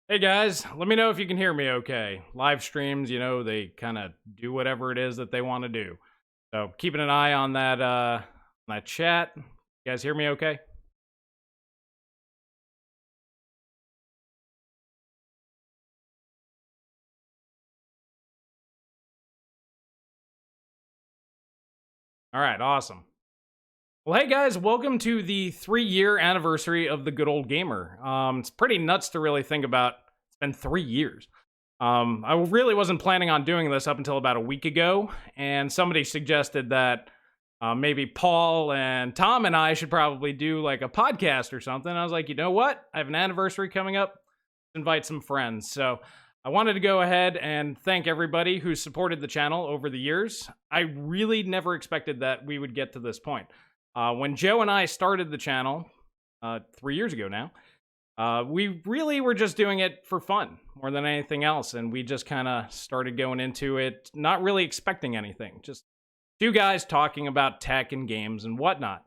Hey guys, let me know if you can hear me okay. Live streams, they kind of do whatever it is that they want to do. So keeping an eye on that chat. You guys hear me okay? All right, awesome. Well, hey guys, welcome to the 3-year anniversary of the Good Old Gamer. It's pretty nuts to really think about. It's been 3 years. I really wasn't planning on doing this up until about a week ago, and somebody suggested that maybe Paul and Tom and I should probably do like a podcast or something. I was like, you know what? I have an anniversary coming up. Let's invite some friends. So I wanted to go ahead and thank everybody who supported the channel over the years. I really never expected that we would get to this point. When Joe and I started the channel 3 years ago now, we really were just doing it for fun more than anything else. And we just kind of started going into it, not really expecting anything. Just two guys talking about tech and games and whatnot.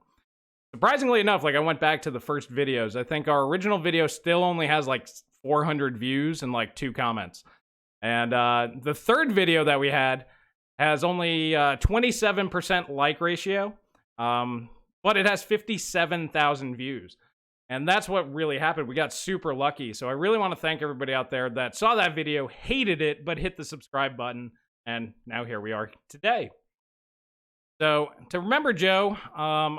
Surprisingly enough, like I went back to the first videos. I think our original video still only has like 400 views and like 2 comments. And the third video that we had has only 27% like ratio, but it has 57,000 views. And that's what really happened. We got super lucky. So I really want to thank everybody out there that saw that video, hated it, but hit the subscribe button. And now here we are today. So to remember Joe, I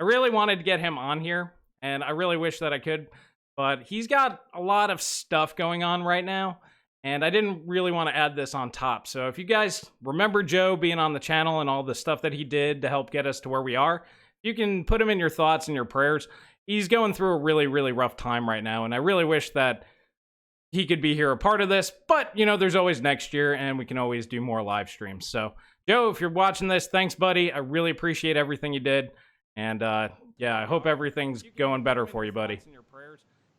really wanted to get him on here. And I really wish that I could. But he's got a lot of stuff going on right now. And I didn't really want to add this on top. So if you guys remember Joe being on the channel and all the stuff that he did to help get us to where we are, you can put him in your thoughts and your prayers. He's going through a really, really rough time right now, and I really wish that he could be here a part of this, but, there's always next year, and we can always do more live streams. So, Joe, if you're watching this, thanks, buddy. I really appreciate everything you did, and, yeah, I hope everything's going better for you, buddy.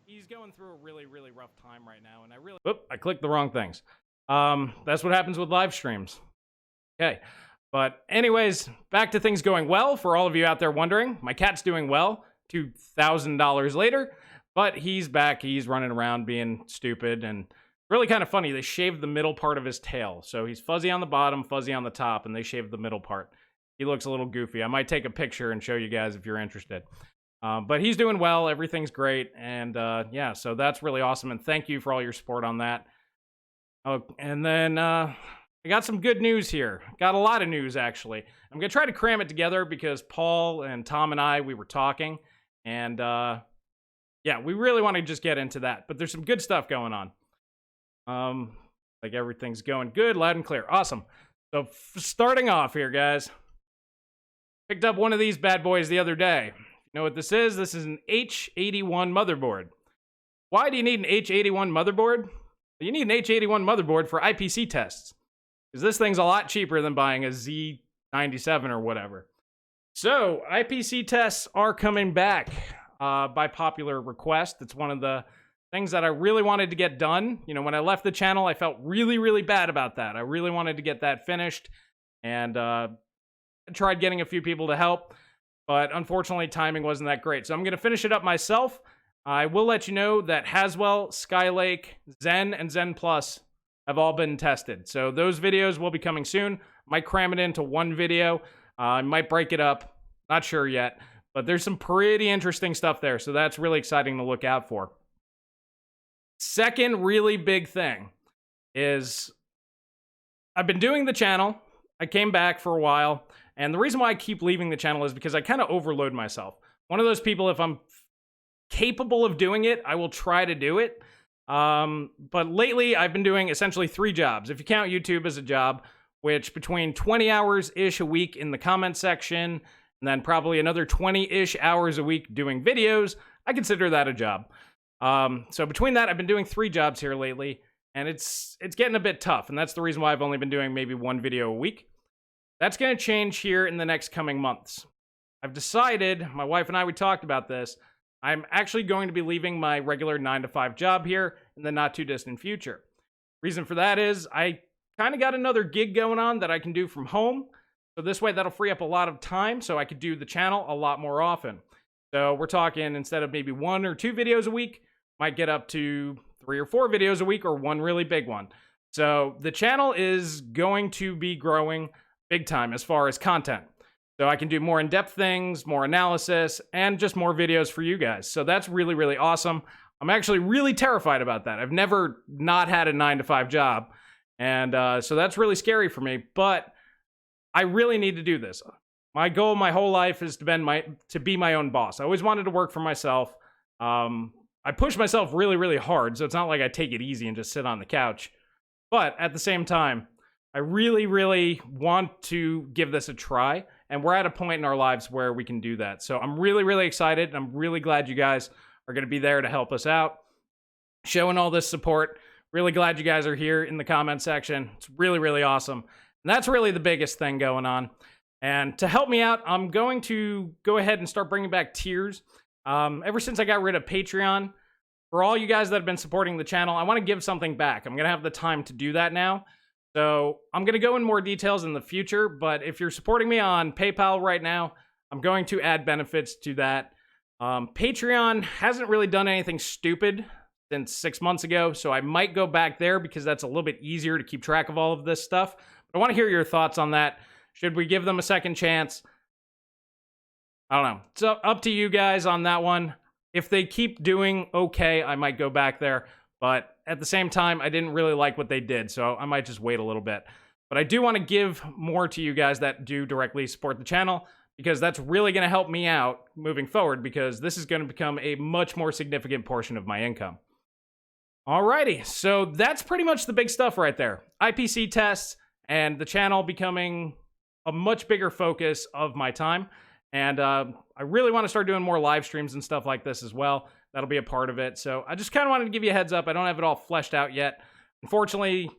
He's going through a really, really rough time right now, and I clicked the wrong things. That's what happens with live streams. Okay, but anyways, back to things going well. For all of you out there wondering, my cat's doing well. $2,000 later, but he's back. He's running around being stupid and really kind of funny. They shaved the middle part of his tail. So he's fuzzy on the bottom, fuzzy on the top, and they shaved the middle part. He looks a little goofy. I might take a picture and show you guys if you're interested. But he's doing well. Everything's great. And yeah, so that's really awesome. And thank you for all your support on that. Oh, and then I got some good news here. Got a lot of news, actually. I'm going to try to cram it together because Paul and Tom and we were talking. And, yeah, we really want to just get into that. But there's some good stuff going on. Like everything's going good, loud and clear. Awesome. So, starting off here, guys. Picked up one of these bad boys the other day. You know what this is? This is an H81 motherboard. Why do you need an H81 motherboard? You need an H81 motherboard for IPC tests. Because this thing's a lot cheaper than buying a Z97 or whatever. So, IPC tests are coming back by popular request. It's one of the things that I really wanted to get done. When I left the channel, I felt really, really bad about that. I really wanted to get that finished, and I tried getting a few people to help, but unfortunately, timing wasn't that great. So I'm going to finish it up myself. I will let you know that Haswell, Skylake, Zen, and Zen Plus have all been tested. So those videos will be coming soon. Might cram it into one video. I might break it up. Not sure yet. But there's some pretty interesting stuff there. So that's really exciting to look out for. Second really big thing is I've been doing the channel. I came back for a while. And the reason why I keep leaving the channel is because I kind of overload myself. One of those people, if I'm capable of doing it, I will try to do it. But lately, I've been doing essentially 3 jobs. If you count YouTube as a job, which between 20 hours-ish a week in the comment section, and then probably another 20-ish hours a week doing videos, I consider that a job. So between that, I've been doing 3 jobs here lately, and it's getting a bit tough, and that's the reason why I've only been doing maybe 1 video a week. That's going to change here in the next coming months. I've decided, my wife and I, we talked about this, I'm actually going to be leaving my regular 9-to-5 job here in the not-too-distant future. Reason for that is I kind of got another gig going on that I can do from home. So this way, that'll free up a lot of time so I could do the channel a lot more often. So we're talking, instead of maybe 1 or 2 videos a week, might get up to 3 or 4 videos a week or one really big one. So the channel is going to be growing big time as far as content. So I can do more in-depth things, more analysis, and just more videos for you guys. So that's really, really awesome. I'm actually really terrified about that. I've never not had a 9-to-5 job. And so that's really scary for me. But I really need to do this. My goal my whole life is to be my own boss. I always wanted to work for myself. I push myself really, really hard, so it's not like I take it easy and just sit on the couch. But at the same time, I really, really want to give this a try, and we're at a point in our lives where we can do that. So I'm really, really excited, and I'm really glad you guys are going to be there to help us out, showing all this support. Really glad you guys are here in the comment section. It's really, really awesome. And that's really the biggest thing going on. And to help me out, I'm going to go ahead and start bringing back tiers. Ever since I got rid of Patreon, for all you guys that have been supporting the channel, I want to give something back. I'm going to have the time to do that now. So I'm going to go in more details in the future, but if you're supporting me on PayPal right now, I'm going to add benefits to that. Patreon hasn't really done anything stupid since 6 months ago, so I might go back there because that's a little bit easier to keep track of all of this stuff. But I want to hear your thoughts on that. Should we give them a second chance? I don't know. It's up to you guys on that one. If they keep doing okay, I might go back there. But at the same time, I didn't really like what they did, so I might just wait a little bit. But I do want to give more to you guys that do directly support the channel, because that's really going to help me out moving forward, because this is going to become a much more significant portion of my income. Alrighty, so that's pretty much the big stuff right there. IPC tests and the channel becoming a much bigger focus of my time. And I really want to start doing more live streams and stuff like this as well. That'll be a part of it. So I just kind of wanted to give you a heads up. I don't have it all fleshed out yet. Unfortunately,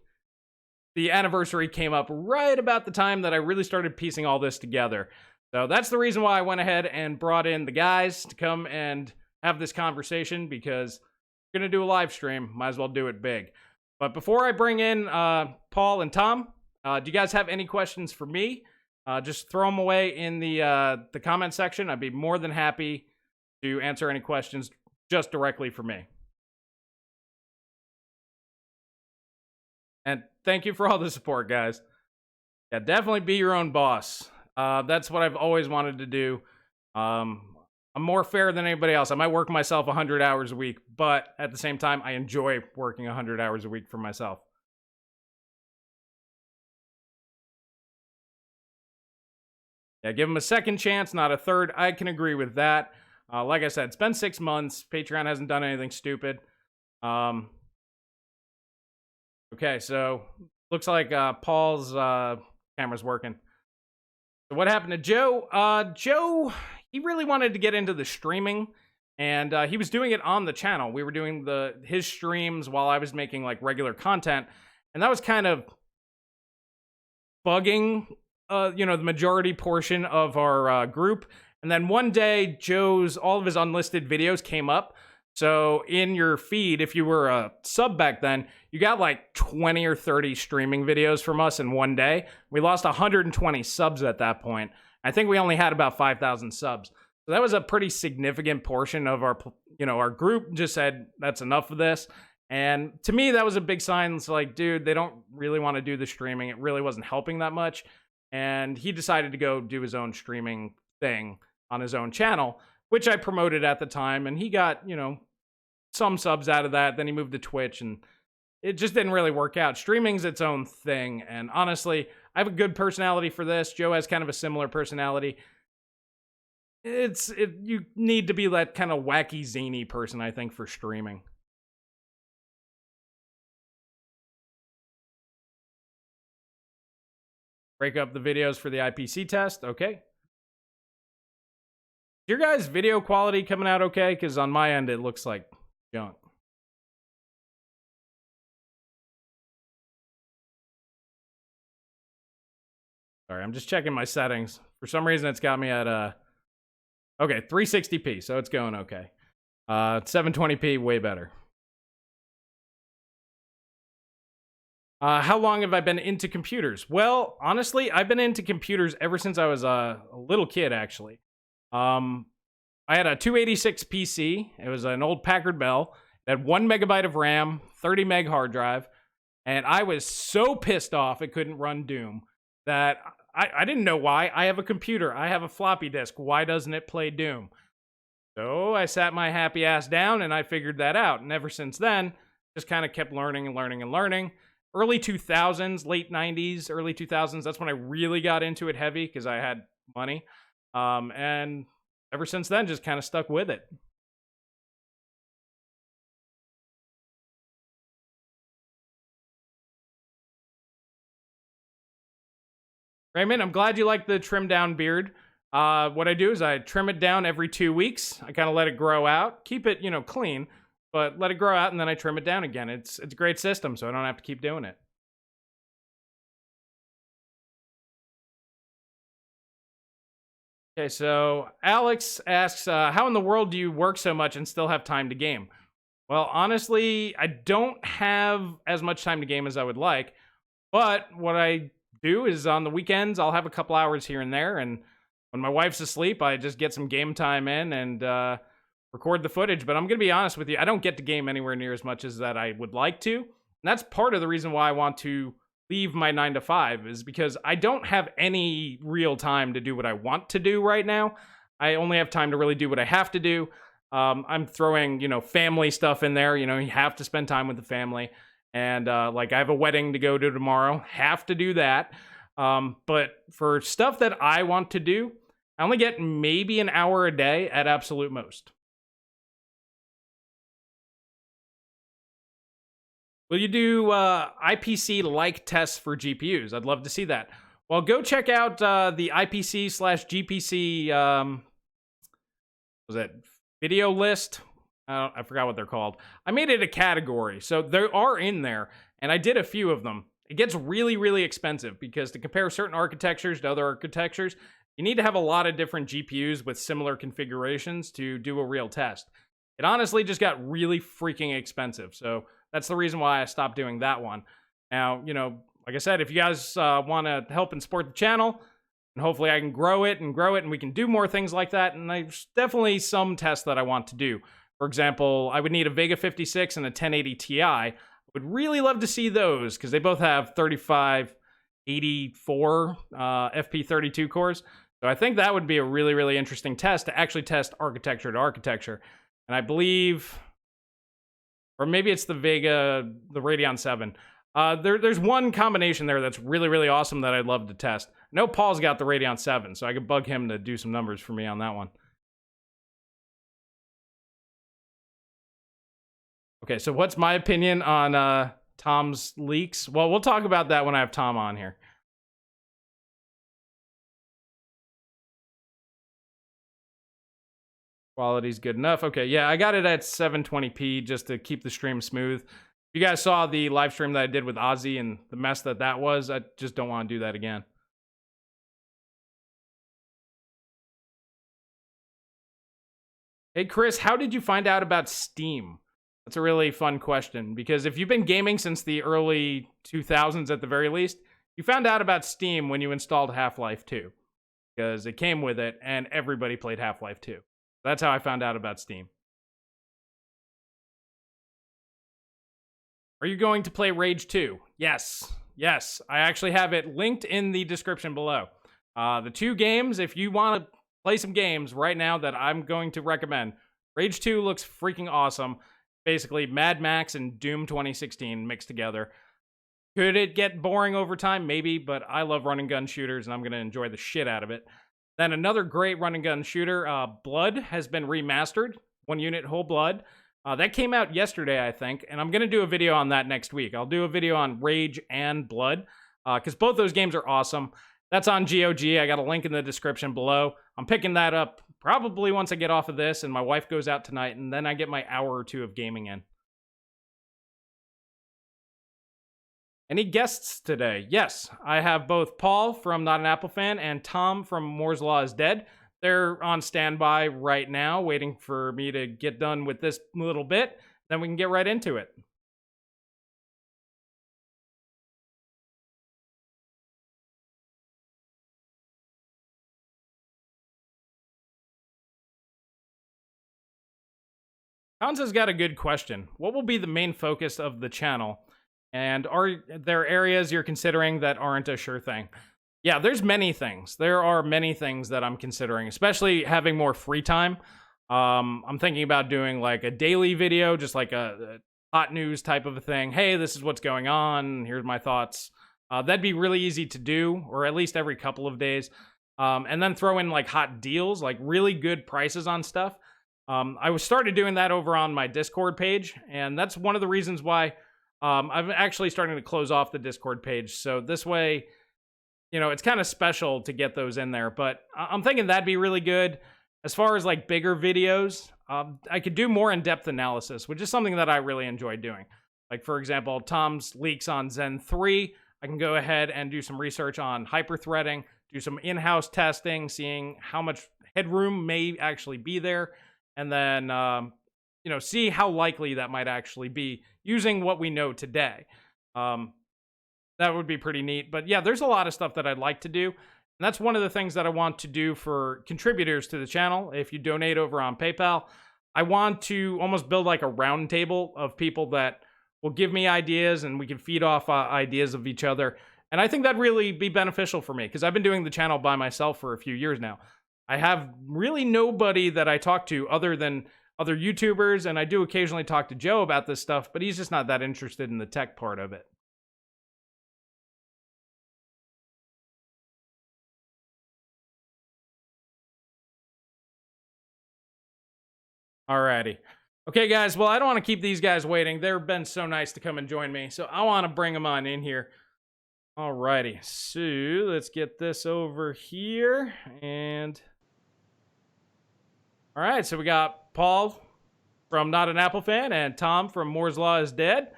the anniversary came up right about the time that I really started piecing all this together. So that's the reason why I went ahead and brought in the guys to come and have this conversation, because we're going to do a live stream. Might as well do it big. But before I bring in Paul and Tom, do you guys have any questions for me? Just throw them away in the comment section. I'd be more than happy to answer any questions just directly for me. And thank you for all the support, guys. Yeah, definitely be your own boss. That's what I've always wanted to do. I'm more fair than anybody else. I might work myself 100 hours a week, but at the same time, I enjoy working 100 hours a week for myself. Yeah, give them a second chance, not a third. I can agree with that. Like I said, it's been 6 months. Patreon hasn't done anything stupid. Okay, so looks like Paul's camera's working. So what happened to Joe? Joe, he really wanted to get into the streaming, and he was doing it on the channel. We were doing his streams while I was making like regular content, and that was kind of bugging the majority portion of our group. And then one day, all of his unlisted videos came up. So in your feed, if you were a sub back then, you got like 20 or 30 streaming videos from us in one day. We lost 120 subs at that point. I think we only had about 5,000 subs. So that was a pretty significant portion of our group just said, that's enough of this. And to me, that was a big sign. It's like, dude, they don't really want to do the streaming. It really wasn't helping that much. And he decided to go do his own streaming thing on his own channel, which I promoted at the time. And he got, some subs out of that. Then he moved to Twitch, and it just didn't really work out. Streaming's its own thing. And honestly, I have a good personality for this. Joe has kind of a similar personality. You need to be that kind of wacky, zany person, I think, for streaming. Break up the videos for the IPC test. Okay. Your guys' video quality coming out okay? Because on my end, it looks like junk. Sorry, I'm just checking my settings. For some reason, it's got me at okay, 360p, so it's going okay. 720p, way better. How long have I been into computers? Well, honestly, I've been into computers ever since I was a little kid, actually. I had a 286 PC. It was an old Packard Bell. that 1 megabyte of RAM, 30 meg hard drive, and I was so pissed off it couldn't run Doom that I didn't know why. I have a computer, I have a floppy disk. Why doesn't it play Doom? So I sat my happy ass down and I figured that out. And ever since then, just kind of kept learning and learning and learning. Early 2000s, late 90s, early 2000s, that's when I really got into it heavy because I had money. And ever since then, just kind of stuck with it. Raymond, I'm glad you like the trim down beard. What I do is I trim it down every 2 weeks. I kind of let it grow out, keep it, clean, but let it grow out and then I trim it down again. It's a great system, so I don't have to keep doing it. Okay, so Alex asks, how in the world do you work so much and still have time to game? Well, honestly, I don't have as much time to game as I would like, but what I do is on the weekends, I'll have a couple hours here and there, and when my wife's asleep, I just get some game time in and record the footage. But I'm going to be honest with you, I don't get to game anywhere near as much as that I would like to. And that's part of the reason why I want to leave my 9 to 5 is because I don't have any real time to do what I want to do right now. I only have time to really do what I have to do. I'm throwing, family stuff in there. You have to spend time with the family. And like I have a wedding to go to tomorrow. Have to do that. But for stuff that I want to do, I only get maybe an hour a day at absolute most. Will you do IPC-like tests for GPUs? I'd love to see that. Well, go check out the IPC/GPC, was it video list? I forgot what they're called. I made it a category, so they are in there, and I did a few of them. It gets really, really expensive because to compare certain architectures to other architectures, you need to have a lot of different GPUs with similar configurations to do a real test. It honestly just got really freaking expensive, so that's the reason why I stopped doing that one. Now, like I said, if you guys want to help and support the channel, and hopefully I can grow it, and we can do more things like that, and there's definitely some tests that I want to do. For example, I would need a Vega 56 and a 1080 Ti. I would really love to see those because they both have 3584 FP32 cores. So I think that would be a really, really interesting test to actually test architecture to architecture. And I believe, or maybe it's the Vega, the Radeon 7. There's one combination there that's really, really awesome that I'd love to test. I know Paul's got the Radeon 7, so I could bug him to do some numbers for me on that one. Okay, so what's my opinion on Tom's leaks? Well, we'll talk about that when I have Tom on here. Quality's good enough. Okay, yeah, I got it at 720p just to keep the stream smooth. You guys saw the live stream that I did with Ozzy and the mess that was. I just don't want to do that again. Hey, Chris, how did you find out about Steam? That's a really fun question because if you've been gaming since the early 2000s at the very least, you found out about Steam when you installed Half-Life 2 because it came with it and everybody played Half-Life 2. That's how I found out about Steam. Are you going to play Rage 2? Yes. Yes. I actually have it linked in the description below. The two games, if you want to play some games right now that I'm going to recommend, Rage 2 looks freaking awesome. Basically, Mad Max and Doom 2016 mixed together. Could it get boring over time? Maybe, but I love run and gun shooters, and I'm going to enjoy the shit out of it. Then another great run and gun shooter, Blood, has been remastered. 1 unit whole Blood. That came out yesterday, I think, and I'm going to do a video on that next week. I'll do a video on Rage and Blood, because both those games are awesome. That's on GOG. I got a link in the description below. I'm picking that up probably once I get off of this and my wife goes out tonight, and then I get my hour or two of gaming in. Any guests today? Yes, I have both Paul from Not an Apple Fan and Tom from Moore's Law is Dead. They're on standby right now, waiting for me to get done with this little bit. Then we can get right into it. Hans has got a good question. What will be the main focus of the channel? And are there areas you're considering that aren't a sure thing? Yeah, there's many things. There are many things that I'm considering, especially having more free time. I'm thinking about doing like a daily video, just like a hot news type of a thing. Hey, this is what's going on. Here's my thoughts. That'd be really easy to do, or at least every couple of days. And then throw in like hot deals, like really good prices on stuff. I was started doing that over on my Discord page, and that's one of the reasons why I'm actually starting to close off the Discord page. So this way, you know, it's kind of special to get those in there. But I'm thinking that'd be really good. As far as like bigger videos, I could do more in-depth analysis, which is something that I really enjoy doing. Like, for example, Tom's leaks on Zen 3. I can go ahead and do some research on hyper-threading, do some in-house testing, seeing how much headroom may actually be there, and then, you know, see how likely that might actually be using what we know today. That would be pretty neat. But yeah, there's a lot of stuff that I'd like to do. And that's one of the things that I want to do for contributors to the channel. If you donate over on PayPal, I want to almost build like a round table of people that will give me ideas, and we can feed off ideas of each other. And I think that'd really be beneficial for me, because I've been doing the channel by myself for a few years now. I have really nobody that I talk to other than other YouTubers, and I do occasionally talk to Joe about this stuff, but he's just not that interested in the tech part of it. Alrighty. Okay, guys. Well, I don't want to keep these guys waiting. They've been so nice to come and join me, so I want to bring them on in here. Alrighty. So let's get this over here. And all right. So we got Paul from Not an Apple Fan and Tom from Moore's Law is Dead.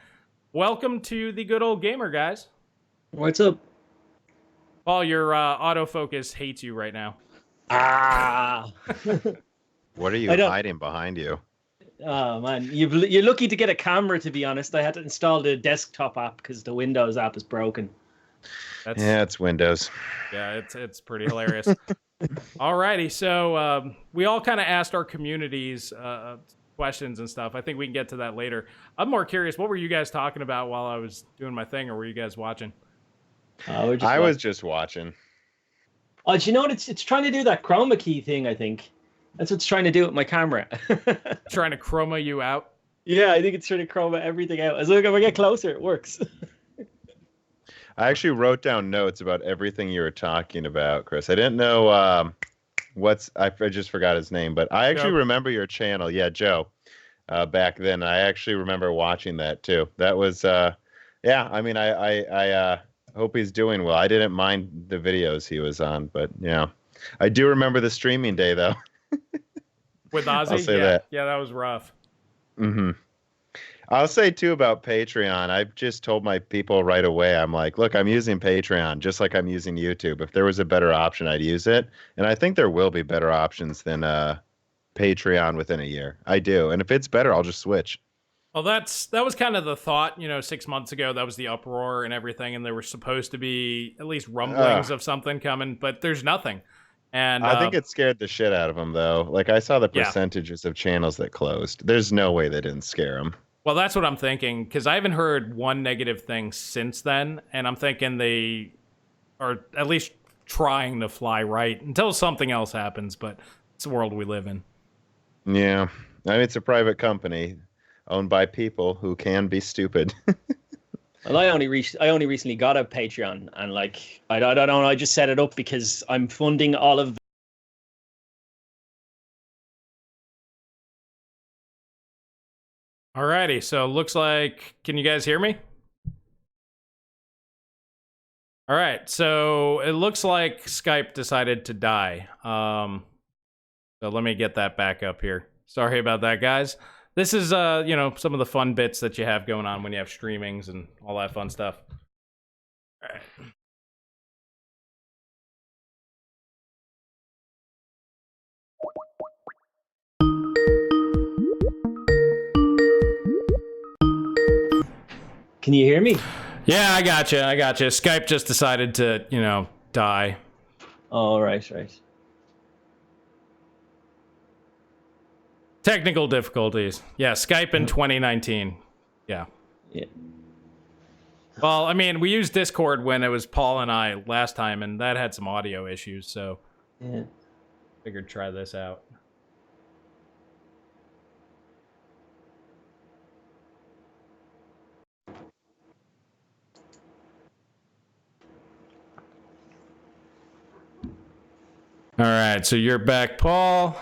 Welcome to the Good Old Gamer, guys. What's up? Paul, your autofocus hates you right now. Ah. What are you hiding behind you? Oh man, you're lucky to get a camera. To be honest, I had to install the desktop app because the Windows app is broken. Yeah, it's Windows. Yeah, it's pretty hilarious. Alrighty, so we all kind of asked our communities questions and stuff. I think we can get to that later. I'm more curious, what were you guys talking about while I was doing my thing, or were you guys watching? I was just watching. Oh, do you know what? It's trying to do that chroma key thing, I think. That's what it's trying to do with my camera. Trying to chroma you out? Yeah, I think it's trying to chroma everything out. As long as I get closer, it works. I actually wrote down notes about everything you were talking about, Chris. I didn't know I just forgot his name, but I actually remember your channel. Yeah, Joe. Back then, I actually remember watching that too. That was yeah. I mean, I hope he's doing well. I didn't mind the videos he was on, but yeah, I do remember the streaming day though. With Ozzy? I'll say that. Yeah, that was rough. Mm-hmm. I'll say too about Patreon. I just told my people right away. I'm like, look, I'm using Patreon just like I'm using YouTube. If there was a better option, I'd use it. And I think there will be better options than Patreon within a year. I do. And if it's better, I'll just switch. Well, that was kind of the thought, you know, 6 months ago. That was the uproar and everything, and there were supposed to be at least rumblings of something coming, but there's nothing. And I think it scared the shit out of them, though. Like, I saw the percentages of channels that closed. There's no way they didn't scare them. Well, that's what I'm thinking, because I haven't heard one negative thing since then, and I'm thinking they are at least trying to fly right until something else happens, but it's the world we live in. Yeah. I mean, it's a private company owned by people who can be stupid. Well, I only recently got a Patreon, and like I don't know, I just set it up because I'm funding all of. Alrighty, so looks like, can you guys hear me? All right, so it looks like Skype decided to die. So let me get that back up here. Sorry about that, guys. This is, you know, some of the fun bits that you have going on when you have streamings and all that fun stuff. All right. Can you hear me? Yeah, I gotcha. Skype just decided to, you know, die. Oh, right. Technical difficulties. Yeah, Skype in 2019. Yeah. Yeah. Well, I mean, we used Discord when it was Paul and I last time, and that had some audio issues, so Yeah. figured try this out. All right, so you're back, Paul.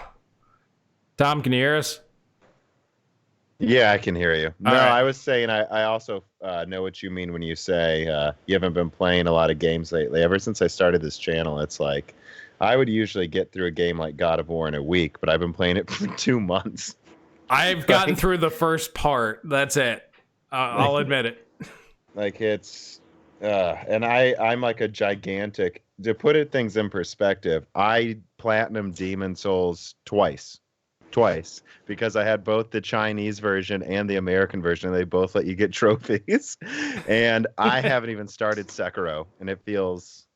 Tom, can you hear us? Yeah, I can hear you. No, right. I was saying I also know what you mean when you say you haven't been playing a lot of games lately. Ever since I started this channel, it's like I would usually get through a game like God of War in a week, but I've been playing it for 2 months. I've gotten through the first part. That's it. I'll admit it. Like it's, and I'm like a gigantic. To put things in perspective, I platinum Demon Souls twice, because I had both the Chinese version and the American version. They both let you get trophies, and I haven't even started Sekiro, and it feels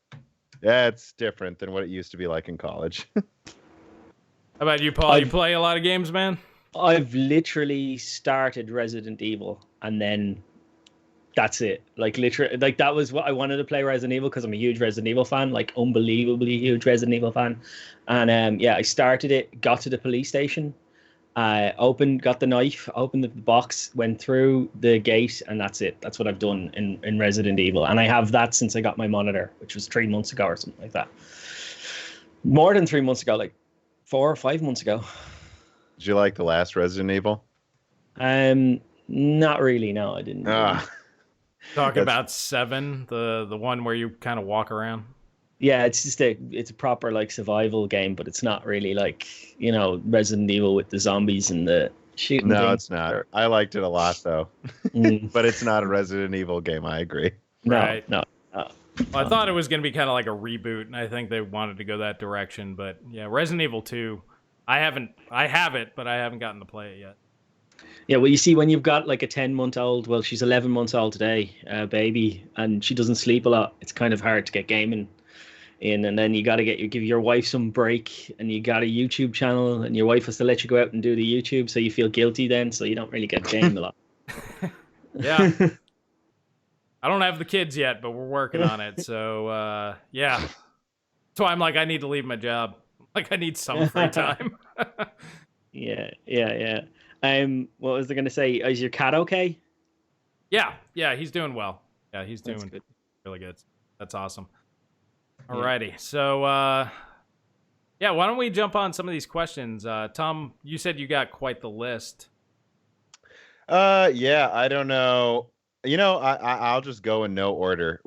that's different than what it used to be like in college. How about you, Paul? You play a lot of games, man? I've literally started Resident Evil and then that's it. Like literally, like that was what I wanted to play Resident Evil because I'm a huge Resident Evil fan, like unbelievably huge Resident Evil fan. And yeah, I started it, got to the police station, got the knife, opened the box, went through the gate, and that's it. That's what I've done in Resident Evil, and I have that since I got my monitor, which was 3 months ago or something like that. More than 3 months ago, like 4 or 5 months ago. Did you like the last Resident Evil? Not really. No, I didn't. Talk about 7, the one where you kind of walk around. Yeah, it's just it's a proper like survival game, but it's not really like, you know, Resident Evil with the zombies and the shooting. No, it's not. I liked it a lot though, but it's not a Resident Evil game. I agree. Right. No. Well, I thought it was going to be kind of like a reboot, and I think they wanted to go that direction. But yeah, Resident Evil 2, I have it, but I haven't gotten to play it yet. Yeah, well, you see, when you've got like a 10-month-old, well, she's 11 months old today, baby, and she doesn't sleep a lot. It's kind of hard to get gaming in, and then you got to give your wife some break, and you got a YouTube channel, and your wife has to let you go out and do the YouTube, so you feel guilty then, so you don't really get game a lot. Yeah. I don't have the kids yet, but we're working on it. So, yeah. That's why I'm like, I need to leave my job. Like, I need some free time. Yeah. What was I going to say? Is your cat okay? Yeah, he's doing well. Yeah, he's doing good. Really good. That's awesome. Alrighty. Yeah. So, yeah, why don't we jump on some of these questions? Tom, you said you got quite the list. Yeah, I don't know. You know, I'll just go in no order.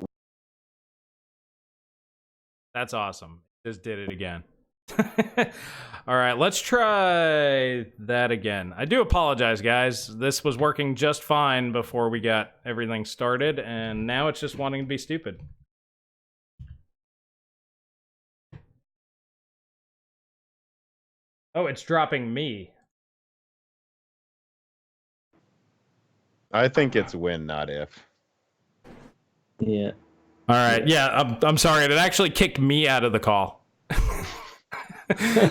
That's awesome. Just did it again. All right, let's try that again. I do apologize, guys. This was working just fine before we got everything started, and now it's just wanting to be stupid. Oh, it's dropping me. I think it's when, not if. Yeah. All right. Yeah, I'm sorry. It actually kicked me out of the call.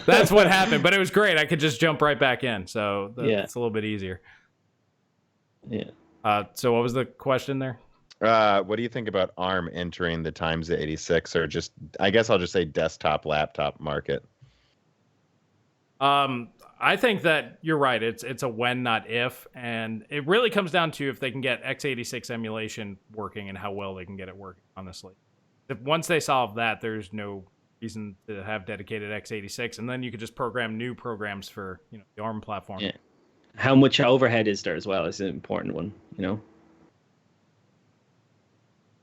That's what happened, but it was great. I could just jump right back in, so it's a little bit easier. Yeah. So what was the question there? What do you think about ARM entering the times of 86, or just, I guess I'll just say desktop, laptop market? I think that you're right. It's a when, not if, and it really comes down to if they can get x86 emulation working and how well they can get it working, honestly. Once they solve that, there's no reason to have dedicated x86, and then you could just program new programs for, you know, the ARM platform. Yeah. How much overhead is there as well is an important one, you know?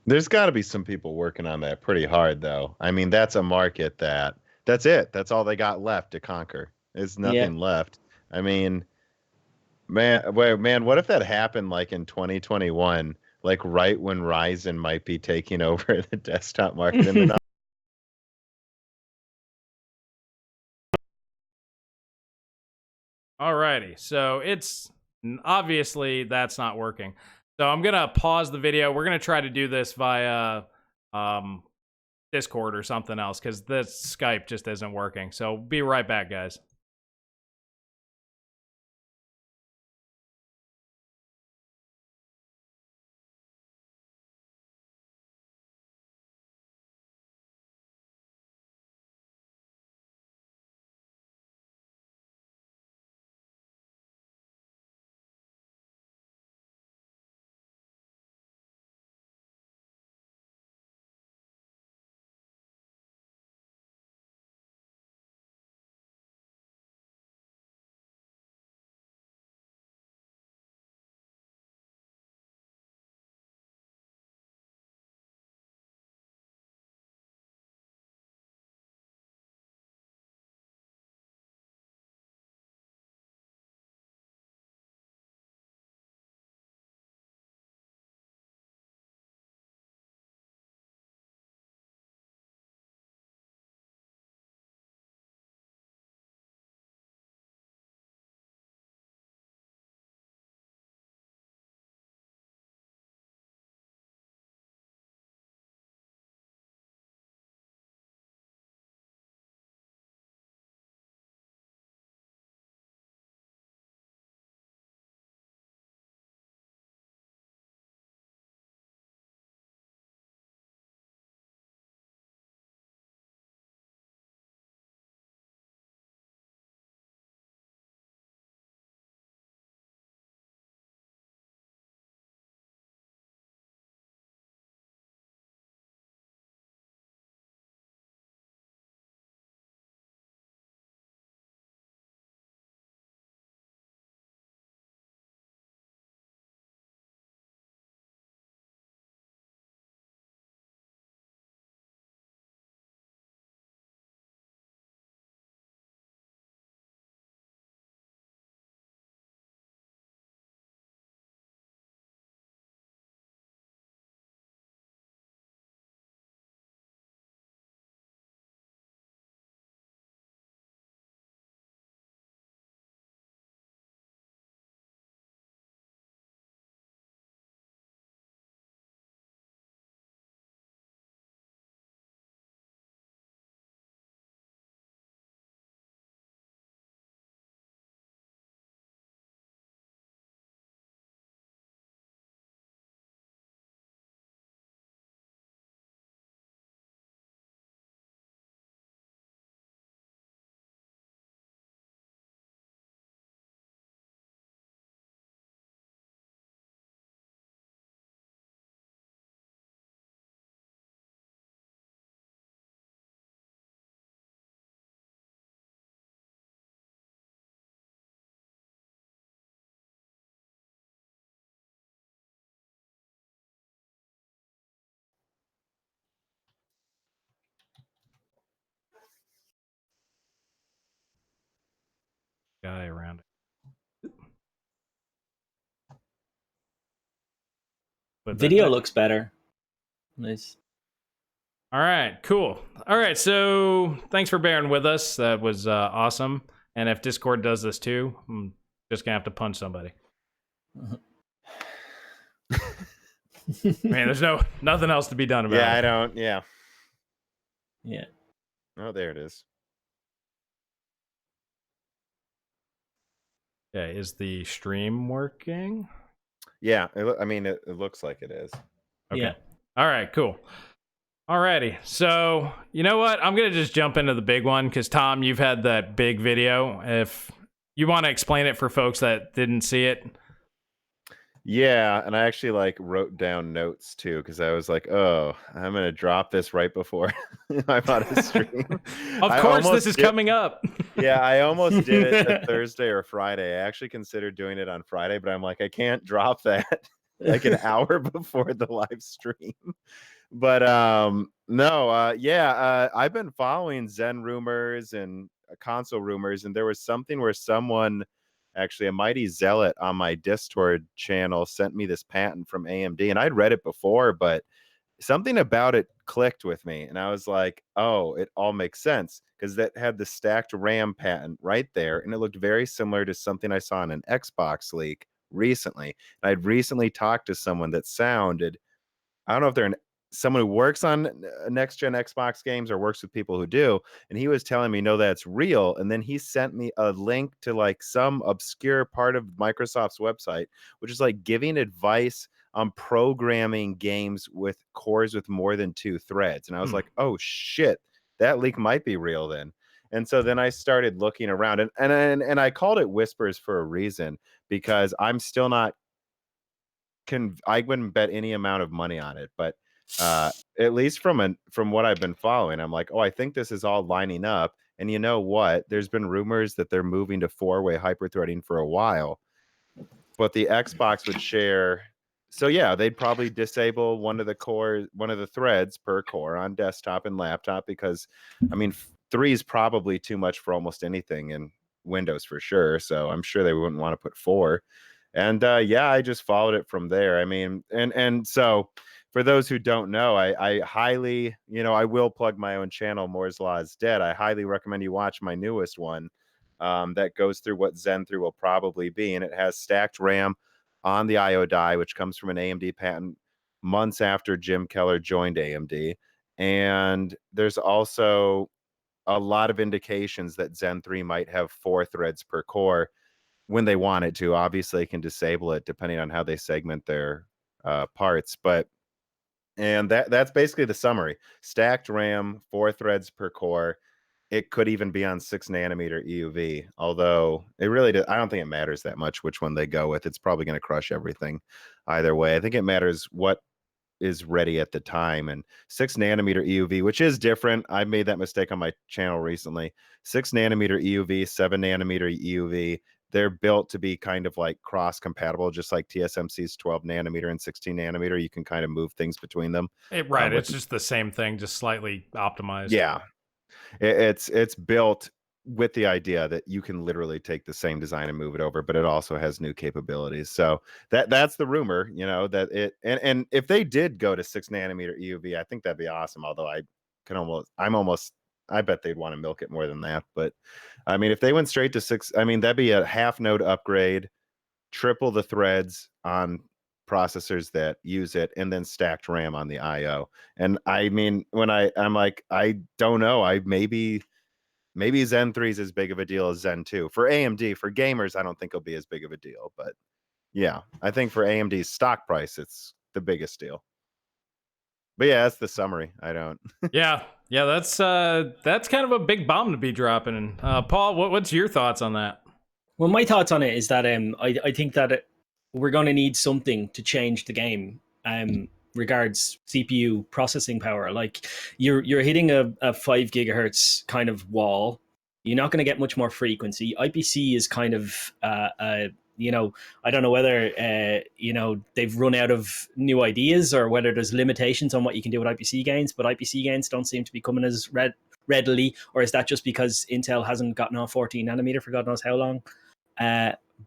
There's got to be some people working on that pretty hard, though. I mean, that's a market that's it. That's all they got left to conquer. There's nothing left. I mean, man, what if that happened like in 2021, like right when Ryzen might be taking over the desktop market? And then Alrighty, so it's obviously that's not working. So I'm gonna pause the video. We're gonna try to do this via Discord or something else because this Skype just isn't working. So be right back, guys. guy around it. Put that Video there. looks better. Nice. All right, cool. All right, so thanks for bearing with us. That was awesome. And if Discord does this too, I'm just gonna have to punch somebody. I mean, there's nothing else to be done about it. Yeah, I don't. Yeah. Yeah. Oh, there it is. Yeah, is the stream working? Yeah, I mean, it looks like it is. Okay. Yeah. All right, cool. Alrighty, so you know what? I'm gonna just jump into the big one because Tom, you've had that big video. If you want to explain it for folks that didn't see it. Yeah, and I actually like wrote down notes too because I was like, "Oh, I'm gonna drop this right before I'm on a stream." Of course, this is coming up. Yeah, I almost did it a Thursday or Friday. I actually considered doing it on Friday, but I'm like, I can't drop that like an hour before the live stream. But no, I've been following Zen rumors and console rumors, and there was something where someone, actually a mighty zealot on my Discord channel, sent me this patent from AMD, and I'd read it before, but something about it clicked with me, and I was like, oh, it all makes sense because that had the stacked RAM patent right there, and it looked very similar to something I saw in an Xbox leak recently. And I'd recently talked to someone that sounded, I don't know if they're someone who works on next gen Xbox games or works with people who do. And he was telling me, no, that's real. And then he sent me a link to like some obscure part of Microsoft's website, which is like giving advice on programming games with cores with more than 2 threads. And I was like, oh shit, that leak might be real then. And so then I started looking around, and I called it whispers for a reason, because I'm still not I wouldn't bet any amount of money on it, but at least from what I've been following, I'm like, oh, I think this is all lining up. And you know what? There's been rumors that they're moving to 4-way hyperthreading for a while, but the Xbox would share. So yeah, they'd probably disable one of the threads per core on desktop and laptop, because I mean, 3 is probably too much for almost anything in Windows for sure. So I'm sure they wouldn't want to put 4. And yeah, I just followed it from there. I mean, and so for those who don't know, I highly, I will plug my own channel, Moore's Law is Dead. I highly recommend you watch my newest one, that goes through what Zen 3 will probably be. And it has stacked RAM on the IO die, which comes from an AMD patent months after Jim Keller joined AMD. And there's also a lot of indications that Zen 3 might have 4 threads per core when they want it to. Obviously, they can disable it depending on how they segment their parts. And that's basically the summary. Stacked RAM, 4 threads per core. It could even be on 6 nanometer EUV, although it really I don't think it matters that much which one they go with. It's probably going to crush everything either way. I think it matters what is ready at the time. And 6 nanometer EUV, which is different. I made that mistake on my channel recently. 6 nanometer EUV, 7 nanometer EUV, they're built to be kind of like cross compatible, just like TSMC's 12 nanometer and 16 nanometer. You can kind of move things between them. Right, it's just the same thing, just slightly optimized. Yeah, it's built with the idea that you can literally take the same design and move it over, but it also has new capabilities. So that's the rumor, that it, and if they did go to 6 nanometer EUV, I think that'd be awesome. Although I bet they'd want to milk it more than that. But I mean, if they went straight to 6, I mean, that'd be a half node upgrade, triple the threads on processors that use it, and then stacked RAM on the IO. And I mean, when I'm like, I don't know, maybe Zen 3 is as big of a deal as Zen 2. For AMD, for gamers, I don't think it'll be as big of a deal. But yeah, I think for AMD's stock price, it's the biggest deal. But yeah, that's the summary. I don't. yeah, that's kind of a big bomb to be dropping. Paul, what's your thoughts on that? Well, my thoughts on it is that I think that we're going to need something to change the game. Regards CPU processing power, like you're hitting a 5 gigahertz kind of wall. You're not going to get much more frequency. IPC is kind of I don't know whether they've run out of new ideas or whether there's limitations on what you can do with IPC gains, but IPC gains don't seem to be coming as readily, or is that just because Intel hasn't gotten on 14 nanometer for God knows how long?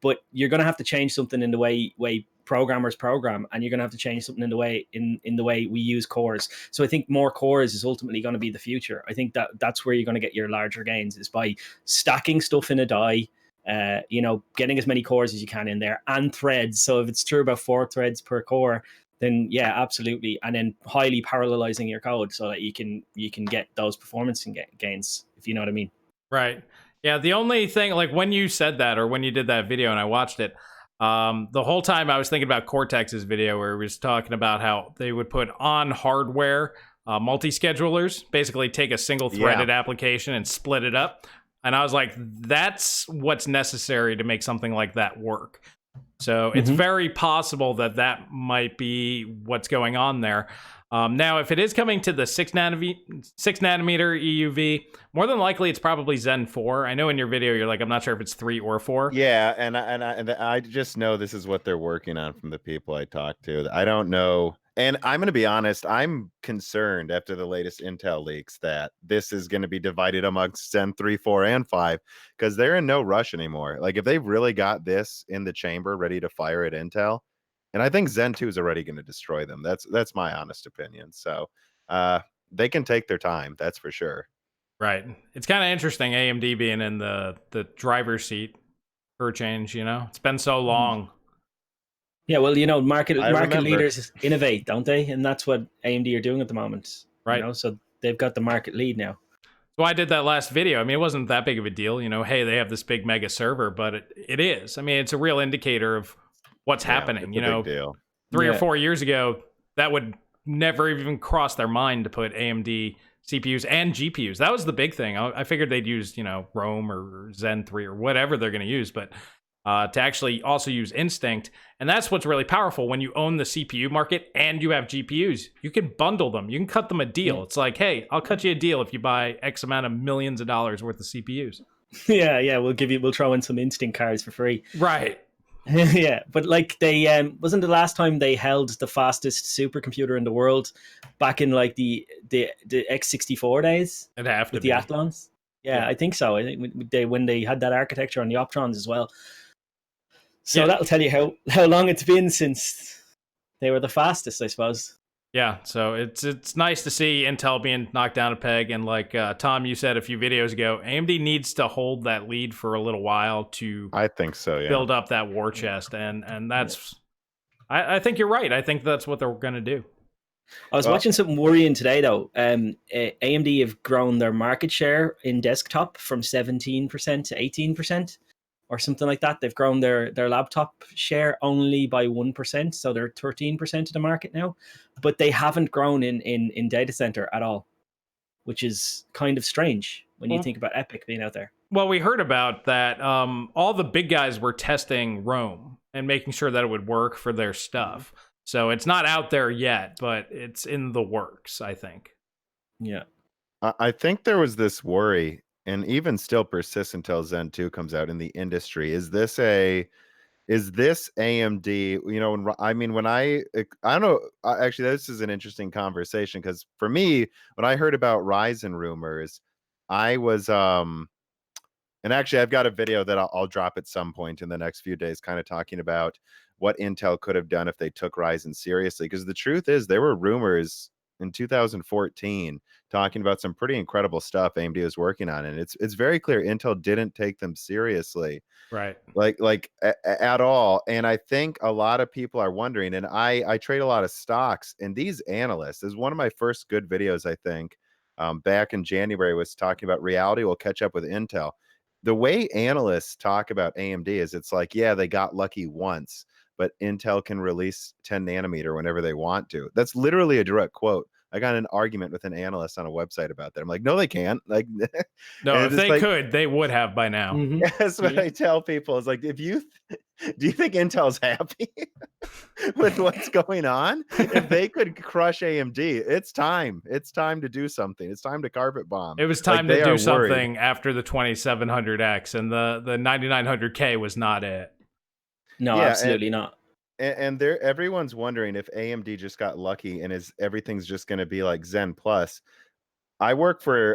But you're going to have to change something in the way programmers program, and you're going to have to change something in the way in the way we use cores. So I think more cores is ultimately going to be the future. I think that's where you're going to get your larger gains, is by stacking stuff in a die. Getting as many cores as you can in there, and threads. So if it's true about 4 threads per core, then yeah, absolutely. And then highly parallelizing your code so that you can get those performance gains, if you know what I mean. Right. Yeah, the only thing, like when you said that, or when you did that video and I watched it, the whole time I was thinking about Cortex's video where he was talking about how they would put on hardware multi-schedulers, basically take a single threaded application and split it up. And I was like, that's what's necessary to make something like that work. So it's very possible that that might be what's going on there. Now, if it is coming to the 6 nanometer EUV, more than likely it's probably Zen 4. I know in your video you're like, I'm not sure if it's 3 or 4. Yeah, and I just know this is what they're working on from the people I talked to. I don't know. And I'm going to be honest, I'm concerned after the latest Intel leaks that this is going to be divided amongst Zen 3, 4, and 5, because they're in no rush anymore. Like, if they've really got this in the chamber ready to fire at Intel, and I think Zen 2 is already going to destroy them. That's my honest opinion. So they can take their time, that's for sure. Right. It's kind of interesting AMD being in the driver's seat for a change, It's been so long. Yeah, well, market leaders innovate, don't they? And that's what AMD are doing at the moment. Right. So they've got the market lead now. So I did that last video. I mean, it wasn't that big of a deal. Hey, they have this big mega server, but it is. I mean, it's a real indicator of what's happening. It's a big deal. 3 or 4 years ago, that would never even cross their mind to put AMD CPUs and GPUs. That was the big thing. I figured they'd use, Rome or Zen 3 or whatever they're going to use, but to actually also use Instinct. And that's what's really powerful. When you own the CPU market and you have GPUs, you can bundle them. You can cut them a deal. It's like, hey, I'll cut you a deal if you buy X amount of millions of dollars worth of CPUs. Yeah, we'll throw in some Instinct cards for free. Right. Yeah, but like they wasn't the last time they held the fastest supercomputer in the world back in like the x64 days. It'd have to with be. the Athlons. Yeah, I think so. I think when they had that architecture on the Optrons as well. So that'll tell you how long it's been since they were the fastest, I suppose. Yeah, so it's nice to see Intel being knocked down a peg, and like Tom, you said a few videos ago, AMD needs to hold that lead for a little while to, I think so, yeah, build up that war chest, and that's, I think you're right. I think that's what they're going to do. I was watching something worrying today, though. AMD have grown their market share in desktop from 17% to 18%. Or something like that. They've grown their laptop share only by 1%, so they're 13% of the market now. But they haven't grown in data center at all, which is kind of strange when you think about Epic being out there. Well, we heard about that. All the big guys were testing Rome and making sure that it would work for their stuff. So it's not out there yet, but it's in the works, I think. Yeah. I think there was this worry, and even still persists until Zen 2 comes out in the industry. Is this AMD? When I don't know. Actually, this is an interesting conversation, because for me, when I heard about Ryzen rumors, I was and actually I've got a video that I'll drop at some point in the next few days, kind of talking about what Intel could have done if they took Ryzen seriously. Because the truth is, there were rumors in 2014 talking about some pretty incredible stuff AMD was working on, and it's very clear Intel didn't take them seriously, right? Like at all. And I think a lot of people are wondering, and I trade a lot of stocks, and these analysts, this is one of my first good videos, I think, back in January, was talking about reality will catch up with Intel. The way analysts talk about AMD is, it's like, yeah, they got lucky once, but Intel can release 10 nanometer whenever they want to. That's literally a direct quote. I got an argument with an analyst on a website about that. I'm like, no, they can't. Like, no, if they could, they would have by now. That's what I tell people. Is like, do you think Intel's happy with what's going on? If they could crush AMD, it's time. It's time to do something. It's time to carpet bomb. It was time to do something after the 2700X, and the 9900K was not it. No, absolutely not. And everyone's wondering if AMD just got lucky and everything's just going to be like Zen Plus. I work for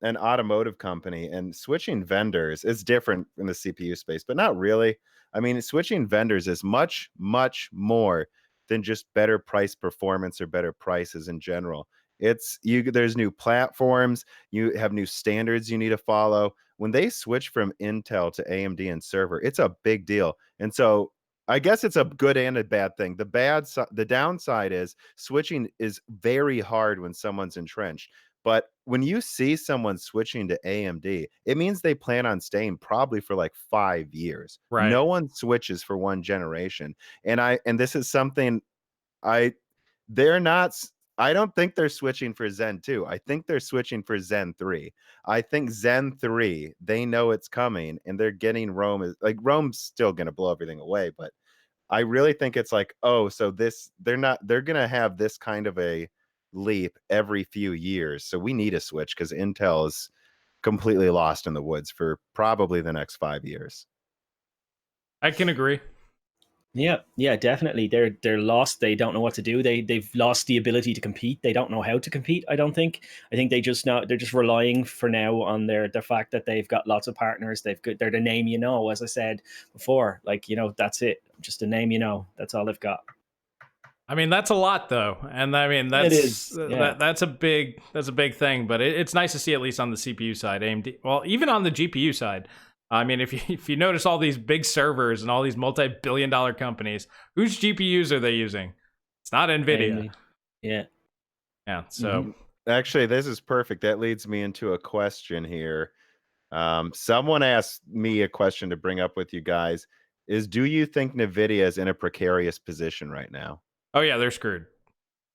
an automotive company, and switching vendors is different in the CPU space, but not really. I mean, switching vendors is much, much more than just better price performance or better prices in general. It's you. There's new platforms. You have new standards you need to follow. When they switch from Intel to AMD and server, it's a big deal. And so I guess it's a good and a bad thing. The downside is switching is very hard when someone's entrenched. But when you see someone switching to AMD, it means they plan on staying probably for like 5 years. Right. No one switches for one generation. And this is something I they're not I don't think they're switching for Zen 2. I think they're switching for Zen 3. I think Zen 3, they know it's coming and they're getting Rome is like Rome's still going to blow everything away, but I really think it's like, oh, so they're gonna have this kind of a leap every few years. So we need a switch because Intel is completely lost in the woods for probably the next 5 years. I can agree. Yeah, definitely. They're lost. They don't know what to do. They've lost the ability to compete. They don't know how to compete. I don't think. I think they're just relying for now on the fact that they've got lots of partners. They're the name you know, as I said before. Like, that's it. Just a name you know. That's all they've got. I mean, that's a lot though, and I mean It is. Yeah. that's a big thing. But it's nice to see, at least on the CPU side, AMD. Well, even on the GPU side. I mean, if you notice all these big servers and all these multi-billion-dollar companies, whose GPUs are they using? It's not NVIDIA. Yeah. Yeah. So Actually, this is perfect. That leads me into a question here. Someone asked me a question to bring up with you guys is, do you think NVIDIA is in a precarious position right now? oh yeah, they're screwed.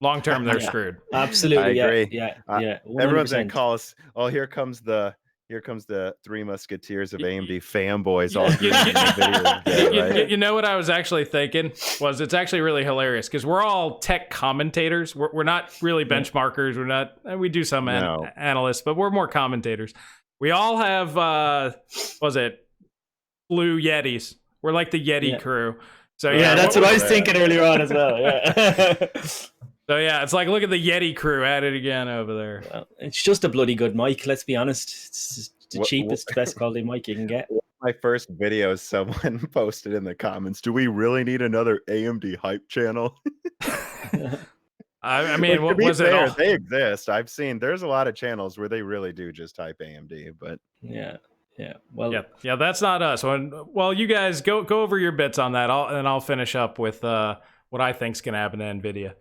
Long term, they're Yeah. screwed. Absolutely. I agree. Yeah. 100%. Everyone's gonna call us. Oh, here comes the Three Musketeers of AMD fanboys. All right? You know what I was actually thinking was, it's actually really hilarious because we're all tech commentators. We're not really benchmarkers. We do some analysts, but we're more commentators. We all have was it Blue Yetis? We're like the Yeti crew. So yeah, that's what I was thinking earlier on as well. Yeah. So yeah, it's like, look at the Yeti crew at it again over there. Well, it's just a bloody good mic. Let's be honest. It's the cheapest, best quality mic you can get. My first video, someone posted in the comments, "Do we really need another AMD hype channel?" I mean, like, was fair, they exist. I've seen there's a lot of channels where they really do just type AMD, but yeah. Well, yeah, that's not us. Well, you guys go over your bits on that, and I'll finish up with what I think's gonna happen to NVIDIA.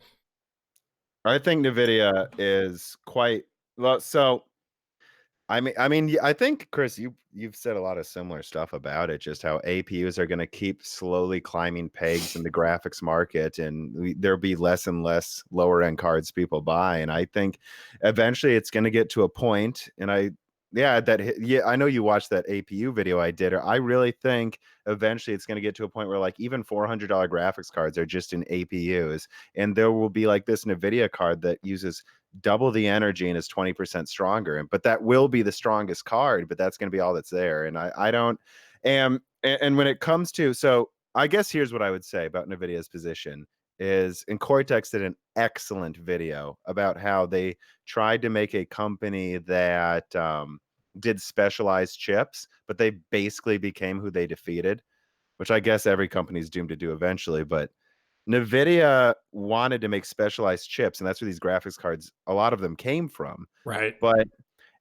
I think NVIDIA is quite well. So, I think, Chris, you've said a lot of similar stuff about it. Just how APUs are going to keep slowly climbing pegs in the graphics market, and there'll be less and less lower end cards people buy. And I think eventually it's going to get to a point. And I know you watched that APU video I did. I really think eventually it's going to get to a point where like even $400 graphics cards are just in APUs, and there will be like this NVIDIA card that uses double the energy and is 20% stronger. But that will be the strongest card, but that's going to be all that's there. And I don't, and when it comes to, so I guess here's what I would say about NVIDIA's position is, and Cortex did an excellent video about how they tried to make a company that did specialized chips, but they basically became who they defeated, which I guess every company's doomed to do eventually. But NVIDIA wanted to make specialized chips, and that's where these graphics cards, a lot of them came from. Right. But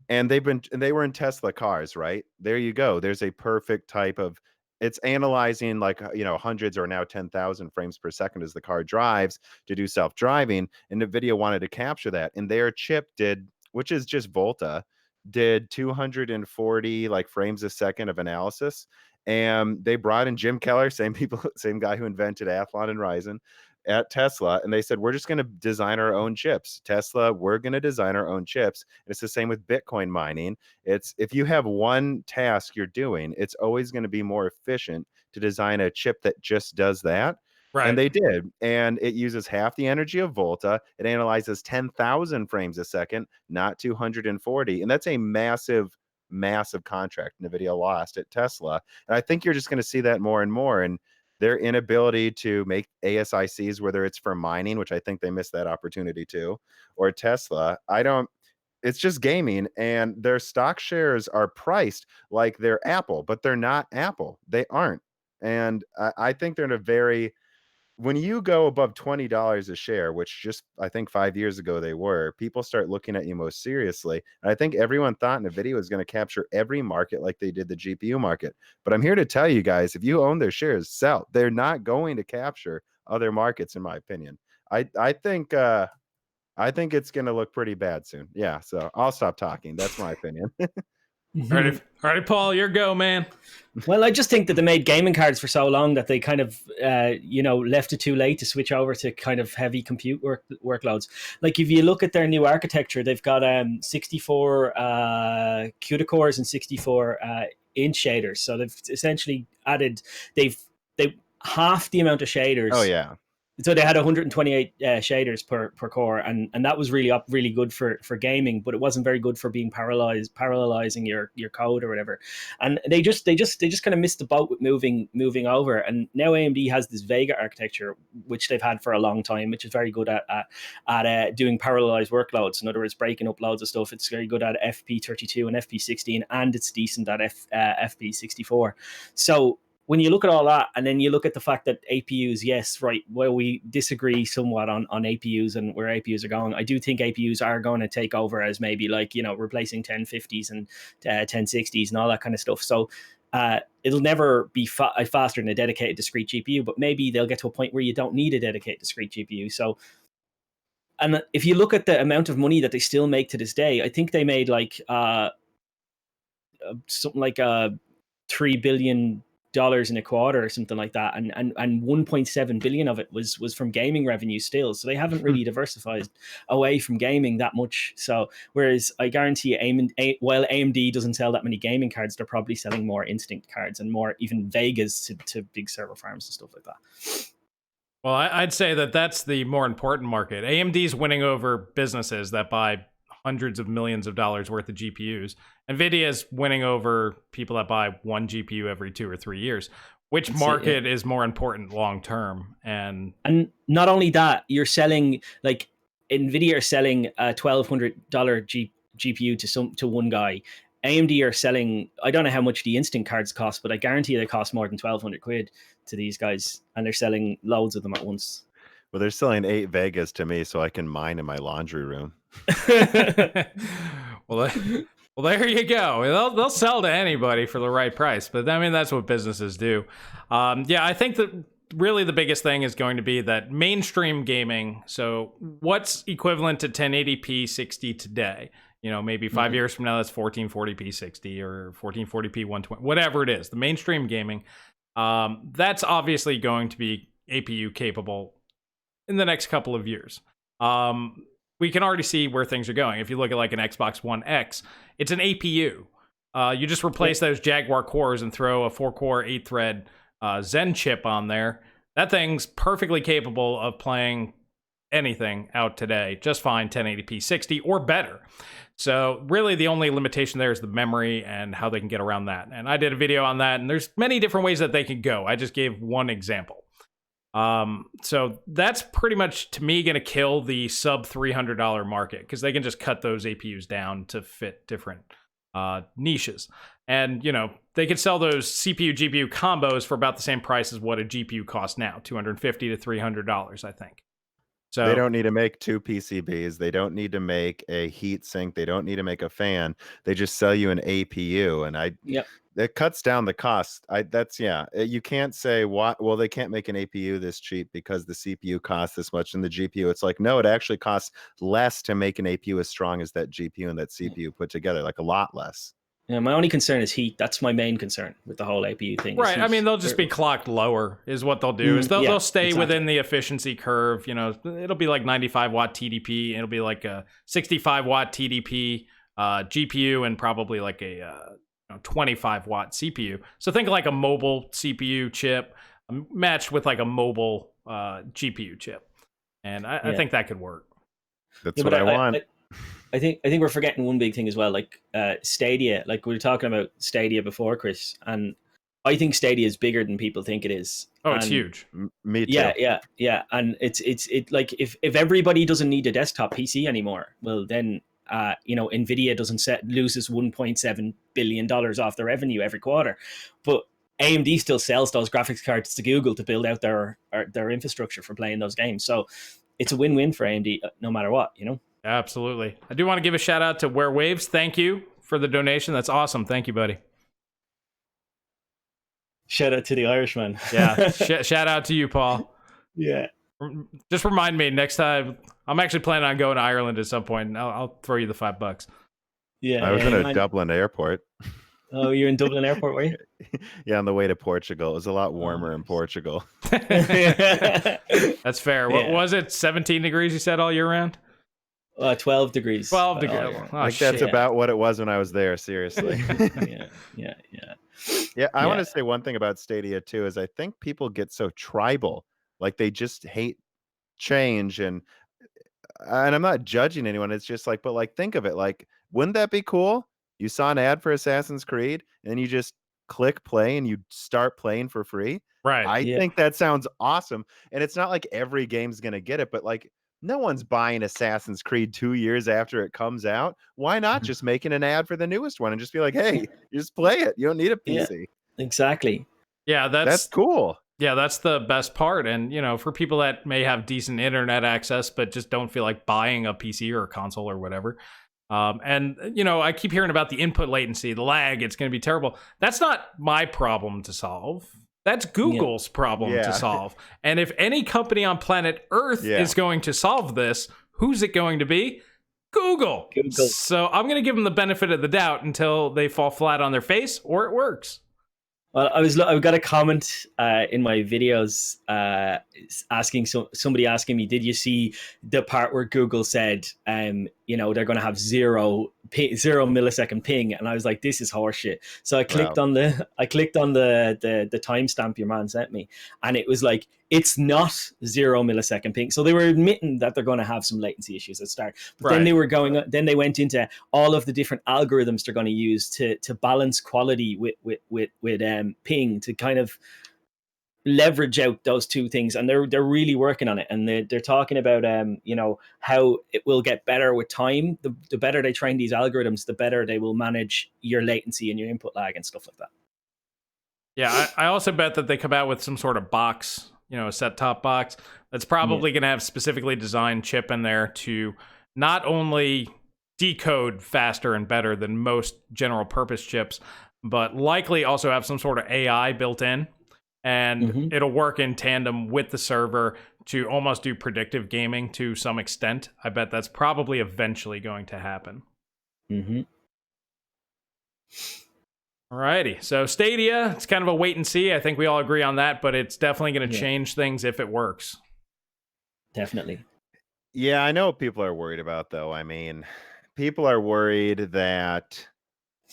they were in Tesla cars, right? There you go. There's a perfect type of, it's analyzing like, hundreds or now 10,000 frames per second as the car drives to do self-driving. And NVIDIA wanted to capture that. And their chip did, which is just Volta, did 240 like frames a second of analysis. And they brought in Jim Keller, same guy who invented Athlon and Ryzen at Tesla, and they said, we're just going to design our own chips. Tesla, we're going to design our own chips. And it's the same with Bitcoin mining. It's, if you have one task you're doing, it's always going to be more efficient to design a chip that just does that. Right. And they did. And it uses half the energy of Volta. It analyzes 10,000 frames a second, not 240. And that's a massive contract NVIDIA lost at Tesla. And I think you're just going to see that more and more. And their inability to make ASICs, whether it's for mining, which I think they missed that opportunity too, or Tesla, it's just gaming, and their stock shares are priced like they're Apple, but they're not Apple. They aren't. And I think they're in a very, when you go above $20 a share, which just I think 5 years ago they were, people start looking at you most seriously. And I think everyone thought NVIDIA was going to capture every market like they did the GPU market. But I'm here to tell you guys, if you own their shares, sell. They're not going to capture other markets, in my opinion. I think I think it's going to look pretty bad soon. Yeah, so I'll stop talking. That's my opinion. All right, Paul, your go, man. Well, I just think that they made gaming cards for so long that they kind of, left it too late to switch over to kind of heavy compute workloads. Like if you look at their new architecture, they've got 64 CUDA cores and 64 inch shaders. So they've essentially added, they half the amount of shaders. Oh yeah. So they had 128 shaders per core, and that was really good for gaming, but it wasn't very good for being parallelizing your code or whatever. And they just kind of missed the boat with moving over. And now AMD has this Vega architecture, which they've had for a long time, which is very good at doing parallelized workloads. In other words, breaking up loads of stuff. It's very good at FP32 and FP16, and it's decent at FP64. So when you look at all that, and then you look at the fact that APUs, yes, right, well, we disagree somewhat on APUs and where APUs are going. I do think APUs are going to take over as maybe replacing 1050s and 1060s and all that kind of stuff. So it'll never be faster than a dedicated discrete GPU, but maybe they'll get to a point where you don't need a dedicated discrete GPU. So, and if you look at the amount of money that they still make to this day, I think they made something like $3 billion in a quarter or something like that, and 1.7 billion of it was from gaming revenue still. So they haven't really diversified away from gaming that much. So whereas I guarantee you, while AMD doesn't sell that many gaming cards, they're probably selling more Instinct cards and more even Vegas to big server farms and stuff like that. Well, I'd say that's the more important market. AMD's winning over businesses that buy hundreds of millions of dollars worth of GPUs. NVIDIA is winning over people that buy one GPU every 2 or 3 years. Which market is more important long term? And not only that, you're selling, like NVIDIA are selling a $1,200 GPU to one guy. AMD are selling, I don't know how much the Instinct cards cost, but I guarantee they cost more than 1,200 quid to these guys, and they're selling loads of them at once. Well, they're selling 8 Vegas to me so I can mine in my laundry room. Well, there you go. They'll sell to anybody for the right price, but I mean that's what businesses do. Yeah, I think that really the biggest thing is going to be that mainstream gaming. So what's equivalent to 1080p 60 today? Maybe 5 years from now that's 1440p 60 or 1440p 120, whatever it is. The mainstream gaming, that's obviously going to be APU capable in the next couple of years. We can already see where things are going. If you look at like an Xbox One X, it's an APU. You just replace those Jaguar cores and throw a 4-core, 8-thread Zen chip on there. That thing's perfectly capable of playing anything out today, just fine, 1080p 60 or better. So really the only limitation there is the memory and how they can get around that. And I did a video on that, and there's many different ways that they can go. I just gave one example. So that's pretty much, to me, going to kill the sub $300 market, because they can just cut those APUs down to fit different niches. And, they could sell those CPU GPU combos for about the same price as what a GPU costs now, $250 to $300, I think. So they don't need to make 2 PCBs. They don't need to make a heat sink. They don't need to make a fan. They just sell you an APU, and it cuts down the cost. You can't say well, they can't make an APU this cheap because the CPU costs this much and the GPU. It's like, no, it actually costs less to make an APU as strong as that GPU and that CPU put together, like a lot less. Yeah, my only concern is heat. That's my main concern with the whole APU thing. Right. I mean, they'll just be clocked lower is what they'll do. Is they'll stay within the efficiency curve. It'll be like 95 watt TDP. It'll be like a 65 watt TDP GPU and probably like a 25 watt CPU. So think like a mobile CPU chip matched with like a mobile GPU chip. And I think that could work. That's what I want. I think we're forgetting one big thing as well, like Stadia. Like we were talking about Stadia before, Chris, and I think Stadia is bigger than people think it is. Oh, it's huge. Me too. Yeah. And it's like if everybody doesn't need a desktop PC anymore, well then Nvidia loses $1.7 billion off their revenue every quarter, but AMD still sells those graphics cards to Google to build out their infrastructure for playing those games. So it's a win-win for AMD no matter what, Absolutely. I do want to give a shout out to Wear Waves. Thank you for the donation. That's awesome. Thank you, buddy. Shout out to the Irishman. Yeah. Shout out to you, Paul. Yeah. Just remind me next time. I'm actually planning on going to Ireland at some point. And I'll throw you the $5. Yeah. I was in a Dublin airport. Oh, you're in Dublin airport, were you? Yeah, on the way to Portugal. It was a lot warmer in Portugal. That's fair. Yeah. What was it? 17 degrees you said all year round? 12 degrees. 12 degrees. That's about what it was when I was there, seriously. Yeah, I want to say one thing about Stadia too, is I think people get so tribal. Like they just hate change, and I'm not judging anyone. It's just like, but like, think of it. Like, wouldn't that be cool? You saw an ad for Assassin's Creed, and then you just click play and you start playing for free. Right. I think that sounds awesome. And it's not like every game's going to get it, but like no one's buying Assassin's Creed 2 years after it comes out. Why not just making an ad for the newest one and just be like, hey, you just play it. You don't need a PC. Yeah, exactly. Yeah, that's cool. Yeah, that's the best part. And, for people that may have decent internet access, but just don't feel like buying a PC or a console or whatever. I keep hearing about the input latency, the lag, it's going to be terrible. That's not my problem to solve. That's Google's problem to solve. And if any company on planet Earth is going to solve this, who's it going to be? Google. So I'm going to give them the benefit of the doubt until they fall flat on their face or it works. Well, I've got a comment in my videos somebody asking me, did you see the part where Google said, they're going to have zero millisecond ping, and I was like, this is horseshit. So I clicked on the timestamp your man sent me, and it was like, it's not 0 millisecond ping. So they were admitting that they're going to have some latency issues at start, but then they went into all of the different algorithms they're going to use to balance quality with ping to kind of leverage out those two things, and they're really working on it, and they're talking about how it will get better with time. The better they train these algorithms, the better they will manage your latency and your input lag and stuff like that. Yeah, I also bet that they come out with some sort of box, a set-top box that's probably going to have specifically designed chip in there to not only decode faster and better than most general purpose chips, but likely also have some sort of AI built in, and it'll work in tandem with the server to almost do predictive gaming to some extent. I bet that's probably eventually going to happen. Alrighty, so Stadia, it's kind of a wait and see. I think we all agree on that, but it's definitely going to change things if it works. Definitely. Yeah, I know what people are worried about, though. I mean, people are worried that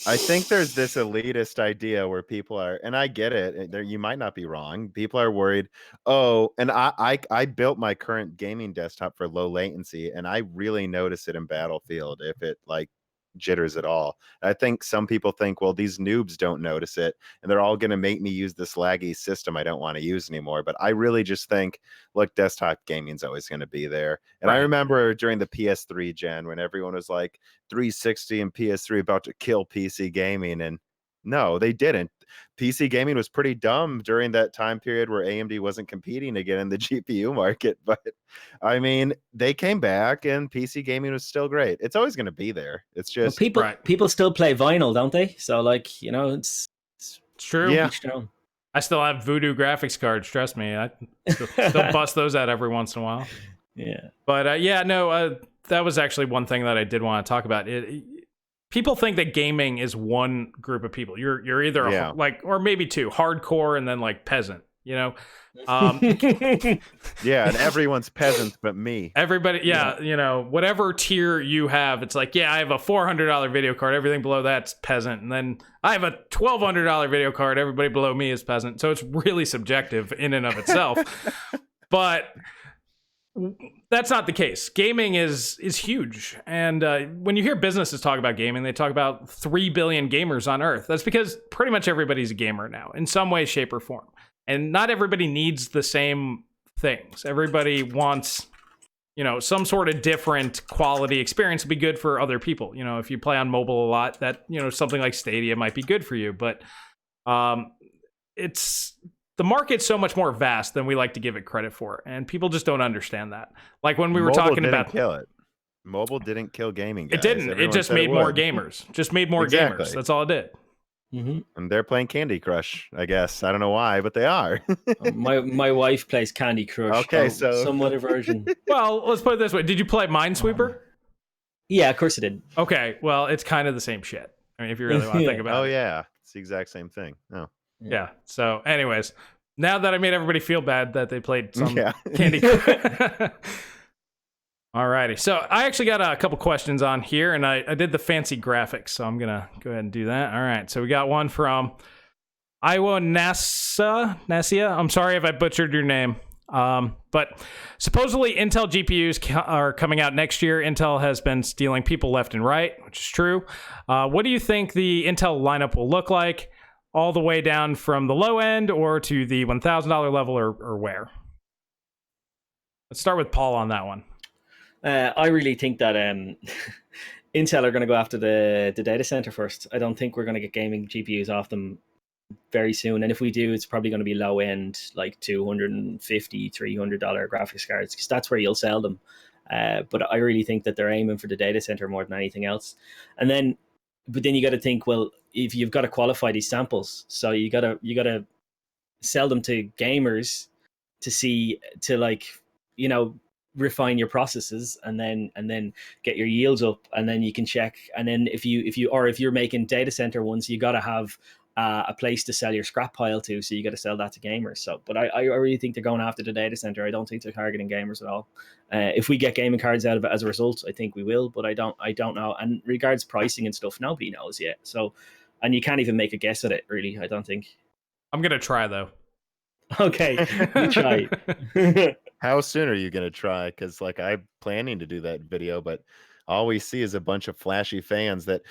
I think there's this elitist idea where people are, and I get it, you might not be wrong. People are worried, and I built my current gaming desktop for low latency, and I really notice it in Battlefield if it like jitters at all. I think some people think, well, these noobs don't notice it, and they're all going to make me use this laggy system I don't want to use anymore. But I really just think, look, desktop gaming's always going to be there. And I remember during the PS3 gen when everyone was like 360 and PS3 about to kill PC gaming, and no, they didn't. PC gaming was pretty dumb during that time period where AMD wasn't competing again in the GPU market. But I mean, they came back and PC gaming was still great. It's always going to be there. It's just people still play vinyl, don't they? So like, it's true. Yeah. I still have Voodoo graphics cards. Trust me, I still bust those out every once in a while. Yeah. But that was actually one thing that I did want to talk about. People think that gaming is one group of people. You're either or maybe two, hardcore and then like peasant, Yeah, and everyone's peasants but me. Everybody, whatever tier you have, it's like, I have a $400 video card. Everything below that's peasant, and then I have a $1,200 video card. Everybody below me is peasant. So it's really subjective in and of itself. But that's not the case. Gaming is huge, and when you hear businesses talk about gaming, they talk about 3 billion gamers on Earth. That's because pretty much everybody's a gamer now in some way, shape, or form, and not everybody needs the same things. Everybody wants, you know, some sort of different quality experience will be good for other people. You know, if you play on mobile a lot, that, you know, something like Stadia might be good for you. But it's the market's so much more vast than we like to give it credit for, and people just don't understand that. Like when we were talking about, kill it. Mobile didn't kill gaming, guys. It didn't. Everyone it just said made it more would. gamers. Just made more Exactly. gamers. That's all it did. And they're playing Candy Crush, I guess. I don't know why, but they are. My wife plays Candy Crush. Okay, so some other version. Well, let's put it this way: did you play Minesweeper? Yeah, of course I did. Okay, well, it's kind of the same shit. I mean, if you really want to think about it. Oh yeah, it's the exact same thing. Oh Yeah. So, anyways, now that I made everybody feel bad that they played some yeah. Candy Crush. Alrighty. So I actually got a couple questions on here, and I did the fancy graphics, so I'm gonna go ahead and do that. All right. So we got one from Iowa Nasia. I'm sorry if I butchered your name. But supposedly Intel GPUs are coming out next year. Intel has been stealing people left and right, which is true. What do you think the Intel lineup will look like? All the way down from the low end or to the $1,000 level, or where? Let's start with Paul on that one. I really think that Intel are going to go after the data center first. I don't think we're going to get gaming GPUs off them very soon. And if we do, it's probably going to be low end, like $250, $300 graphics cards, because that's where you'll sell them. But I really think that they're aiming for the data center more than anything else. But then you got to think, well, if you've got to qualify these samples, so you got to sell them to gamers to like, you know, refine your processes and then get your yields up, and then you can check. And then if you're making data center ones, you got to have a place to sell your scrap pile to, so you got to sell that to gamers. So, but I really think they're going after the data center. I don't think they're targeting gamers at all. If we get gaming cards out of it as a result, I think we will, but I don't know. And regards pricing and stuff, nobody knows yet. So, and you can't even make a guess at it, really. I don't think. I'm gonna try though. Okay, you try. How soon are you gonna try? Because like I'm planning to do that video, but all we see is a bunch of flashy fans that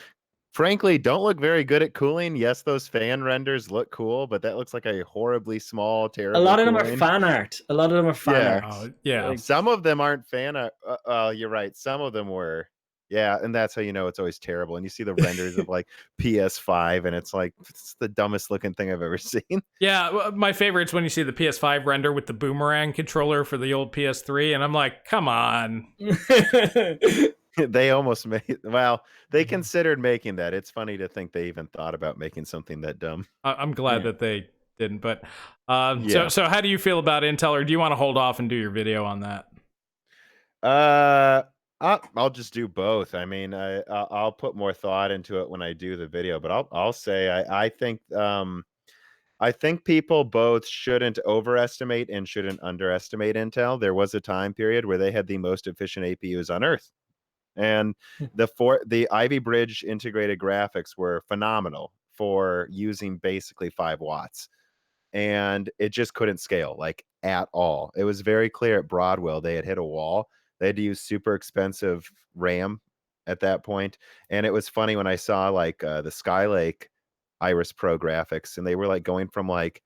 frankly don't look very good at cooling. Yes, those fan renders look cool, but that looks like a horribly small, terrible. A lot of them cooling. are fan art. A lot of them are fan art. Oh, yeah. Like, Some of them aren't fan art. You're right. Some of them were. Yeah, and that's how you know it's always terrible. And you see the renders of like PS5, and it's like it's the dumbest looking thing I've ever seen. Yeah, my favorite's when you see the PS5 render with the boomerang controller for the old PS3, and I'm like, come on. They almost made. Well, they considered making that. It's funny to think they even thought about making something that dumb. I'm glad that they didn't. But Yeah. so how do you feel about Intel, or do you want to hold off and do your video on that? I'll just do both. I mean, I'll put more thought into it when I do the video, but I'll say I think people both shouldn't overestimate and shouldn't underestimate Intel. There was a time period where they had the most efficient APUs on Earth, and the Ivy Bridge integrated graphics were phenomenal for using basically 5 watts, and it just couldn't scale like at all. It was very clear at Broadwell they had hit a wall. They had to use super expensive RAM at that point. And it was funny when I saw like the Skylake Iris Pro graphics, and they were like going from like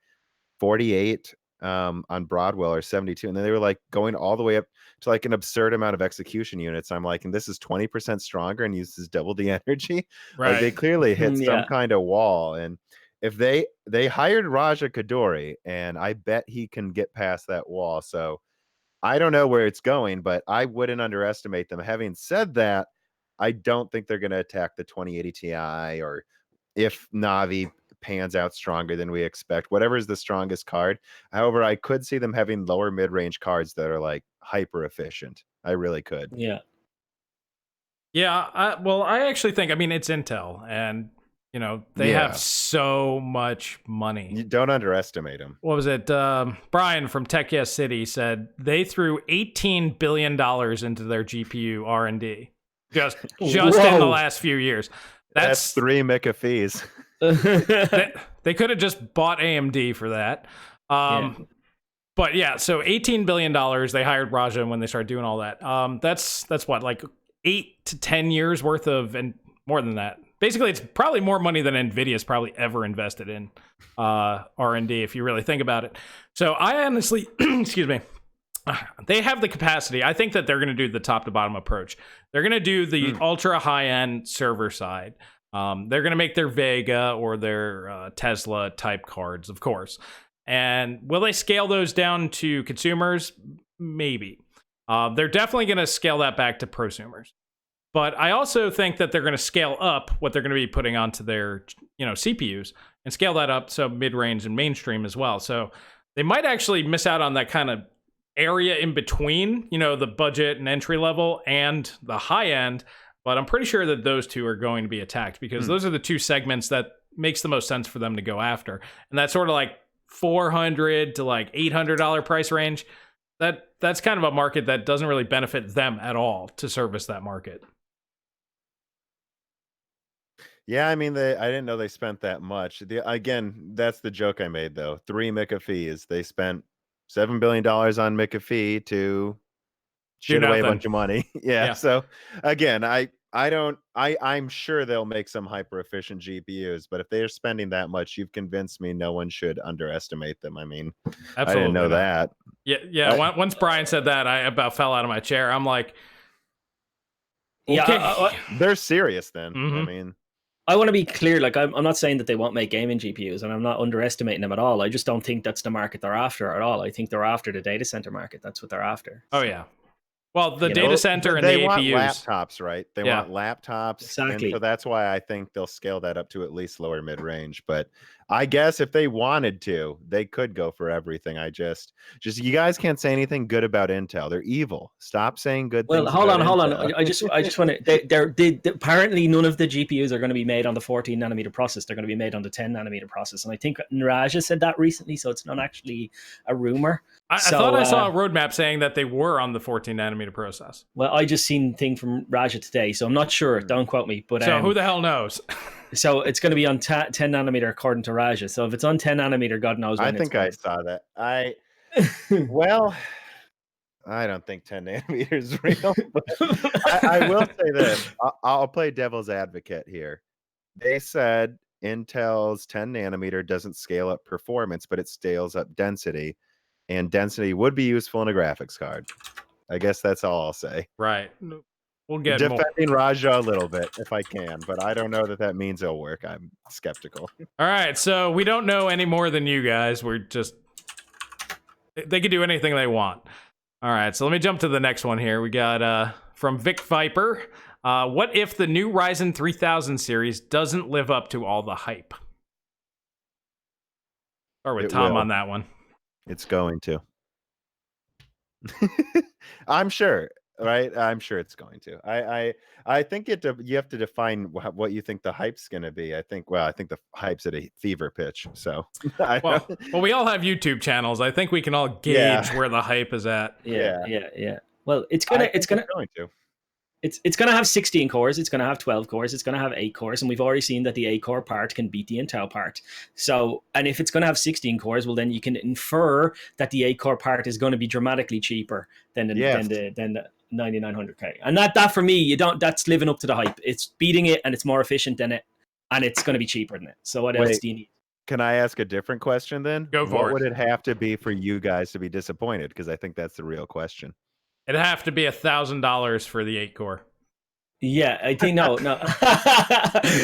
48 on Broadwell or 72. And then they were like going all the way up to like an absurd amount of execution units. I'm like, and this is 20% stronger and uses double the energy. Right. Like they clearly hit Yeah. some kind of wall. And if they hired Raja Kaduri, and I bet he can get past that wall. So I don't know where it's going, but I wouldn't underestimate them. Having said that, I don't think they're going to attack the 2080 Ti, or if Navi pans out stronger than we expect, whatever is the strongest card. However, I could see them having lower mid-range cards that are like hyper efficient. I really could. yeah. Yeah, well, I actually think, I mean, it's Intel, and, you know, they Yeah. have so much money. You don't underestimate them. What was it? Brian from Tech Yes City said they threw $18 billion into their GPU R&D just in the last few years. That's 3 McAfees. They could have just bought AMD for that. But yeah, so $18 billion. They hired Raja when they started doing all that. That's what, like 8 to 10 years worth of, and more than that. Basically, it's probably more money than NVIDIA's probably ever invested in R&D, if you really think about it. So I honestly, excuse me, they have the capacity. I think that they're going to do the top to bottom approach. They're going to do the ultra high end server side. They're going to make their Vega or their Tesla type cards, of course. And will they scale those down to consumers? Maybe. They're definitely going to scale that back to prosumers. But I also think that they're going to scale up what they're going to be putting onto their, CPUs and scale that up so mid-range and mainstream as well. So they might actually miss out on that kind of area in between, the budget and entry level and the high end. But I'm pretty sure that those two are going to be attacked because those are the two segments that makes the most sense for them to go after. And that's sort of like $400 to like $800 price range. That's kind of a market that doesn't really benefit them at all to service that market. Yeah, I mean, I didn't know they spent that much. Again, that's the joke I made, though. 3 McAfees. They spent $7 billion on McAfee to shit away a bunch of money. Yeah. So again, I'm sure they'll make some hyper efficient GPUs, but if they're spending that much, you've convinced me no one should underestimate them. I mean, absolutely I didn't know that. Yeah. Once Brian said that, I about fell out of my chair. I'm like, okay. Yeah, they're serious then. I mean, I want to be clear. Like, I'm not saying that they won't make gaming GPUs, and I'm not underestimating them at all. I just don't think that's the market they're after at all. I think they're after the data center market. That's what they're after. Oh yeah. Well, the data center and the APUs. They want laptops, right? They want laptops. Exactly. And so that's why I think they'll scale that up to at least lower mid-range. But I guess if they wanted to, they could go for everything. Just you guys can't say anything good about Intel. They're evil. Stop saying good things. Well, hold on. I just want to. Apparently, none of the GPUs are going to be made on the 14 nanometer process. They're going to be made on the 10 nanometer process. And I think Niraja said that recently, so it's not actually a rumor. I thought I saw a roadmap saying that they were on the 14 nanometer process. Well, I just seen a thing from Raja today, so I'm not sure. Don't quote me. But so who the hell knows? So it's going to be on 10 nanometer according to Raja. So if it's on 10 nanometer, God knows when. I think I saw that. Well, I don't think 10 nanometers is real. But I will say this. I'll play devil's advocate here. They said Intel's 10 nanometer doesn't scale up performance, but it scales up density. And density would be useful in a graphics card. I guess that's all I'll say. Right. We'll get defending Raja a little bit if I can, but I don't know that means it'll work. I'm skeptical. All right, so we don't know any more than you guys. We're just they can do anything they want. All right, so let me jump to the next one here. We got from Vic Viper. What if the new Ryzen 3000 series doesn't live up to all the hype? Start with Tom on that one. It's going to. I'm sure, right? I'm sure it's going to. I think you have to define what you think the hype's going to be. I think the hype's at a fever pitch. So, well, we all have YouTube channels. I think we can all gauge where the hype is at. Yeah. Well, it's going to. It's going to have 16 cores, it's going to have 12 cores, it's going to have 8 cores, and we've already seen that the 8-core part can beat the Intel part. So, and if it's going to have 16 cores, well, then you can infer that the 8-core part is going to be dramatically cheaper than the 9900K. And that for me, that's living up to the hype. It's beating it, and it's more efficient than it, and it's going to be cheaper than it. So what else do you need? Can I ask a different question then? Go for it. What would it have to be for you guys to be disappointed? Because I think that's the real question. It'd have to be $1,000 for the 8-core. Yeah, I think no.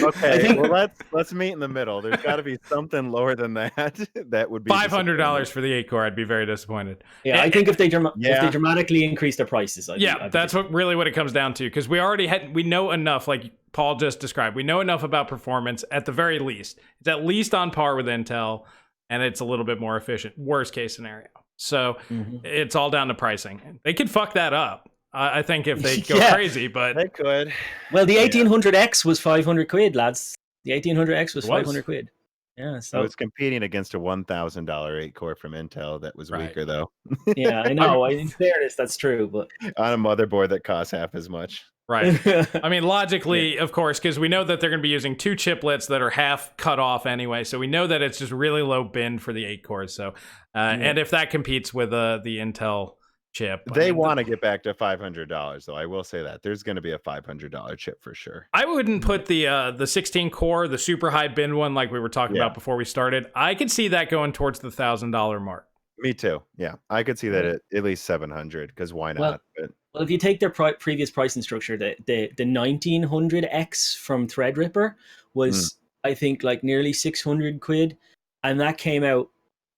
Okay, well let's meet in the middle. There's got to be something lower than that. That would be $500 for the 8-core. I'd be very disappointed. Yeah, I think if they dramatically increase their prices, that's what it comes down to. Because we know enough, like Paul just described. We know enough about performance. At the very least, it's at least on par with Intel, and it's a little bit more efficient. Worst case scenario. So it's all down to pricing. They could fuck that up. I think if they go crazy, but they could. Well, the 1800X was 500 quid, lads. The 1800X was 500 quid. Yeah, so it's competing against a $1,000 8-core from Intel that was weaker, though. Yeah, I know. In fairness, that's true, but on a motherboard that costs half as much. Right. I mean, logically, of course, because we know that they're going to be using 2 chiplets that are half cut off anyway. So we know that it's just really low bin for the 8 cores. So, and if that competes with the Intel chip, they want to get back to $500, though. I will say that there's going to be a $500 chip for sure. I wouldn't put the 16 core, the super high bin one, like we were talking about before we started. I could see that going towards the $1,000 mark. Me too. Yeah, I could see that at least 700 because why Well, not? But well, if you take their previous pricing structure, the 1900X from Threadripper was, I think, like nearly 600 quid, and that came out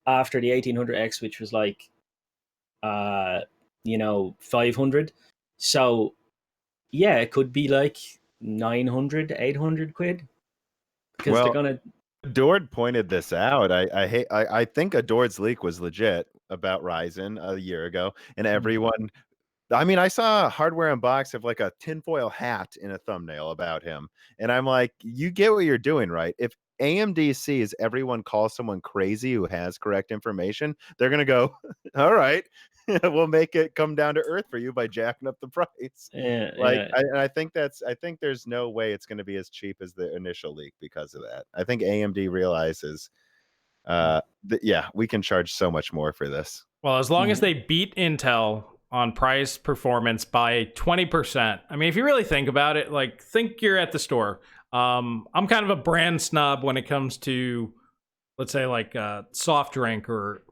after the 1800X, which was like, 500. So yeah, it could be like 900, 800 quid because they're well, gonna. Dord pointed this out. I think Adord's leak was legit about Ryzen a year ago, and everyone. I mean, I saw Hardware Unbox have like a tinfoil hat in a thumbnail about him, and I'm like, you get what you're doing, right? If AMD sees everyone call someone crazy who has correct information, they're gonna go, all right, we'll make it come down to earth for you by jacking up the price. Yeah, Like, yeah. I think there's no way it's going to be as cheap as the initial leak because of that. I think AMD realizes, that yeah, we can charge so much more for this. Well, as long as they beat Intel on price performance by 20%. I mean, if you really think about it, like think you're at the store. I'm kind of a brand snob when it comes to, let's say, like soft drink or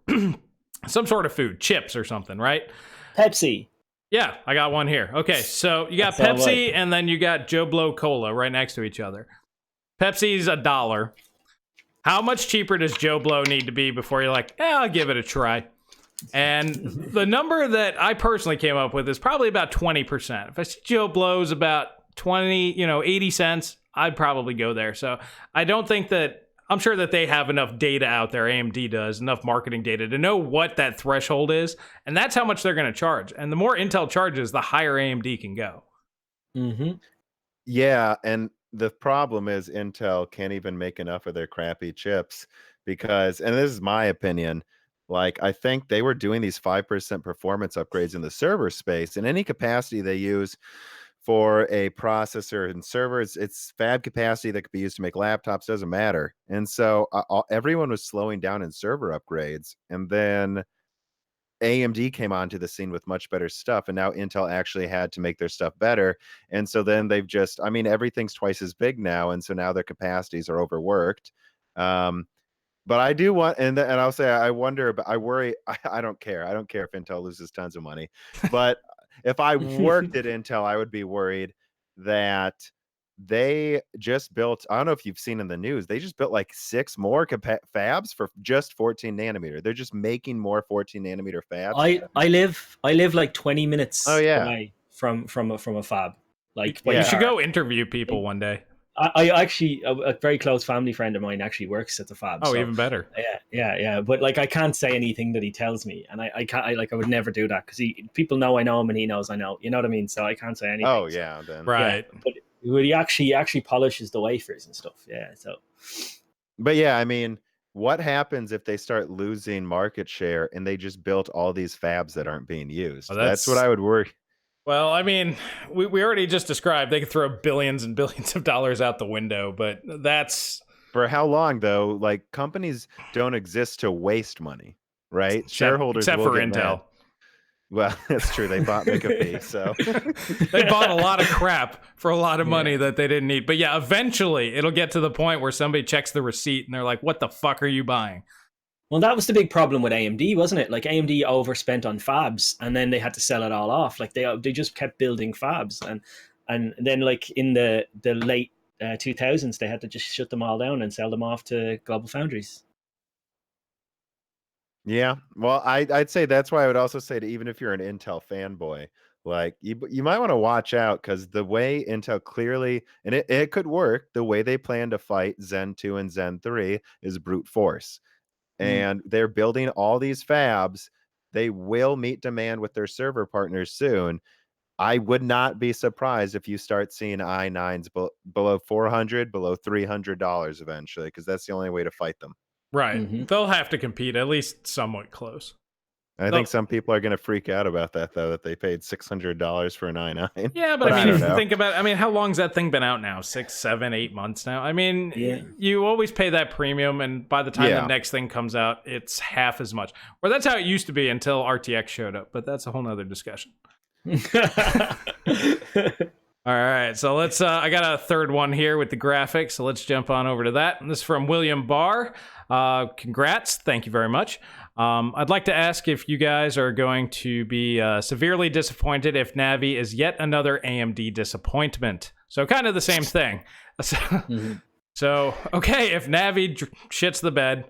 some sort of food, chips or something, right? Pepsi. Yeah, I got one here. Okay, so you got That's all Pepsi right. and then you got Joe Blow Cola right next to each other. Pepsi's $1. How much cheaper does Joe Blow need to be before you're like, I'll give it a try? And the number that I personally came up with is probably about 20%. If I see Joe Blow's about 80 cents, I'd probably go there. So I don't think that, I'm sure that they have enough data out there, AMD does, enough marketing data to know what that threshold is. And that's how much they're going to charge. And the more Intel charges, the higher AMD can go. Mm-hmm. Yeah, and the problem is Intel can't even make enough of their crappy chips because, and this is my opinion, like I think they were doing these 5% performance upgrades in the server space, and any capacity they use for a processor and servers, it's fab capacity that could be used to make laptops, doesn't matter. And so everyone was slowing down in server upgrades, and then AMD came onto the scene with much better stuff, and now Intel actually had to make their stuff better. And so then they've just, I mean, everything's twice as big now, and so now their capacities are overworked. But I do want, and I'll say, I wonder, but I worry. I don't care. I don't care if Intel loses tons of money, but if I worked at Intel, I would be worried that they just built, I don't know if you've seen in the news, they just built like 6 more fabs for just 14 nanometer. They're just making more 14 nanometer fabs. I live like 20 minutes away from a fab. Like, you should go interview people one day. I actually, a very close family friend of mine actually works at the fab. Oh, so, even better. Yeah. But like, I can't say anything that he tells me, and I can't. I would never do that because people know I know him, and he knows I know. You know what I mean? So I can't say anything. Oh yeah, then right. Yeah, but he actually polishes the wafers and stuff. Yeah. So. But yeah, I mean, what happens if they start losing market share and they just built all these fabs that aren't being used? Well, that's what I would worry. Well, I mean, we already just described they could throw billions and billions of dollars out the window, but that's... For how long, though? Like, companies don't exist to waste money, right? Shareholders except will for get Intel. Mad. Well, that's true. They bought McAfee, so... They bought a lot of crap for a lot of money that they didn't need. But yeah, eventually it'll get to the point where somebody checks the receipt and they're like, what the fuck are you buying? Well, that was the big problem with AMD, wasn't it? Like AMD overspent on fabs, and then they had to sell it all off. Like they just kept building fabs, and then like in the late 2000s, they had to just shut them all down and sell them off to global foundries. Yeah, well, I'd say that's why I would also say that even if you're an Intel fanboy, like you might want to watch out because the way Intel clearly, and it could work, the way they plan to fight Zen 2 and Zen 3 is brute force. And they're building all these fabs. They will meet demand with their server partners soon. I would not be surprised if you start seeing i9s below 400, below $300 eventually, because that's the only way to fight them. Right. They'll have to compete at least somewhat close. I think some people are going to freak out about that, though, that they paid $600 for an i9. Yeah, but I mean, if you think about it, I mean, how long's that thing been out now? 6, 7, 8 months now? I mean, you always pay that premium, and by the time the next thing comes out, it's half as much. Or that's how it used to be until RTX showed up, but that's a whole nother discussion. All right, so let's, I got a third one here with the graphics, so let's jump on over to that. And this is from William Barr. Congrats, thank you very much. I'd like to ask if you guys are going to be severely disappointed if Navi is yet another AMD disappointment. So kind of the same thing. So, okay, if Navi shits the bed,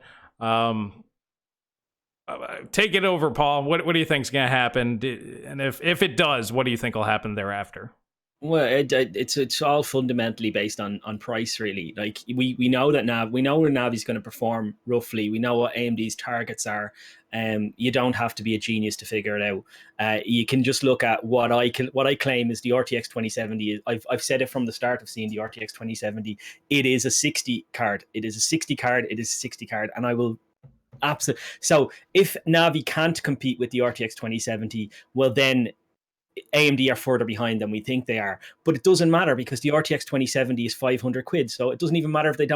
take it over, Paul. What do you think's going to happen? And if it does, what do you think will happen thereafter? Well, it's all fundamentally based on price, really. Like we know that we know where Navi's going to perform roughly. We know what AMD's targets are. You don't have to be a genius to figure it out. You can just look at what I claim is the RTX 2070. I've said it from the start of seeing the RTX 2070. It is a 60 card. It is a 60 card. It is a 60 card, and I will. Absolutely. So if Navi can't compete with the RTX 2070, well then AMD are further behind than we think they are. But it doesn't matter because the RTX 2070 is 500 quid. So it doesn't even matter if they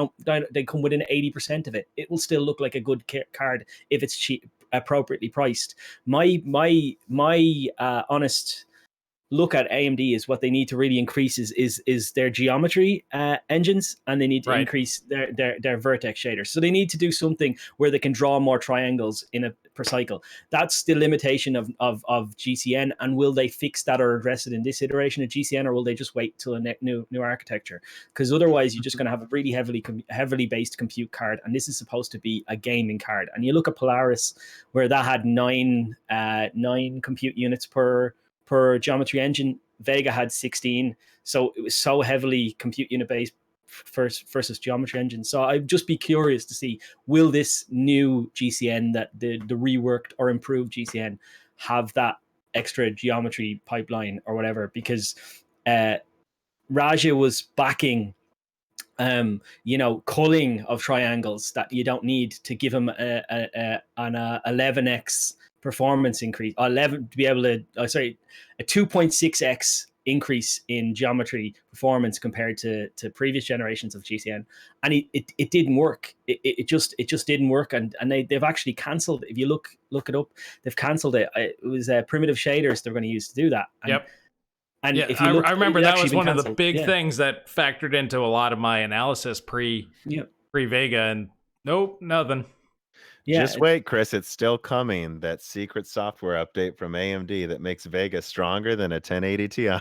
come within 80% of it. It will still look like a good card if it's cheap, appropriately priced. My honest look at AMD is what they need to really increase is their geometry engines, and they need to increase their vertex shaders. So they need to do something where they can draw more triangles per cycle. That's the limitation of GCN. And will they fix that or address it in this iteration of GCN, or will they just wait till a new architecture? Because otherwise, you're just going to have a really heavily based compute card, and this is supposed to be a gaming card. And you look at Polaris, where that had nine compute units per geometry engine. Vega had 16, so it was so heavily compute unit based versus geometry engine. So I'd just be curious to see, will this new GCN, that the reworked or improved GCN, have that extra geometry pipeline or whatever? Because Raja was backing culling of triangles that you don't need to give him an 11x performance increase, 11 to be able to a 2.6x increase in geometry performance compared to previous generations of GCN, and it didn't work. It just didn't work, and they've actually cancelled. If you look it up, they've cancelled it. It was primitive shaders they're going to use to do that. And, yep. And yeah, if you look, I remember that was one canceled. of the big things that factored into a lot of my analysis pre Vega, and nope, nothing. Yeah, just wait, Chris. It's still coming. That secret software update from AMD that makes Vega stronger than a 1080 Ti. I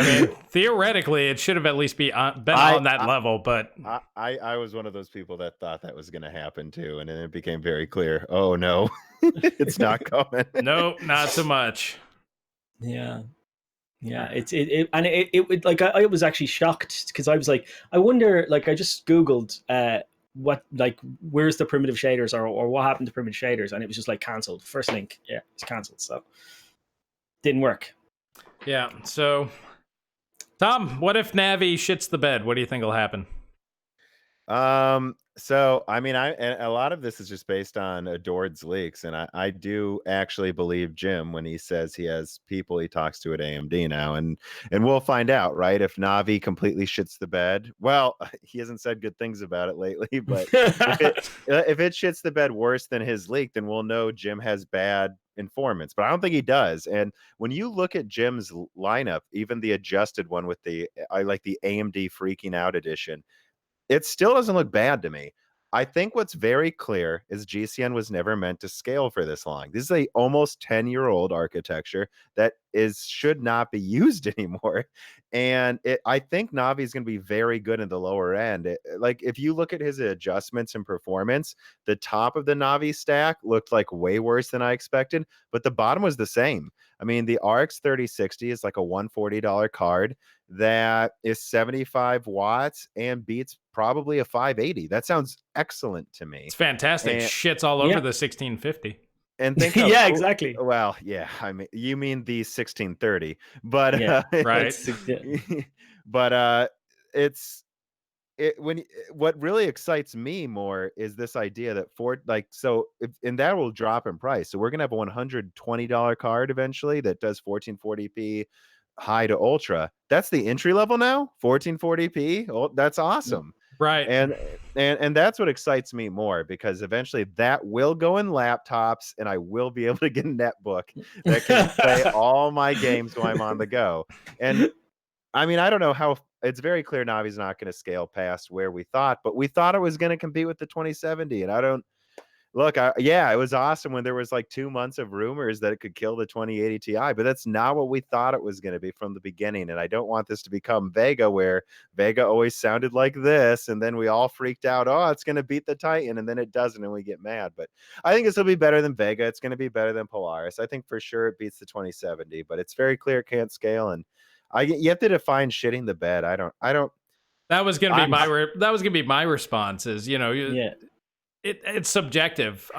mean, theoretically, it should have at least been on that level. But I was one of those people that thought that was going to happen too, and then it became very clear. Oh no, it's not coming. Nope, not so much. Yeah. It like I was actually shocked because I was like, I wonder, like I just Googled where's the primitive shaders or what happened to primitive shaders, and it was just like cancelled. First link, it's cancelled, so didn't work. Yeah. So, Tom, what if Navi shits the bed? What do you think will happen? So I mean, and a lot of this is just based on Adored's leaks, and I do actually believe Jim when he says he has people he talks to at AMD now, and we'll find out, right? If Navi completely shits the bed. Well, he hasn't said good things about it lately, but if it shits the bed worse than his leak, then we'll know Jim has bad informants. But I don't think he does. And when you look at Jim's lineup, even the adjusted one with I like the AMD freaking out edition, it still doesn't look bad to me. I think what's very clear is GCN was never meant to scale for this long. This is a almost 10-year-old architecture that should not be used anymore. And I think Navi is going to be very good in the lower end. Like if you look at his adjustments and performance, the top of the Navi stack looked like way worse than I expected, but the bottom was the same. I mean, the RX 3060 is like a $140 card that is 75 watts and beats probably a 580. That sounds excellent to me. It's fantastic. Shits all over the 1650. And think of, exactly. Well, yeah, I mean, you mean the 1630, but right. But what really excites me more is this idea that and that will drop in price. So we're gonna have a $120 card eventually that does 1440p high to ultra. That's the entry level now, 1440p. Oh, that's awesome. Right. And that's what excites me more, because eventually that will go in laptops and I will be able to get a netbook that can play all my games while I'm on the go. And I mean, I don't know how. It's very clear Navi's not going to scale past where we thought, but we thought it was going to compete with the 2070, and Look, yeah, it was awesome when there was like 2 months of rumors that it could kill the 2080 Ti, but that's not what we thought it was going to be from the beginning. And I don't want this to become Vega, where Vega always sounded like this, and then we all freaked out. Oh, it's going to beat the Titan, and then it doesn't, and we get mad. But I think this will be better than Vega. It's going to be better than Polaris. I think for sure it beats the 2070, but it's very clear it can't scale. And you have to define shitting the bed. I don't. That was gonna be my response. Is Yeah. It's subjective.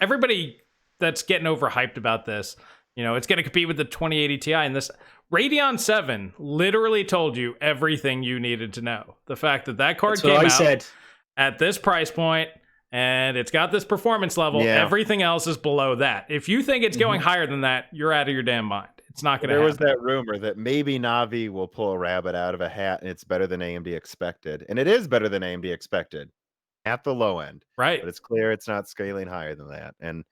Everybody that's getting overhyped about this, it's going to compete with the 2080 Ti, and this Radeon 7 literally told you everything you needed to know. The fact that card came out at this price point and it's got this performance level, everything else is below that. If you think it's going higher than that, you're out of your damn mind. It's not going to happen. There was that rumor that maybe Navi will pull a rabbit out of a hat and it's better than AMD expected. And it is better than AMD expected. At the low end, right? But it's clear it's not scaling higher than that. And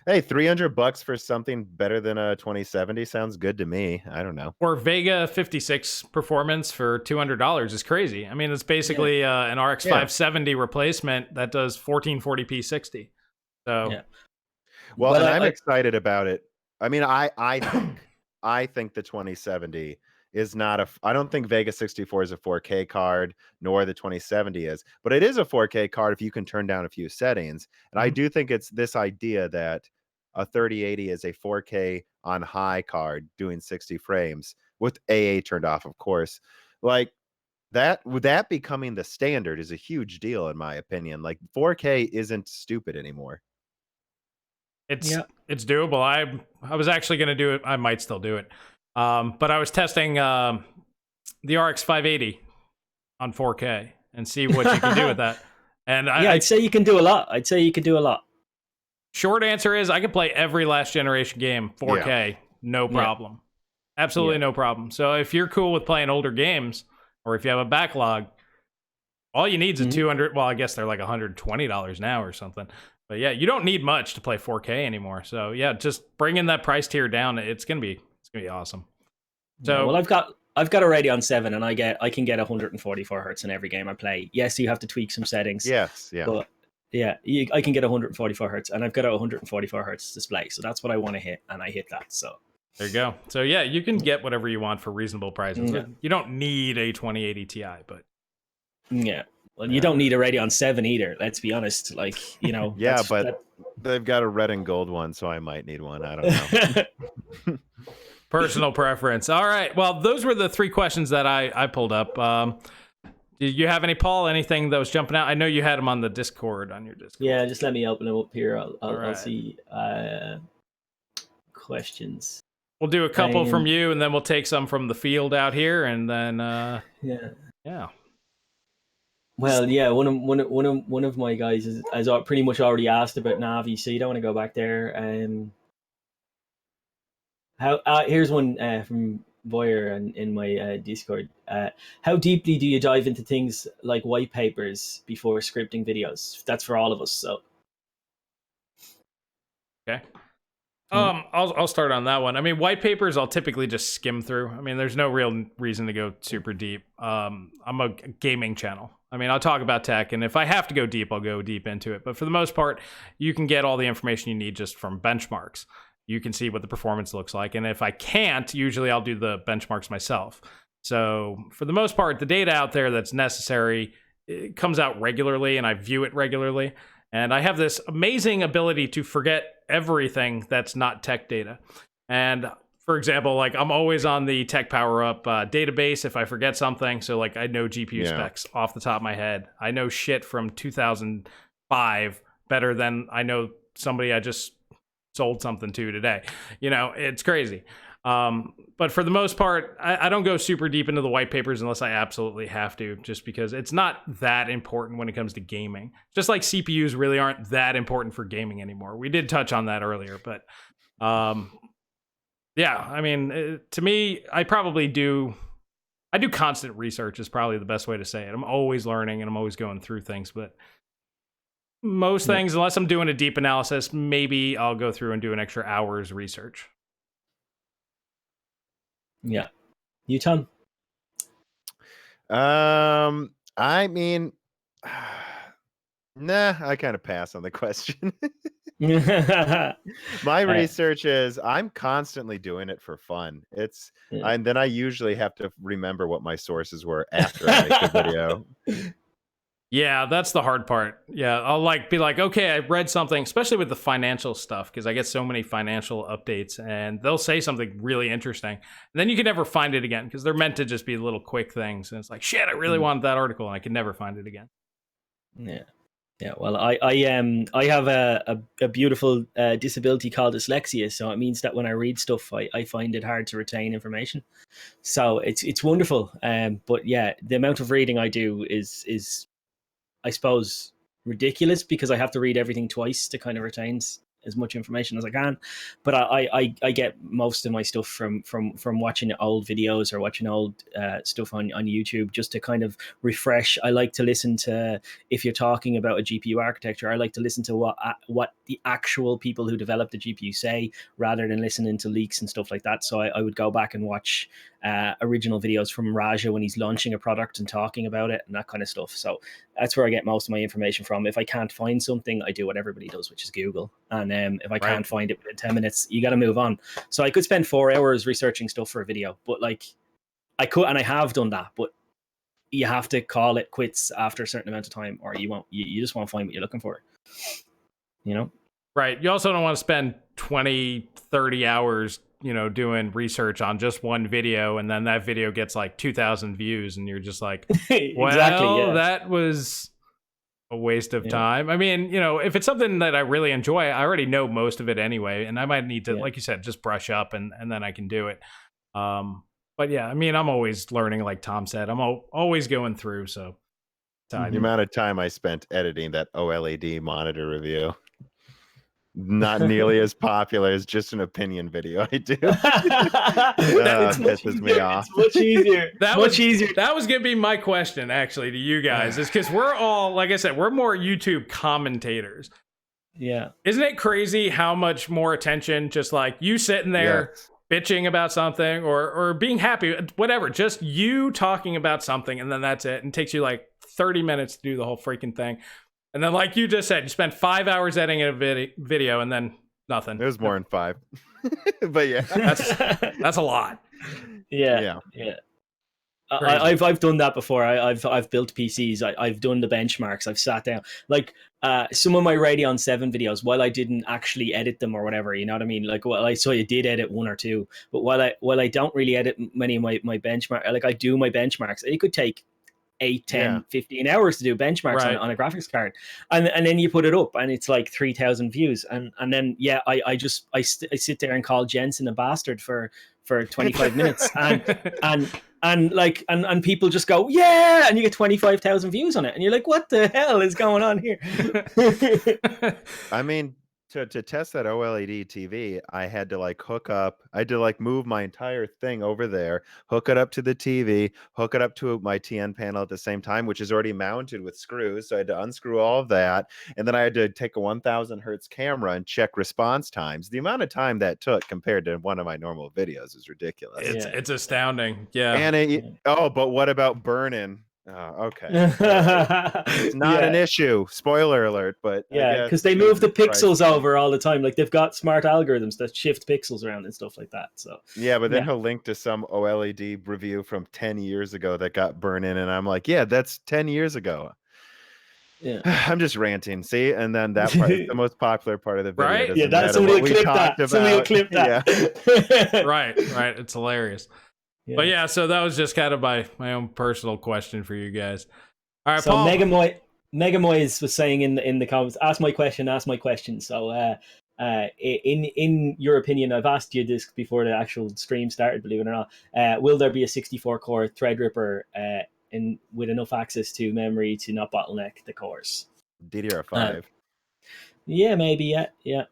hey, $300 for something better than a 2070 sounds good to me. I don't know. Or Vega 56 performance for $200 is crazy. I mean, it's basically an RX 570 replacement that does 1440p 60. So, well, and I'm excited about it. I mean, I think the 2070 is not I don't think Vega 64 is a 4K card, nor the 2070 is, but it is a 4K card if you can turn down a few settings. And I do think it's this idea that a 3080 is a 4K on high card doing 60 frames with AA turned off, of course. Like that, with that becoming the standard is a huge deal, in my opinion. Like 4K isn't stupid anymore. It's doable. I was actually going to do it. I might still do it. But I was testing the RX 580 on 4K and see what you can do with that. And I'd say you can do a lot. Short answer is I can play every last generation game 4K, no problem. Absolutely no problem. So if you're cool with playing older games, or if you have a backlog, all you need is a 200. Well, I guess they're like $120 now or something. But yeah, you don't need much to play 4K anymore. So yeah, just bringing that price tier down, it's gonna be awesome. So well, I've got a Radeon 7, and I can get 144 hertz in every game I play. Yes, you have to tweak some settings. Yes, yeah. But yeah, I can get 144 hertz, and I've got a 144 hertz display, so that's what I want to hit, and I hit that. So there you go. So yeah, you can get whatever you want for reasonable prices. Yeah. You don't need a 2080 Ti, but well, you don't need a Radeon 7 either. Let's be honest. Like, but they've got a red and gold one, so I might need one. I don't know. Personal preference. All right. Well, those were the 3 questions that I pulled up. Did you have any, Paul? Anything that was jumping out? I know you had them on the Discord, on your Discord. Yeah, just let me open them up here. I'll see questions. We'll do a couple from you, and then we'll take some from the field out here, and then yeah. Well, yeah, one of my guys has pretty much already asked about Navi, so you don't want to go back there. Here's one from Boyer in my Discord. How deeply do you dive into things like white papers before scripting videos? That's for all of us. So, okay. I'll start on that one. I mean, white papers I'll typically just skim through. I mean, there's no real reason to go super deep. I'm a gaming channel. I mean, I'll talk about tech, and if I have to go deep, I'll go deep into it. But for the most part, you can get all the information you need just from benchmarks. You can see what the performance looks like. And if I can't, usually I'll do the benchmarks myself. So for the most part, the data out there that's necessary, it comes out regularly, and I view it regularly. And I have this amazing ability to forget everything that's not tech data. And for example, like I'm always on the Tech Power Up database if I forget something. So like I know GPU specs off the top of my head. I know shit from 2005 better than I know somebody I just sold something to today. It's crazy. But for the most part, I don't go super deep into the white papers unless I absolutely have to, just because it's not that important when it comes to gaming. Just like CPUs really aren't that important for gaming anymore. We did touch on that earlier, but yeah, I mean, to me, I do constant research is probably the best way to say it. I'm always learning and I'm always going through things, but most things, unless I'm doing a deep analysis, maybe I'll go through and do an extra hour's research. Yeah. You, Tom? I mean, Nah, I kind of pass on the question. Uh, My research is I'm constantly doing it for fun. yeah. And then I usually have to remember what my sources were after I make the video. Yeah, that's the hard part. Yeah, I'll like be like, okay, I read something, especially with the financial stuff, because I get so many financial updates, and they'll say something really interesting, and then you can never find it again because they're meant to just be little quick things, and it's like, shit, I really wanted that article, and I can never find it again. Yeah. Yeah, well, I have a beautiful disability called dyslexia, so it means that when I read stuff, I find it hard to retain information. So it's wonderful. But yeah, the amount of reading I do is I suppose ridiculous because I have to read everything twice to kind of retain as much information as I can. But I get most of my stuff from watching old videos or watching old stuff on YouTube just to kind of refresh. I like to listen to, if you're talking about a GPU architecture, I like to listen to what the actual people who developed the GPU say rather than listening to leaks and stuff like that. So I would go back and watch original videos from Raja when he's launching a product and talking about it and that kind of stuff. So that's where I get most of my information from. If I can't find something, I do what everybody does, which is Google. And if I can't find it within 10 minutes, you got to move on. So I could spend 4 hours researching stuff for a video, but like I could, and I have done that, but you have to call it quits after a certain amount of time, or you won't, you just won't find what you're looking for, you know? Right. You also don't want to spend 20, 30 hours, doing research on just one video, and then that video gets like 2,000 views, and you're just like, well, Exactly, yeah. that was a waste of time. I mean, if it's something that I really enjoy, I already know most of it anyway, and I might need to, like you said, just brush up, and then I can do it. But yeah, I mean, I'm always learning, like Tom said. I'm always going through, so. The amount of time I spent editing that OLED monitor review. Not nearly as popular as just an opinion video I do. That pisses me off. It's much easier. That was gonna be my question, actually, to you guys, is because we're all, like I said, we're more YouTube commentators. Yeah. Isn't it crazy how much more attention just like you sitting there bitching about something or being happy, whatever, just you talking about something, and then that's it, and it takes you like 30 minutes to do the whole freaking thing. And then, like you just said, you spent 5 hours editing a video, and then nothing. It was more than 5, but yeah, that's a lot. Yeah. I've done that before. I've built PCs. I've done the benchmarks. I've sat down. Like some of my Radeon 7 videos, while I didn't actually edit them or whatever, you know what I mean? Like, well, I saw you did edit 1 or 2, but while I don't really edit many of my benchmarks, like I do my benchmarks, it could take 8, 10, 15 hours to do benchmarks on a graphics card, and then you put it up and it's like 3,000 views, and then I sit there and call Jensen a bastard for 25 minutes, and people just go, yeah, and you get 25,000 views on it, and you're like, what the hell is going on here? I mean, to test that OLED TV, I had to move my entire thing over there, hook it up to the TV, hook it up to my TN panel at the same time, which is already mounted with screws. So I had to unscrew all of that. And then I had to take a 1,000 hertz camera and check response times. The amount of time that took compared to one of my normal videos is ridiculous. It's astounding. Yeah. And but what about burn-in? Oh, okay. It's not an issue. Spoiler alert, but because they move the pixels over all the time. Like they've got smart algorithms that shift pixels around and stuff like that. So but then he'll link to some OLED review from 10 years ago that got burned in, and I'm like, yeah, that's 10 years ago. Yeah, I'm just ranting. See, and then that part is the most popular part of the video. Right? Yeah, that's somebody will clip that. Somebody will clip that. Right. It's hilarious. Yeah. But yeah, so that was just kind of my own personal question for you guys. All right, so Paul. Megamoys was saying in the comments, ask my question. So in your opinion, I've asked you this before the actual stream started, believe it or not, will there be a 64-core Threadripper with enough access to memory to not bottleneck the cores? DDR5. Yeah, maybe, yeah.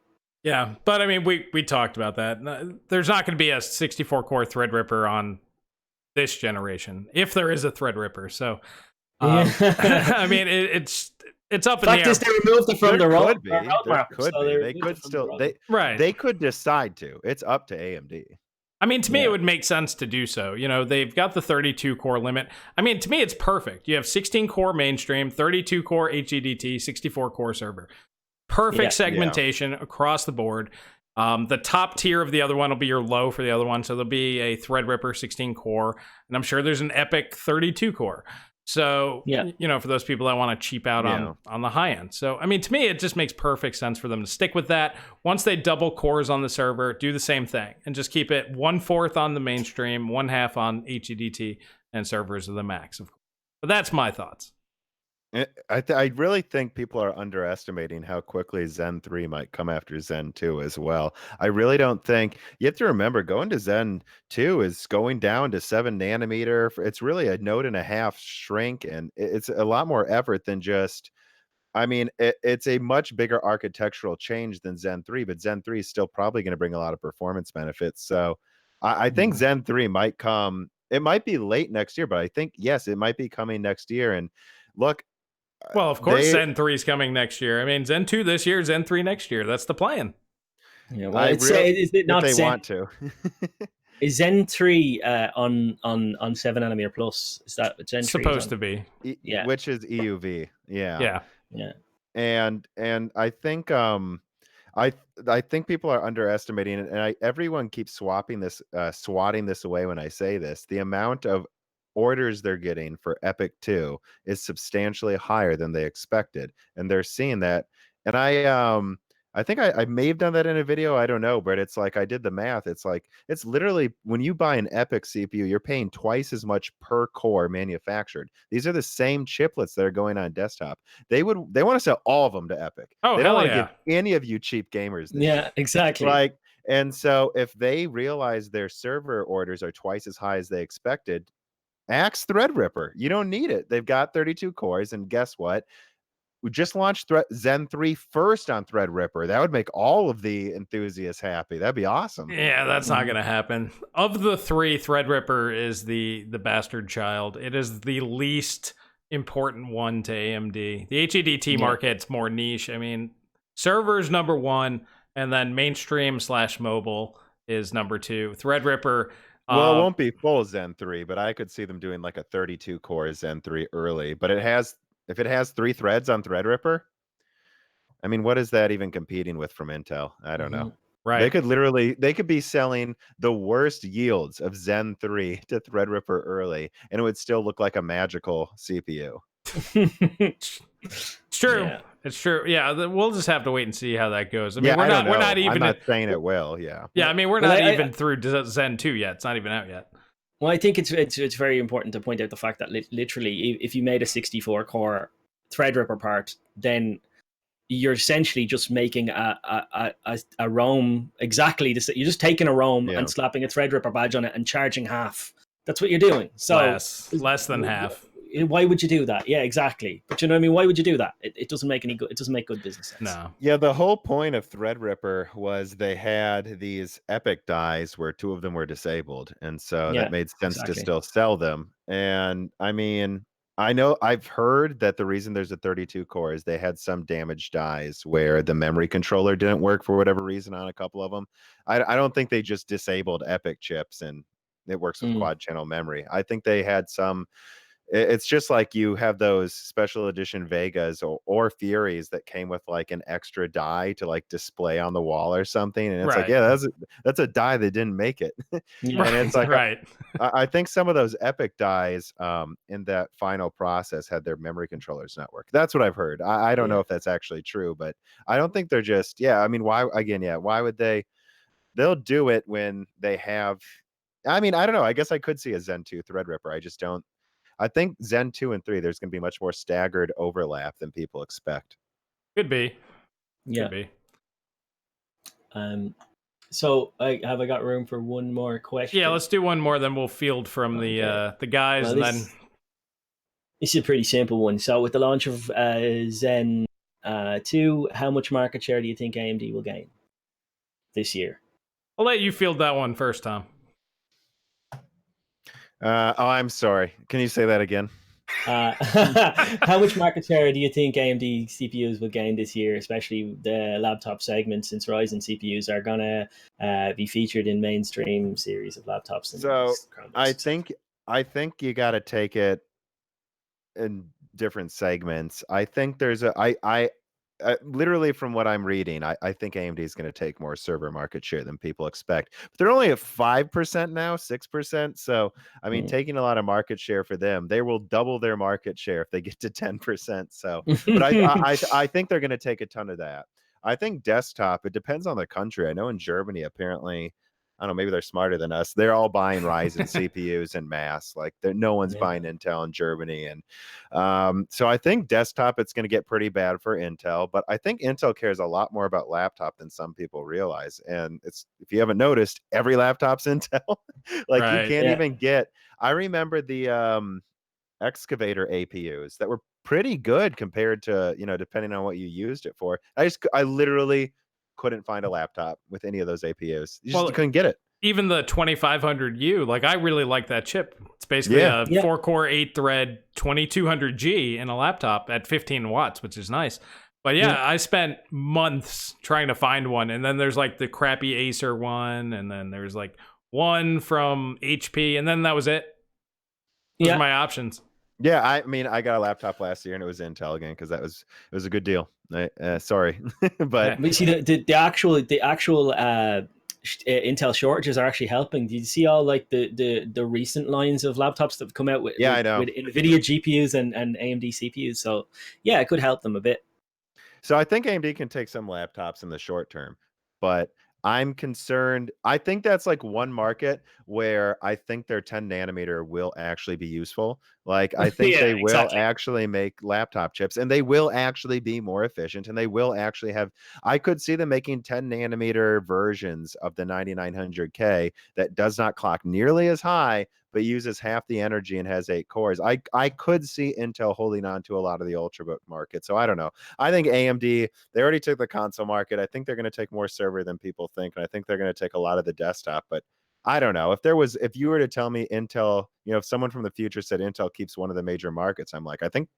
Yeah, but I mean, we talked about that. There's not going to be a 64-core Threadripper on this generation, if there is a Threadripper. So, I mean, it's up in the air. Fact is, they removed it from the roadmap. They could still. They could decide to. It's up to AMD. I mean, to me, Yeah. it would make sense to do so. You know, they've got the 32 core limit. I mean, to me, it's perfect. You have 16 core mainstream, 32 core HEDT, 64 core server. Perfect Yeah. segmentation across the board. The top tier of the other one will be your low for the other one. So there'll be a Threadripper 16 core, and I'm sure there's an Epic 32 core. So, Yeah. you know, for those people that want to cheap out on the high end. So, I mean, to me, it just makes perfect sense for them to stick with that. Once they double cores on the server, do the same thing and just keep it 1/4 on the mainstream, 1/2 on HEDT, and servers are the max, of course. But that's my thoughts. I really think people are underestimating how quickly Zen 3 might come after Zen 2 as well. I really don't think you have to remember going to Zen 2 is going down to 7 nanometer. It's really a node and a half shrink, and it's a lot more effort than just. I mean, it's a much bigger architectural change than Zen 3, but Zen 3 is still probably going to bring a lot of performance benefits. So I think Zen 3 might come. It might be late next year, but I think, yes, it might be coming next year. And look, Well, of course, they, Zen 3 is coming next year. I mean, Zen 2 this year, Zen 3 next year. That's the plan. Yeah. Well, is it not if they Zen? want to. Is Zen 3 on 7 nanometer plus? Is that what Zen 3 supposed to be? Yeah. Which is EUV. Yeah. Yeah. And I think I think people are underestimating it, and everyone keeps swatting this away when I say this. The amount of orders they're getting for Epic 2 is substantially higher than they expected, and they're seeing that. And I think I may have done that in a video. I don't know, but it's like I did the math. It's like it's literally when you buy an Epic CPU, you're paying twice as much per core manufactured. These are the same chiplets that are going on desktop. They want to sell all of them to Epic. Oh, they don't hell want to yeah. give any of you cheap gamers this. Yeah, exactly. Like, and so if they realize their server orders are twice as high as they expected, axe Threadripper. You don't need it. They've got 32 cores, and guess what? We just launched Zen 3 first on Threadripper. That would make all of the enthusiasts happy. That'd be awesome. Yeah, that's not going to happen. Of the three, Threadripper is the bastard child. It is the least important one to AMD. The HEDT market's more niche. I mean, servers number one, and then mainstream / mobile is number two. Threadripper. Well, it won't be full Zen 3, but I could see them doing like a 32 core Zen 3 early. But if it has 3 threads on Threadripper, I mean, what is that even competing with from Intel? I don't know. Right. They could be selling the worst yields of Zen 3 to Threadripper early, and it would still look like a magical CPU. It's true. Yeah. It's true. Yeah, we'll just have to wait and see how that goes. I mean, Yeah, we're I don't know. not even. I'm not saying it will. Yeah. Yeah, I mean, we're not even through Zen 2 yet. It's not even out yet. Well, I think it's very important to point out the fact that literally, if you made a 64 core Threadripper part, then you're essentially just making a ROM exactly the same. You're just taking a ROM and slapping a Threadripper badge on it and charging half. That's what you're doing. So less than half. Why would you do that? Yeah, exactly. But you know what I mean? Why would you do that? It doesn't make any good. It doesn't make good business sense. No. Yeah, the whole point of Threadripper was they had these Epic dies where 2 of them were disabled, and so that made sense to still sell them. And I mean, I've heard that the reason there's a 32 core is they had some damaged dies where the memory controller didn't work for whatever reason on a couple of them. I don't think they just disabled Epic chips and it works with quad channel memory. I think they had some. It's just like you have those special edition Vegas or Furies that came with like an extra die to like display on the wall or something, and it's like, yeah, that's a die that didn't make it. And it's like, I think some of those Epic dies in that final process had their memory controllers not work. That's what I've heard. I don't know if that's actually true, but I don't think they're just I mean, why would they? They'll do it when they have. I mean, I don't know. I guess I could see a Zen 2 Threadripper. I just don't. I think Zen 2 and 3, there's going to be much more staggered overlap than people expect. Could be. Yeah. Could be. So have I got room for one more question? Yeah, let's do one more, then we'll field from the guys, well, and then... This is a pretty simple one. So with the launch of Zen 2, how much market share do you think AMD will gain this year? I'll let you field that one first, Tom. I'm sorry. Can you say that again? How much market share do you think AMD CPUs will gain this year, especially the laptop segment, since Ryzen CPUs are gonna be featured in mainstream series of laptops and So I Chromebooks? think you got to take it in different segments. I think there's I literally from what I'm reading, I think AMD is going to take more server market share than people expect. But they're only at 5% now, 6%. So I mean, taking a lot of market share for them, they will double their market share if they get to 10%. So, but I think they're going to take a ton of that. I think desktop, it depends on the country. I know in Germany, apparently, I don't know, maybe they're smarter than us. They're all buying Ryzen CPUs en masse. Like no one's buying Intel in Germany. And so I think desktop, it's going to get pretty bad for Intel, but I think Intel cares a lot more about laptop than some people realize. And it's, if you haven't noticed, every laptop's Intel. Like you Right. can't even get, I remember the excavator APUs that were pretty good compared to, you know, depending on what you used it for. I literally couldn't find a laptop with any of those APUs. You just couldn't get it. Even the 2500U, like I really like that chip. It's basically a 4-core, 8-thread 2200G in a laptop at 15 watts, which is nice. But yeah, I spent months trying to find one, and then there's like the crappy Acer one, and then there's like one from HP, and then that was it. Those are my options. Yeah, I mean, I got a laptop last year, and it was Intel again because it was a good deal. Sorry, but you see the actual Intel shortages are actually helping. Did you see all like the recent lines of laptops that have come out with I know, with NVIDIA GPUs and AMD CPUs? So yeah, it could help them a bit. So I think AMD can take some laptops in the short term, but I'm concerned. I think that's like one market where I think their 10 nanometer will actually be useful. Like I think they will actually make laptop chips, and they will actually be more efficient, and they will actually have, I could see them making 10 nanometer versions of the 9900K that does not clock nearly as high, but uses half the energy and has 8 cores. I could see Intel holding on to a lot of the ultrabook market. So I don't know. I think AMD, they already took the console market. I think they're going to take more server than people think, and I think they're going to take a lot of the desktop. But I don't know. If you were to tell me Intel, you know, if someone from the future said Intel keeps one of the major markets, I'm like, I think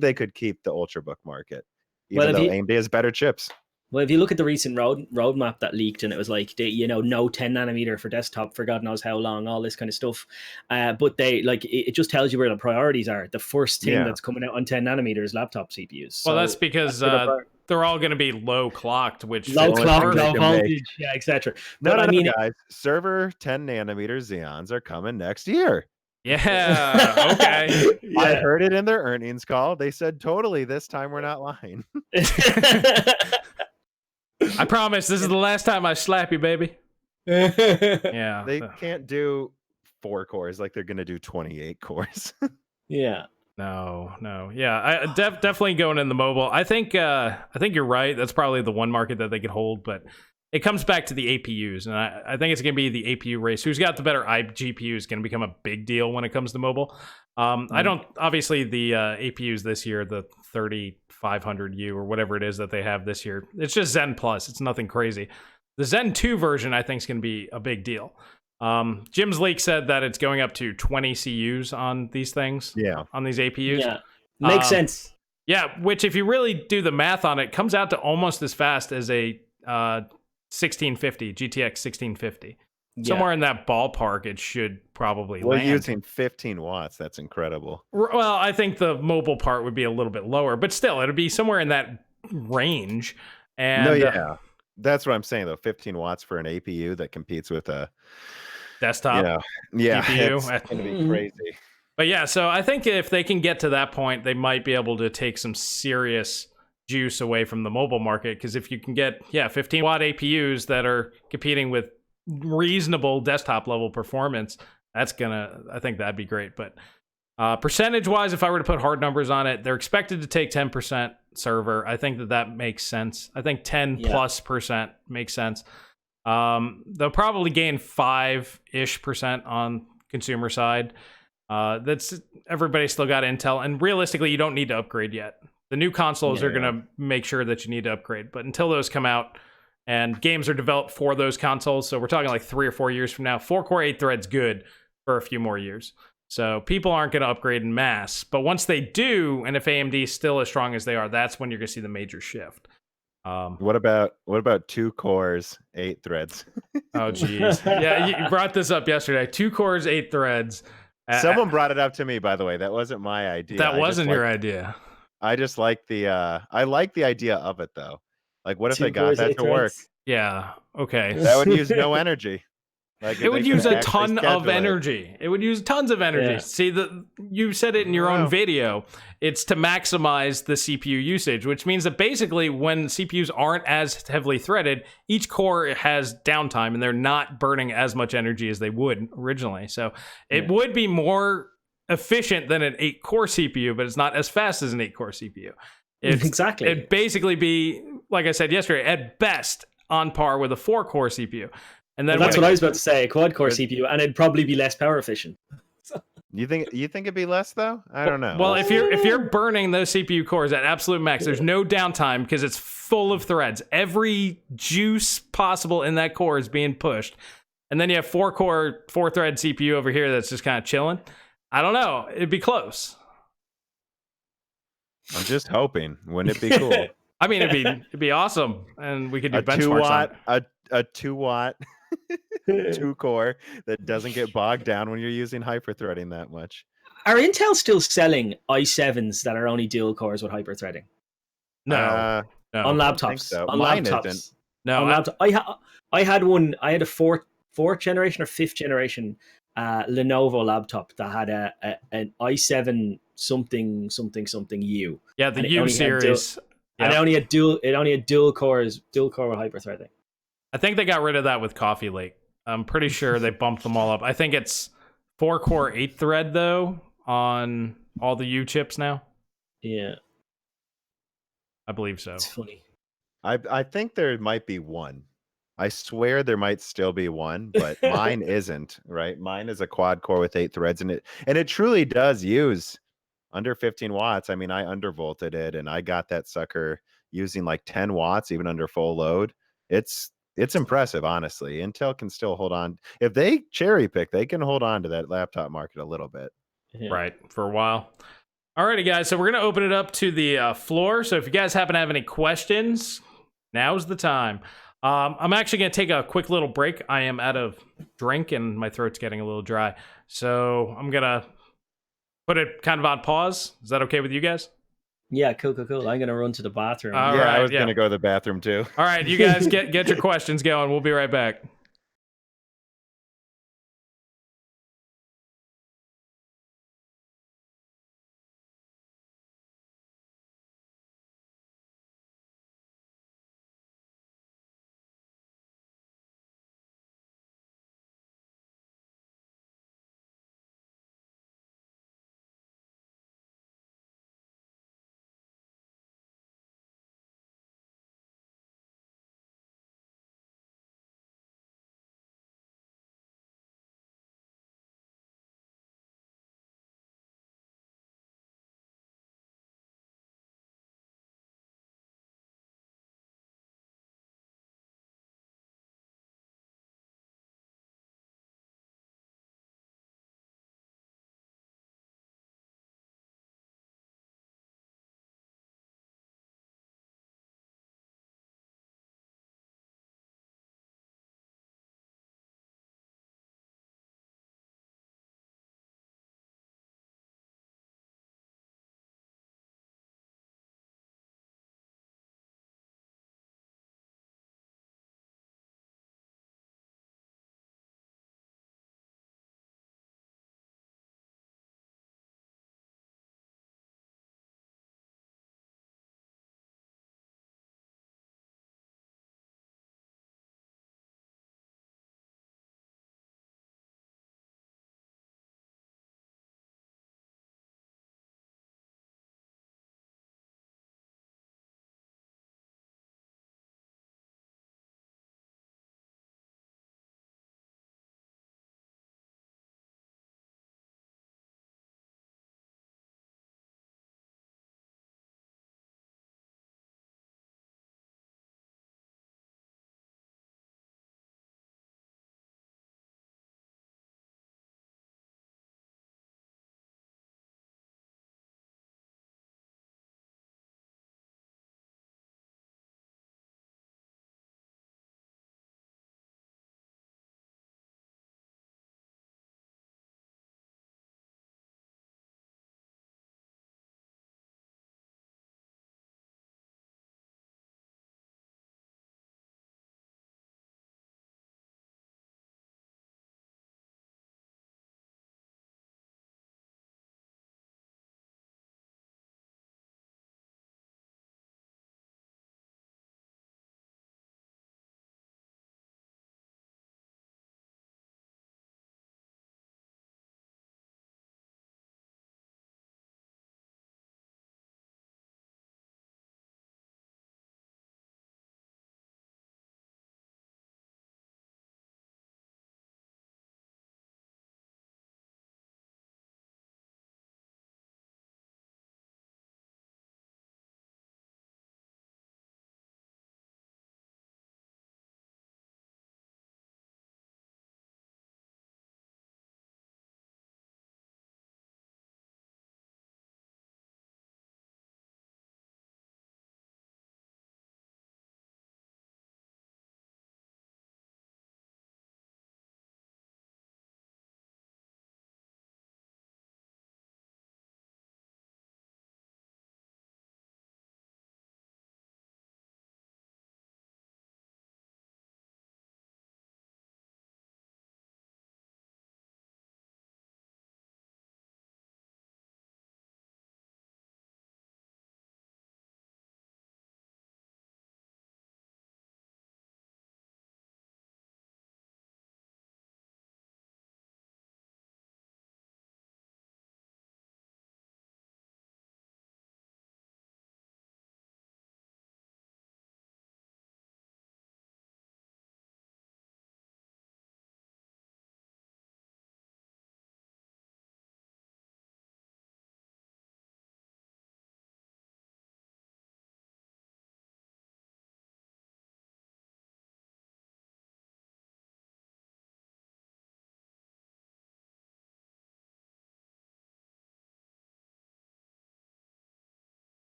they could keep the ultrabook market, even though AMD has better chips. Well, if you look at the recent roadmap that leaked, and it was like, no 10 nanometer for desktop for God knows how long, all this kind of stuff. But they like it just tells you where the priorities are. The first thing that's coming out on 10 nanometer is laptop CPUs. Well, that's because they're all going to be low clocked, which low clock, low voltage, etc. No, guys. Server 10 nanometer Xeons are coming next year. Yeah. Okay. I heard it in their earnings call. They said totally. This time we're not lying. I promise this is the last time I slap you, baby. Yeah. They can't do 4 cores like they're going to do 28 cores. Yeah. No. Yeah, I definitely going in the mobile. I think you're right. That's probably the one market that they could hold, but it comes back to the APUs, and I think it's going to be the APU race. Who's got the better GPU is going to become a big deal when it comes to mobile. I don't, obviously the APUs this year, the 3500U or whatever it is that they have this year, it's just Zen Plus. It's nothing crazy. The Zen 2 version, I think, is going to be a big deal. Jim's leak said that it's going up to 20 CUs on these things. Yeah. On these APUs. Yeah. Makes sense. Yeah, which if you really do the math on it, comes out to almost as fast as a 1650, GTX 1650. Somewhere in that ballpark, it should probably land. Using 15 watts, that's incredible. Well, I think the mobile part would be a little bit lower, but still, it'd be somewhere in that range. And that's what I'm saying, though. 15 watts for an APU that competes with a desktop GPU. It's going to be crazy. But yeah, so I think if they can get to that point, they might be able to take some serious juice away from the mobile market, because if you can get 15 watt APUs that are competing with reasonable desktop level performance, I think that'd be great. But percentage wise, if I were to put hard numbers on it, they're expected to take 10% server. I think that makes sense. I think 10+% makes sense. They'll probably gain 5-ish% on consumer side. That's everybody still got Intel, and realistically, you don't need to upgrade yet. The new consoles are going to make sure that you need to upgrade, but until those come out, and games are developed for those consoles, so we're talking like 3 or 4 years from now, 4-core 8 threads good for a few more years. So people aren't going to upgrade in mass. But once they do, and if AMD is still as strong as they are, that's when you're going to see the major shift. What about 2 cores, 8 threads? Oh, geez. Yeah, you brought this up yesterday. 2 cores, 8 threads. Someone brought it up to me, by the way. That wasn't my idea. That wasn't your idea. I just like the I like the idea of it though. Like, what if 2 they got cores, that 8 to work? threads. Yeah. Okay. That would use no energy. Like, It would use a ton of energy. energy. It would use tons of energy. Yeah. See, you said it in your own Wow. video. It's to maximize the CPU usage, which means that basically when CPUs aren't as heavily threaded, each core has downtime and they're not burning as much energy as they would originally. So it would be more efficient than an 8-core CPU, but it's not as fast as an 8-core CPU. Exactly. It'd basically be, like I said yesterday, at best on par with a 4-core CPU. And then that's what I was about to say, a quad-core CPU, and it'd probably be less power efficient. You think it'd be less though? I don't know. Well, if you're burning those CPU cores at absolute max, there's no downtime because it's full of threads. Every juice possible in that core is being pushed. And then you have 4-core, 4-thread CPU over here that's just kind of chilling. I don't know. It'd be close. I'm just hoping. Wouldn't it be cool? I mean, it'd be awesome, and we could do a benchmarks. 2-watt 2-core that doesn't get bogged down when you're using hyperthreading that much. Are Intel still selling i7s that are only dual cores with hyperthreading? No, no. On I laptops. think so. On Mine laptops. isn't. No, On laptop. I had one. I had a fourth generation or 5th generation Lenovo laptop that had an i7 something U. Yeah, the And it U only had series. And it only had dual core with hyperthreading. I think they got rid of that with Coffee Lake. I'm pretty sure they bumped them all up. I think it's 4-core 8-thread though on all the U chips now. Yeah, I believe so. it's funny. I think there might be one. I swear there might still be one, but mine isn't, right? Mine is a quad core with 8 threads, and it truly does use under 15 watts. I mean, I undervolted it and I got that sucker using like 10 watts even under full load. It's impressive, honestly. Intel can still hold on. If they cherry pick, they can hold on to that laptop market a little bit. Yeah. Right, for a while. Alrighty, guys, so we're going to open it up to the floor. So if you guys happen to have any questions, now's the time. I'm actually going to take a quick little break. I am out of drink and my throat's getting a little dry. So I'm going to put it kind of on pause. Is that okay with you guys? Yeah, cool. I'm gonna run to the bathroom. All Yeah, right, I was gonna go to the bathroom too. All right, you guys get your questions going. We'll be right back.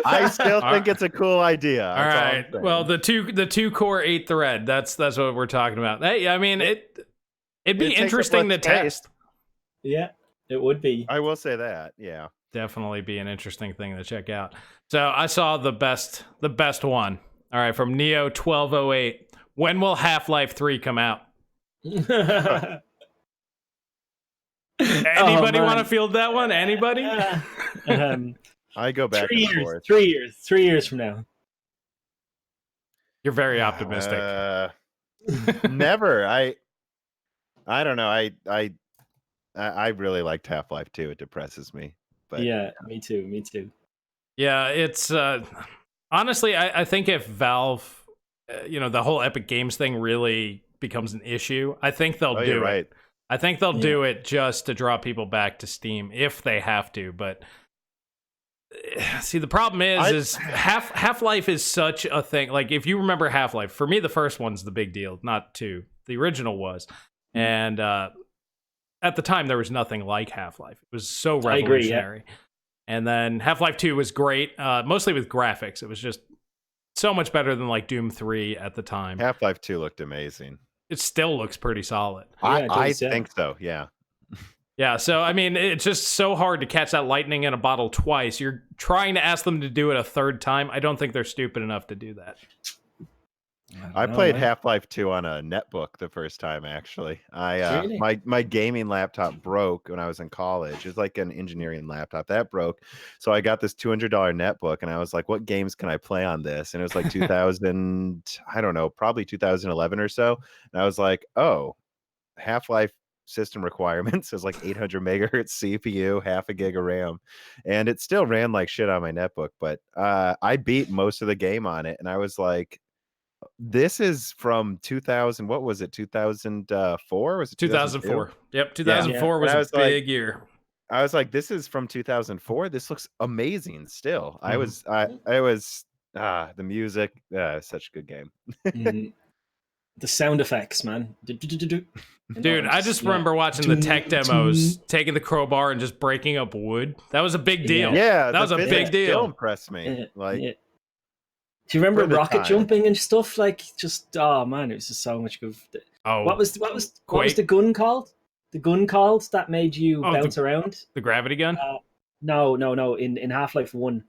I still think it's a cool idea. All right. Well, the two core 8 thread. That's what we're talking about. Hey, I mean it'd be interesting to test. Yeah, it would be. I will say that. Yeah. Definitely be an interesting thing to check out. So I saw the best one. All right, from Neo 1208. When will Half-Life 3 come out? Anybody want to field that one? Anybody? I go back 3 and years. forth. 3 years. 3 years from now. You're very optimistic. Never. I don't know. I really liked Half-Life 2. It depresses me. But yeah, me too. Yeah, it's honestly, I think if Valve, the whole Epic Games thing really becomes an issue, I think they'll do it. Right. I think they'll do it just to draw people back to Steam if they have to. But see, the problem is Half-Life is such a thing. Like, if you remember Half-Life, for me, the first one's the big deal, not 2. The original was, and at the time, there was nothing like Half-Life. It was so revolutionary. I agree, yeah. And then Half-Life 2 was great, mostly with graphics. It was just so much better than like Doom 3 at the time. Half-Life 2 looked amazing. It still looks pretty solid. I think so, yeah. Yeah, so I mean, it's just so hard to catch that lightning in a bottle twice. You're trying to ask them to do it a third time. I don't think they're stupid enough to do that. I played Half-Life 2 on a netbook the first time, actually. Really? My gaming laptop broke when I was in college. It's like an engineering laptop. That broke. So I got this $200 netbook, and I was like, what games can I play on this? And it was like 2000, I don't know, probably 2011 or so. And I was like, oh, Half-Life system requirements is like 800 megahertz CPU, half a gig of RAM. And it still ran like shit on my netbook. But I beat most of the game on it, and I was like, this is from 2000. What was it? 2004? Was it 2004? Yep, 2004 was a big year. I was like, this is from 2004. This looks amazing. Still, I was the music. Such a good game. The sound effects, man. Dude, I just remember watching the tech demos, taking the crowbar and just breaking up wood. That was a big deal. Yeah, that was a big deal. Still impressed me. Do you remember rocket jumping and stuff? Like, just it was just so much good. Oh, what was the gun called? The gun called that made you bounce around? The gravity gun? No. In Half-Life 1,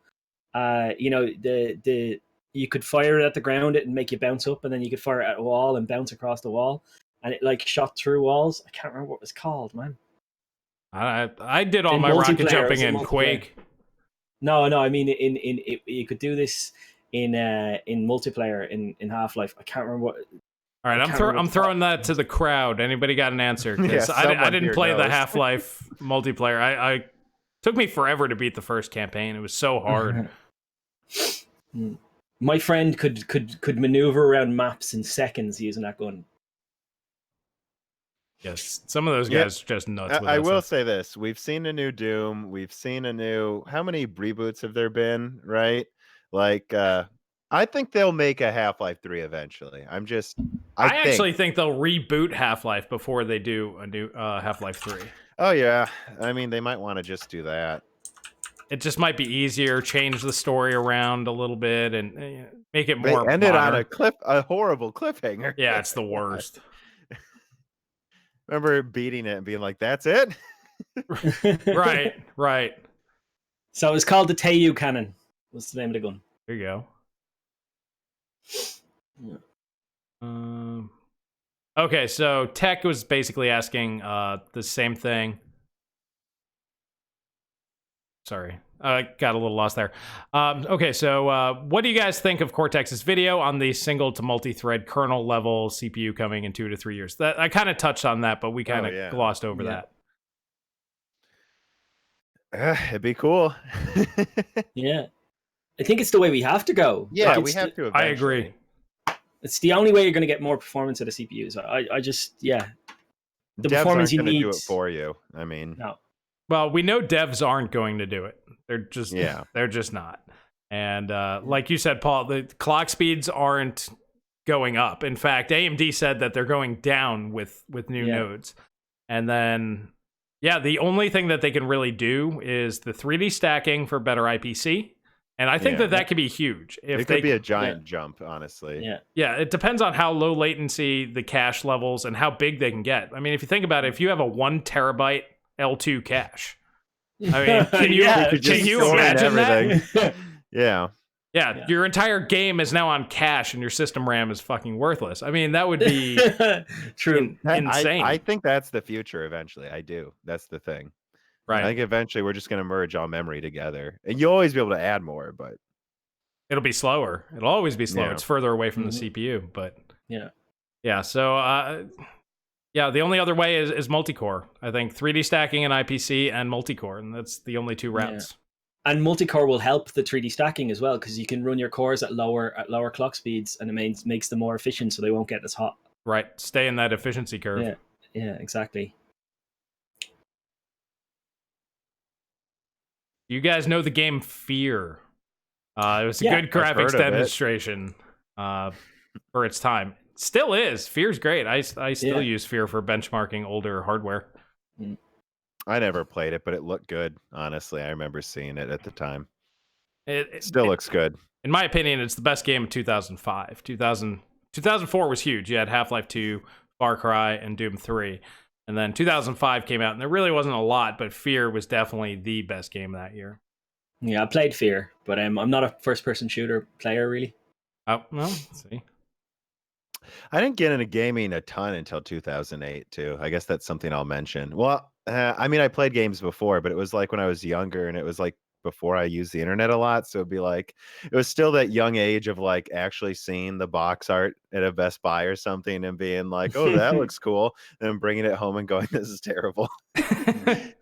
you could fire it at the ground and make you bounce up, and then you could fire it at a wall and bounce across the wall, and it like shot through walls. I can't remember what it was called, man. I did all my rocket jumping in Quake. No. I mean, you could do this in multiplayer in Half-Life. I can't remember what. All right, I'm throwing that to the crowd. Anybody got an answer? Because I didn't play the Half-Life multiplayer. I took me forever to beat the first campaign. It was so hard. My friend could maneuver around maps in seconds using that gun. Yes, some of those guys are just nuts. I will say this: we've seen a new Doom. We've seen a new. How many reboots have there been? Right? Like, I think they'll make a Half-Life 3 eventually. I actually think they'll reboot Half-Life before they do a new Half-Life 3. Oh yeah, I mean they might want to just do that. It just might be easier, change the story around a little bit, and make it more. They ended on a horrible cliffhanger. Yeah, it's the worst. Remember beating it and being like, "That's it." Right. So it's called the Teiyu cannon. What's the name of the gun? There you go. Yeah. Okay, so Tech was basically asking the same thing. Sorry, I got a little lost there. Okay, so what do you guys think of Cortex's video on the single to multi-thread kernel level CPU coming in 2 to 3 years? That I kind of touched on that, but we kind of glossed over that. It'd be cool. Yeah. I think it's the way we have to go. Yeah, we have to eventually. I agree. It's the only way you're going to get more performance out of CPUs. I just, the Devs performance you aren't need. Do it for you. I mean, no. Well, we know devs aren't going to do it. They're just not. And like you said, Paul, the clock speeds aren't going up. In fact, AMD said that they're going down with new nodes. And then, Yeah, the only thing that they can really do is the 3D stacking for better IPC. And I think that could be huge. If it could be a giant jump, honestly. Yeah, it depends on how low latency the cache levels and how big they can get. I mean, if you think about it, if you have a 1 terabyte L2 cache, I mean, can you imagine that? Yeah, your entire game is now on cache and your system RAM is fucking worthless. I mean, that would be true. Insane. I think that's the future eventually. I do. That's the thing. Right. I think eventually we're just going to merge all memory together. And you'll always be able to add more, but it'll be slower. It'll always be slower. It's further away from the CPU, but yeah. So the only other way is multi-core. I think 3D stacking and IPC and multi-core, and that's the only 2 routes. And multi-core will help the 3D stacking as well, because you can run your cores at lower clock speeds, and it makes them more efficient, so they won't get as hot. Right, stay in that efficiency curve. Yeah, exactly. You guys know the game Fear? It was a good graphics demonstration for its time. Still is. Fear's great. I still use Fear for benchmarking older hardware. I never played it, but it looked good. Honestly, I remember seeing it at the time. It still looks good. In my opinion, it's the best game of 2005. 2004 was huge. You had Half-Life 2, Far Cry, and Doom 3. And then 2005 came out, and there really wasn't a lot, but Fear was definitely the best game that year. Yeah, I played Fear, but I'm not a first-person shooter player, really. Oh, well, let's see. I didn't get into gaming a ton until 2008, too. I guess that's something I'll mention. Well, I mean, I played games before, but it was like when I was younger, and it was like before I used the internet a lot. So it'd be like, it was still that young age of like actually seeing the box art at a Best Buy or something and being like, oh, that looks cool. And then bringing it home and going, this is terrible. I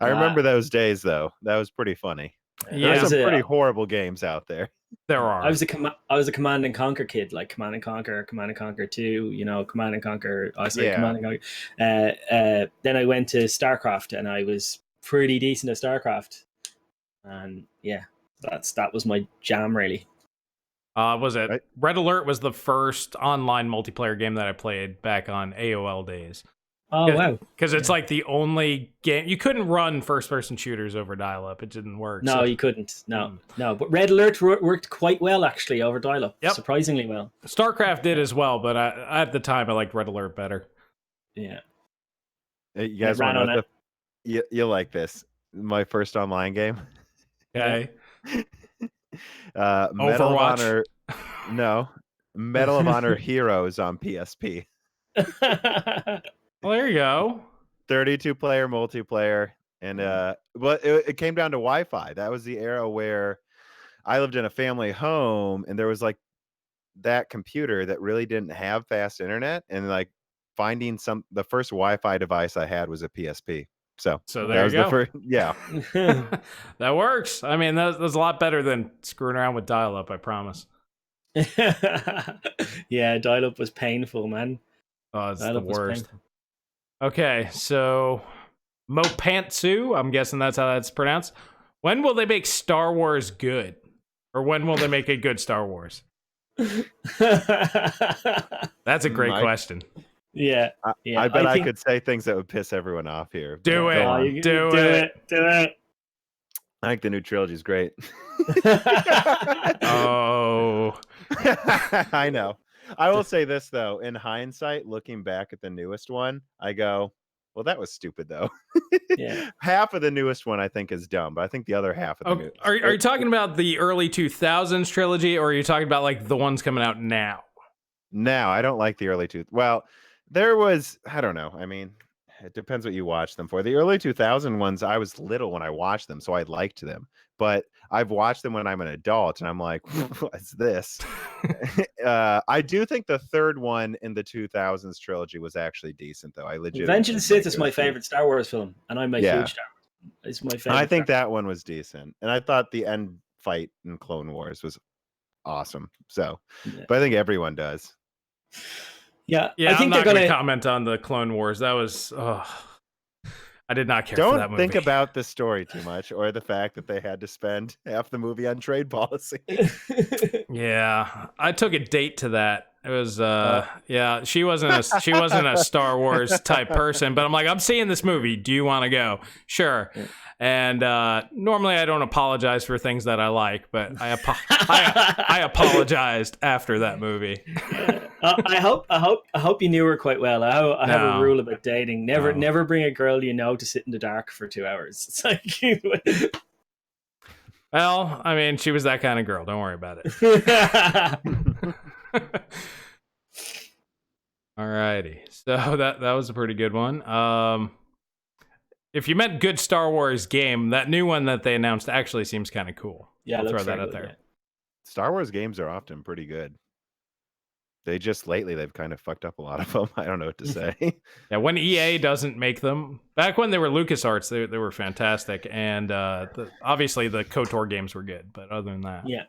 remember those days, though. That was pretty funny. Yeah, there's some pretty horrible games out there. There are. I was a Command and Conquer kid, like Command and Conquer 2, Command and Conquer. Command and Conquer. Then I went to StarCraft, and I was pretty decent at StarCraft. And that was my jam, really. Was it Red Alert was the first online multiplayer game that I played back on AOL days. Oh, wow. Because it's like the only game you couldn't run first-person shooters over dial-up. It didn't work. No, you couldn't. No. But Red Alert worked quite well, actually, over dial-up. Yep. Surprisingly well. StarCraft did as well, but at the time I liked Red Alert better. Yeah. You guys want to know you like this? My first online game. Okay. Medal of Honor. No, Medal of Honor Heroes on PSP. Well, there you go. 32-player multiplayer, and but it came down to Wi-Fi. That was the era where I lived in a family home, and there was like that computer that really didn't have fast internet, and like finding the first Wi-Fi device I had was a PSP. So there you go. Yeah. That works. I mean, that's a lot better than screwing around with dial-up, I promise. Yeah, dial-up was painful, man. Oh, it's the worst. Okay, so Mopantsu, I'm guessing that's how that's pronounced. When will they make Star Wars good? Or when will they make a good Star Wars? That's a great question. Yeah. I bet I could say things that would piss everyone off here. Do it. Do it. I think the new trilogy is great. Oh. I know. I will say this, though. In hindsight, looking back at the newest one, I go, well, that was stupid, though. Yeah. Half of the newest one, I think, is dumb, but I think the other half of the newest... Are you talking about the early 2000s trilogy, or are you talking about like the ones coming out now? Now, I don't like the early Well, there was... I don't know. I mean, it depends what you watch them for. The early 2000 ones, I was little when I watched them, so I liked them. But I've watched them when I'm an adult, and I'm like, what's this? I do think the third one in the 2000s trilogy was actually decent, though. Revenge of the Sith is my favorite Star Wars film, and I'm a huge Star Wars. It's my favorite. I think that one was decent, and I thought the end fight in Clone Wars was awesome. So, but I think everyone does. Yeah, I think I'm not going to comment on the Clone Wars. That was, I did not care for that movie. Don't think about the story too much, or the fact that they had to spend half the movie on trade policy. Yeah, I took a date to that It was yeah, she wasn't a Star Wars type person, but I'm like, I'm seeing this movie. Do you want to go? Sure. And normally I don't apologize for things that I like, but I apologized after that movie. I hope you knew her quite well. I have a rule about dating: never bring a girl you know to sit in the dark for 2 hours. It's like, well, I mean, she was that kind of girl. Don't worry about it. Alrighty, so that was a pretty good one. If you meant good Star Wars game, that new one that they announced actually seems kind of cool. Yeah, I'll throw that out there. Yeah. Star Wars games are often pretty good. Lately they've kind of fucked up a lot of them. I don't know what to say. Yeah, when EA doesn't make them, back when they were LucasArts, they were fantastic, and obviously the KOTOR games were good. But other than that, yeah.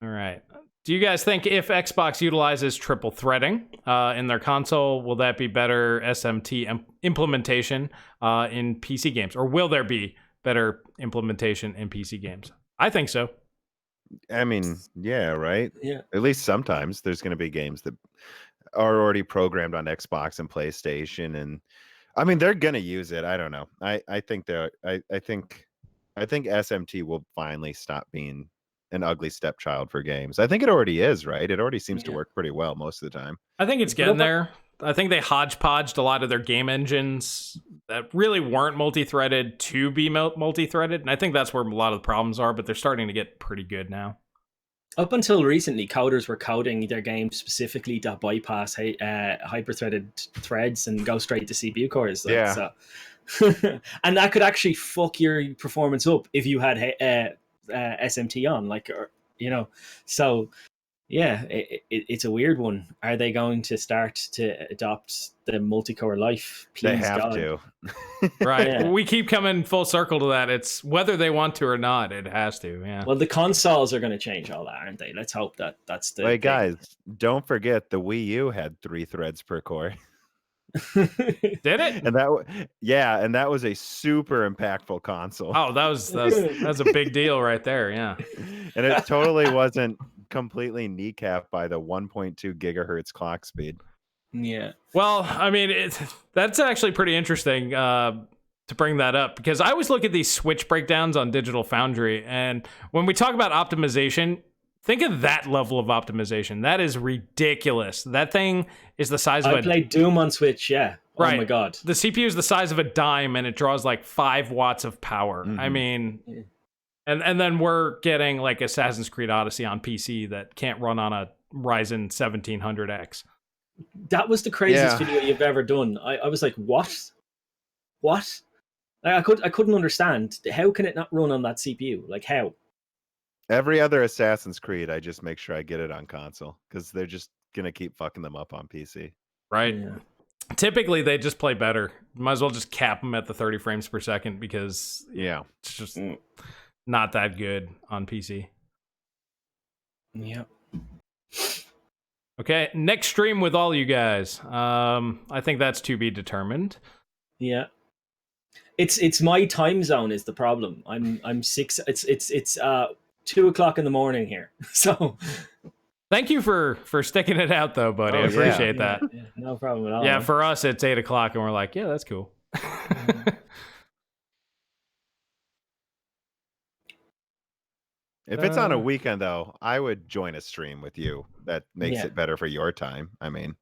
All right. Do you guys think if Xbox utilizes triple threading in their console, will that be better SMT implementation in PC games, or will there be better implementation in PC games? I think so. I mean, yeah, right? Yeah. At least sometimes there's going to be games that are already programmed on Xbox and PlayStation, and I mean they're going to use it. I don't know. I think SMT will finally stop being an ugly stepchild for games. I think it already is, right? It already seems to work pretty well most of the time. I think it's getting there. I think they hodgepodged a lot of their game engines that really weren't multi-threaded to be multi-threaded, and I think that's where a lot of the problems are, but they're starting to get pretty good now. Up until recently, coders were coding their games specifically to bypass hyper-threaded threads and go straight to CPU cores. Like, yeah. So. And that could actually fuck your performance up if you had SMT on, like, or, you know, so... Yeah, it's a weird one. Are they going to start to adopt the multi-core life? Please, they have God. to. Right. Yeah. We keep coming full circle to that. It's whether they want to or not, it has to. Yeah. Well, the consoles are going to change all that, aren't they? Let's hope that's the... Wait, guys, don't forget the Wii U had 3 threads per core. Did it? And that was a super impactful console. Oh, that was a big deal right there. Yeah. And it totally wasn't completely kneecapped by the 1.2 gigahertz clock speed. Yeah. Well, I mean, that's actually pretty interesting to bring that up, because I always look at these Switch breakdowns on Digital Foundry, and when we talk about optimization, think of that level of optimization. That is ridiculous. That thing is the size of I played Doom on Switch, yeah. Right. Oh my God. The CPU is the size of a dime, and it draws like 5 watts of power. Mm-hmm. I mean... And then we're getting like Assassin's Creed Odyssey on PC that can't run on a Ryzen 1700X. That was the craziest video you've ever done. I was like, what? Like, I couldn't understand. How can it not run on that CPU? Like, how? Every other Assassin's Creed, I just make sure I get it on console, because they're just going to keep fucking them up on PC. Right. Yeah. Typically, they just play better. Might as well just cap them at the 30 frames per second, because it's just... not that good on PC. Yep. Okay, next stream with all you guys. I think that's to be determined. Yeah. It's my time zone is the problem. I'm 6. It's 2 o'clock in the morning here. So. Thank you for sticking it out though, buddy. I appreciate that. Yeah, no problem at all. Yeah, for us it's 8 o'clock and we're like, yeah, that's cool. If it's on a weekend, though, I would join a stream with you. That makes it better for your time. I mean,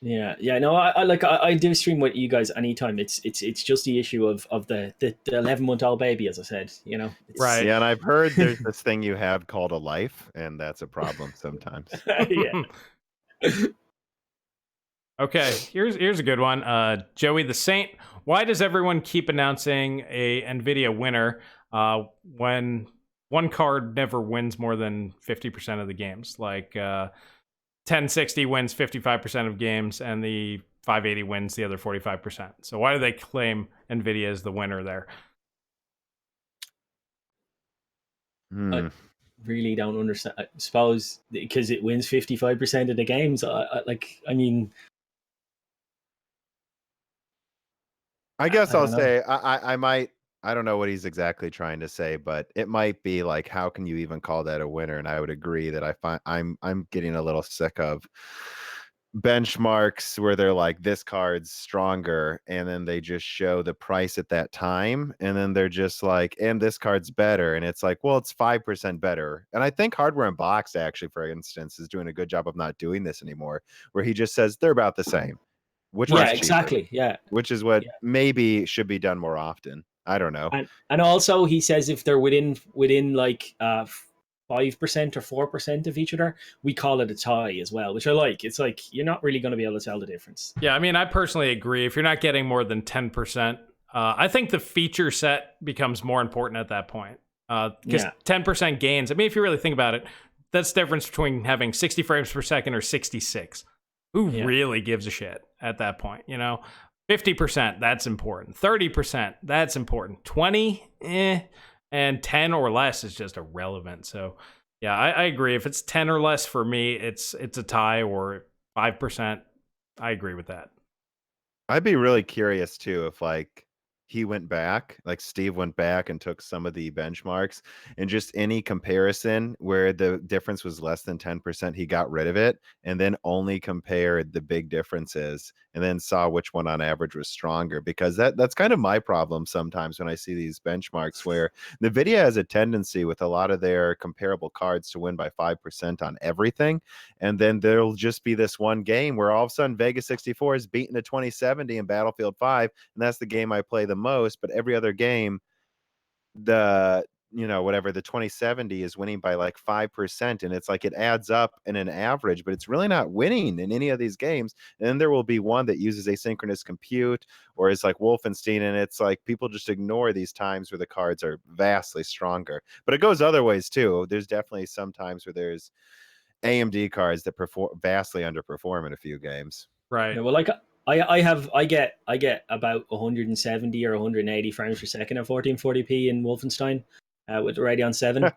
yeah. No, I do stream with you guys anytime. It's just the issue of the 11-month-old baby, as I said. You know, right? Yeah, and I've heard there's this thing you have called a life, and that's a problem sometimes. Yeah. Okay, here's a good one. Joey the Saint. Why does everyone keep announcing a NVIDIA winner when one card never wins more than 50% of the games? Like 1060 wins 55% of games, and the 580 wins the other 45%. So why do they claim NVIDIA is the winner there? I really don't understand. I suppose because it wins 55% of the games. I guess I'll say I might I don't know what he's exactly trying to say, but it might be like, how can you even call that a winner? And I would agree that I'm getting a little sick of benchmarks where they're like, this card's stronger, and then they just show the price at that time, and then they're just like, and this card's better, and it's like, well, it's 5% better. And I think Hardware Unboxed, actually, for instance, is doing a good job of not doing this anymore, where he just says they're about the same. Which Yeah, one's cheaper? exactly. Yeah. Which is what Yeah. maybe should be done more often. I don't know. And also he says if they're within like 5% or 4% of each other, we call it a tie as well, which I like. It's like you're not really going to be able to tell the difference. Yeah, I mean, I personally agree. If you're not getting more than 10%, I think the feature set becomes more important at that point. Because 10% gains, I mean, if you really think about it, that's the difference between having 60 frames per second or 66. Who really gives a shit at that point, you know? 50%, that's important. 30%, that's important. 20, and 10 or less is just irrelevant. So, yeah, I agree. If it's 10 or less for me, it's a tie, or 5%. I agree with that. I'd be really curious too if like he went back, like Steve went back and took some of the benchmarks and just any comparison where the difference was less than 10%, he got rid of it and then only compared the big differences and then saw which one on average was stronger. Because that's kind of my problem sometimes when I see these benchmarks where NVIDIA has a tendency with a lot of their comparable cards to win by 5% on everything. And then there'll just be this one game where all of a sudden Vegas 64 is beating a 2070 in Battlefield 5, and that's the game I play the most. But every other game, the whatever, the 2070 is winning by like 5%, and it's like it adds up in an average, but it's really not winning in any of these games. And then there will be one that uses asynchronous compute or is like Wolfenstein, and it's like people just ignore these times where the cards are vastly stronger. But it goes other ways too. There's definitely some times where there's AMD cards that vastly underperform in a few games. Right. Yeah, well, like I get about 170 or 180 frames per second at 1440p in Wolfenstein with the Radeon 7.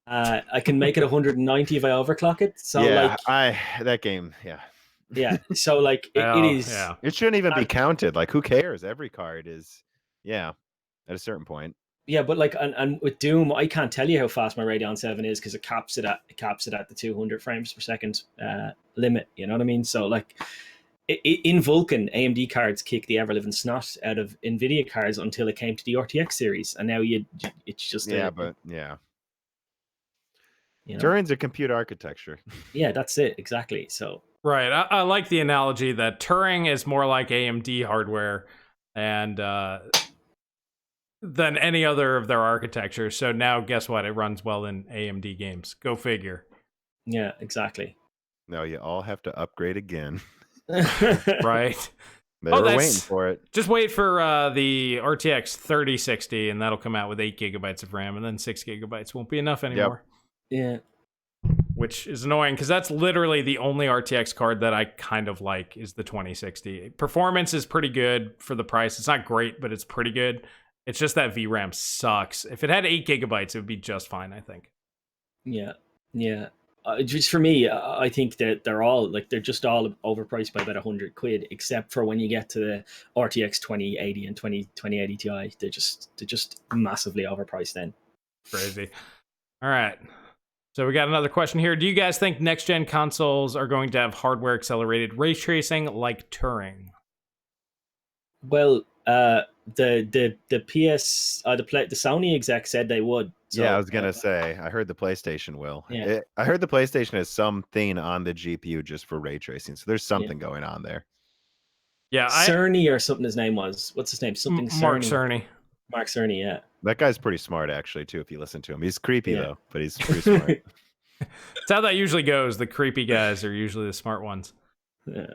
I can make it 190 if I overclock it. So yeah, like that game, yeah. So like it is. Yeah. It shouldn't even be counted. Like, who cares? Every card is, at a certain point. Yeah, but like, and with Doom, I can't tell you how fast my Radeon 7 is because it caps it at the 200 frames per second limit. You know what I mean? So like, in Vulkan, AMD cards kick the ever-living snot out of NVIDIA cards until it came to the RTX series, and now it's just You know? Turing's a computer architecture. Yeah, that's it exactly. So right, I like the analogy that Turing is more like AMD hardware, and than any other of their architecture. So now, guess what? It runs well in AMD games. Go figure. Yeah, exactly. No, you all have to upgrade again. Right. They were waiting for it. Just wait for the RTX 3060, and that'll come out with 8 gigabytes of RAM, and then 6 gigabytes won't be enough anymore. Yep. Yeah. Which is annoying, because that's literally the only RTX card that I kind of like is the 2060. Performance is pretty good for the price. It's not great, but it's pretty good. It's just that VRAM sucks. If it had 8 gigabytes, it would be just fine, I think. Yeah. Just for me, I think that they're just all overpriced by about £100, except for when you get to the RTX 2080 and 2080 Ti. They're just massively overpriced then. Crazy. All right. So we got another question here. Do you guys think next-gen consoles are going to have hardware-accelerated ray tracing like Turing? Well, the Sony exec said they would. So, yeah, I was gonna say. I heard the PlayStation will. Yeah. I heard the PlayStation has something on the GPU just for ray tracing. So there's something going on there. Yeah, Cerny or something. His name was. What's his name? Something. Mark Cerny. Mark Cerny. Yeah. That guy's pretty smart, actually, too. If you listen to him, he's creepy though, but he's pretty smart. That's how that usually goes. The creepy guys are usually the smart ones. Yeah.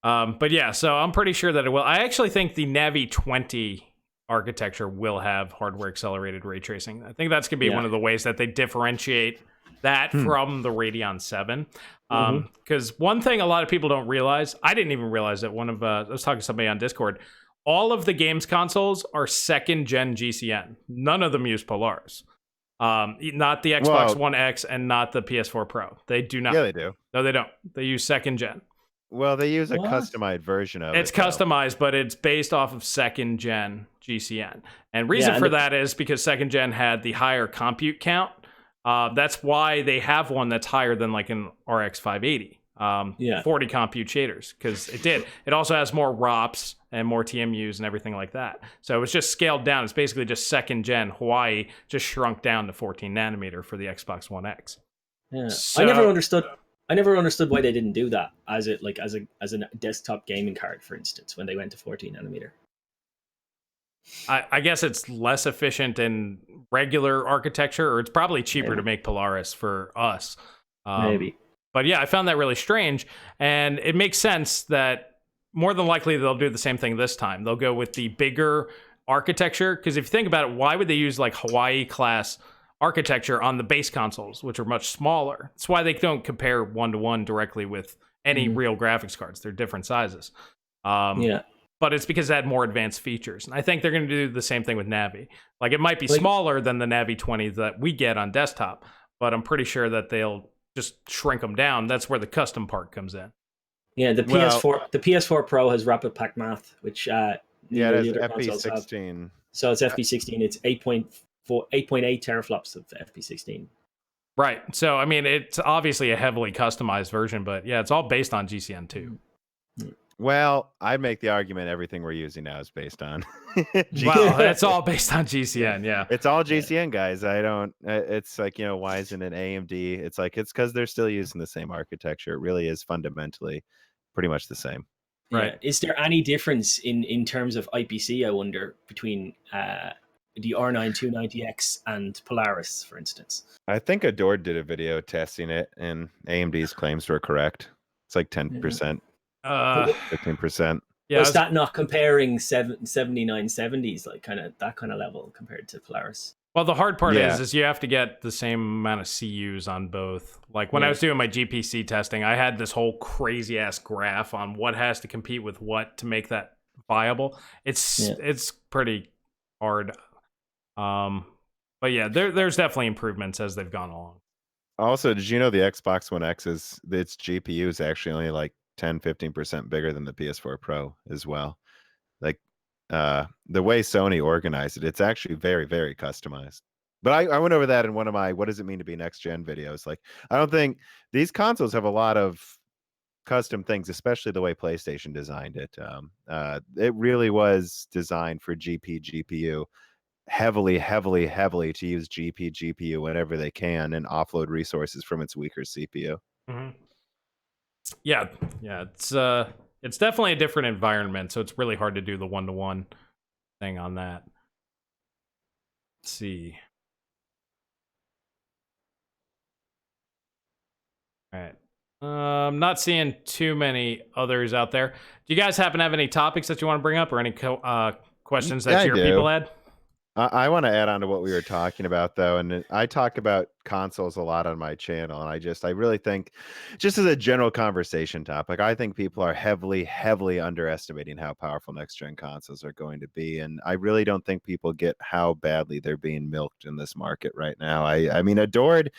But yeah, so I'm pretty sure that it will. I actually think the Navi 20 architecture will have hardware accelerated ray tracing. I think that's going to be one of the ways that they differentiate that from the Radeon 7. Because one thing a lot of people don't realize, I didn't even realize that I was talking to somebody on Discord, all of the games consoles are second gen GCN. None of them use Polaris. Not the Xbox One X and not the PS4 Pro. They do not. Yeah, they do. No, they don't. They use second gen. Well, they use a What? customized version of It's it, though. customized, but it's based off of second gen GCN. And reason Yeah, for and that is because second gen had the higher compute count. That's why they have one that's higher than like an RX 580. Yeah. 40 compute shaders, because it did. It also has more ROPS and more TMUs and everything like that. So it was just scaled down. It's basically just second gen Hawaii, just shrunk down to 14 nanometer for the Xbox One X. Yeah. So, I never understood why they didn't do that as a desktop gaming card, for instance, when they went to 14 nanometer. I guess it's less efficient in regular architecture, or it's probably cheaper Maybe. to make Polaris for us. Maybe. But yeah, I found that really strange, and it makes sense that more than likely they'll do the same thing this time. They'll go with the bigger architecture, because if you think about it, why would they use like Hawaii class architecture on the base consoles, which are much smaller? That's why they don't compare one-to-one directly with any real graphics cards. They're different sizes. Yeah. But it's because it had more advanced features. And I think they're going to do the same thing with Navi. Like, it might be Like- smaller than the Navi 20 that we get on desktop, but I'm pretty sure that they'll just shrink them down. That's where the custom part comes in. Yeah, the Well- PS4 Pro has rapid pack math, which Yeah, neither it the has other consoles have. FP16. So it's FP16. It's 8.8 teraflops of FP16. Right. So, I mean, it's obviously a heavily customized version, but yeah, it's all based on GCN 2. Well, I'd make the argument everything we're using now is based on. Wow, that's all based on GCN, yeah. It's all GCN, guys. I don't. It's like, why isn't it AMD? It's like it's because they're still using the same architecture. It really is fundamentally pretty much the same. Right. Yeah. Is there any difference in terms of IPC, I wonder, between the R9 290X and Polaris, for instance? I think Adored did a video testing it, and AMD's claims were correct. It's like 10%, 15%. Yeah, Was that not comparing 7970s, like kind of that kind of level compared to Polaris? well, the hard part Yeah. is you have to get the same amount of CUs on both. Like when I was doing my GPC testing, I had this whole crazy ass graph on what has to compete with what to make that viable. It's pretty hard. But yeah, there's definitely improvements as they've gone along. Also, did you know the Xbox One X its GPU is actually only like 10-15% bigger than the PS4 Pro as well? Like the way Sony organized it, it's actually very, very customized. But I went over that in one of my what does it mean to be next gen videos. Like, I don't think these consoles have a lot of custom things, especially the way PlayStation designed it. It really was designed for GPU heavily to use GPU whenever they can and offload resources from its weaker CPU. Yeah, it's definitely a different environment, so it's really hard to do the one-to-one thing on that. Let's see. All right. I'm not seeing too many others out there. Do you guys happen to have any topics that you want to bring up, or any questions that I your do. people had? I want to add on to what we were talking about, though, and I talk about consoles a lot on my channel, and I really think, just as a general conversation topic, I think people are heavily underestimating how powerful next gen consoles are going to be, and I really don't think people get how badly they're being milked in this market right now. I mean, Adored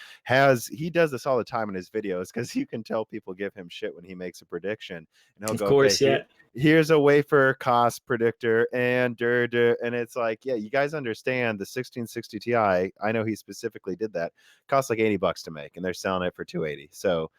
he does this all the time in his videos, because you can tell people give him shit when he makes a prediction, and he'll Of go, course, okay, yeah. here's a wafer cost predictor, and and it's like, yeah, you guys understand the 1660 Ti, I know he specifically did that, costs like $80 to make, and they're selling it for $280. So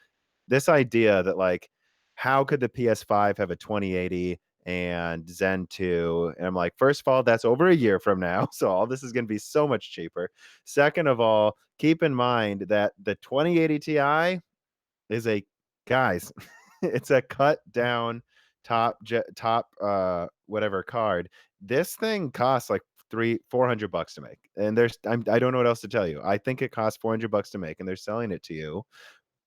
this idea that, like, how could the PS5 have a 2080 and Zen 2? And I'm like, first of all, that's over a year from now, so all this is going to be so much cheaper. Second of all, keep in mind that the 2080 Ti is guys, it's a cut down top whatever card. This thing costs like $400 to make, and I don't know what else to tell you. I think it costs $400 to make, and they're selling it to you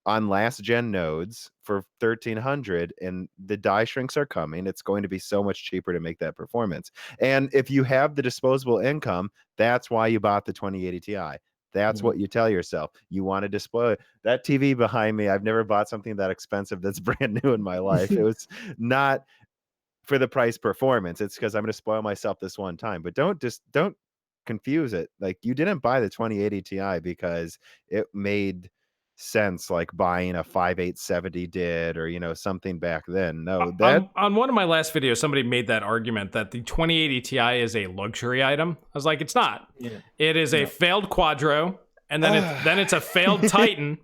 on last gen nodes for $1,300, and the die shrinks are coming. It's going to be so much cheaper to make that performance. And if you have the disposable income, that's why you bought the 2080 Ti. That's what you tell yourself. You want to display that TV behind me. I've never bought something that expensive that's brand new in my life. It was not for the price performance. It's because I'm going to spoil myself this one time. But don't confuse it. Like, you didn't buy the 2080 Ti because it made sense like buying a 5870 did, or something back then. No, that on one of my last videos, somebody made that argument that the 2080 Ti is a luxury item. I was like, it's not. Yeah. It is a failed Quadro, and then it's a failed Titan,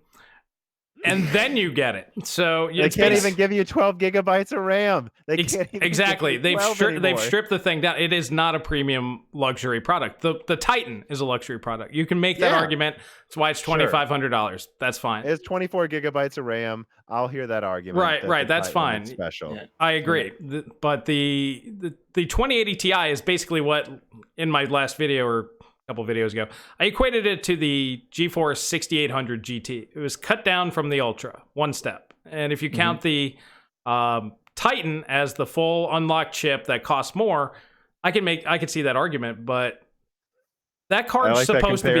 and then you get it. So they can't even give you 12 gigabytes of RAM. They can't even exactly. They've stripped the thing down. It is not a premium luxury product. The Titan is a luxury product. You can make that argument. That's why it's $2,500. That's fine. It's 24 gigabytes of RAM. I'll hear that argument. Right. That's fine. Special. Yeah. I agree. Yeah. But the 2080 Ti is basically what, in my last video or couple videos ago, I equated it to the GeForce 6800 GT. It was cut down from the Ultra, one step. And if you count the Titan as the full unlocked chip that costs more, I could see that argument, but that card's supposed to be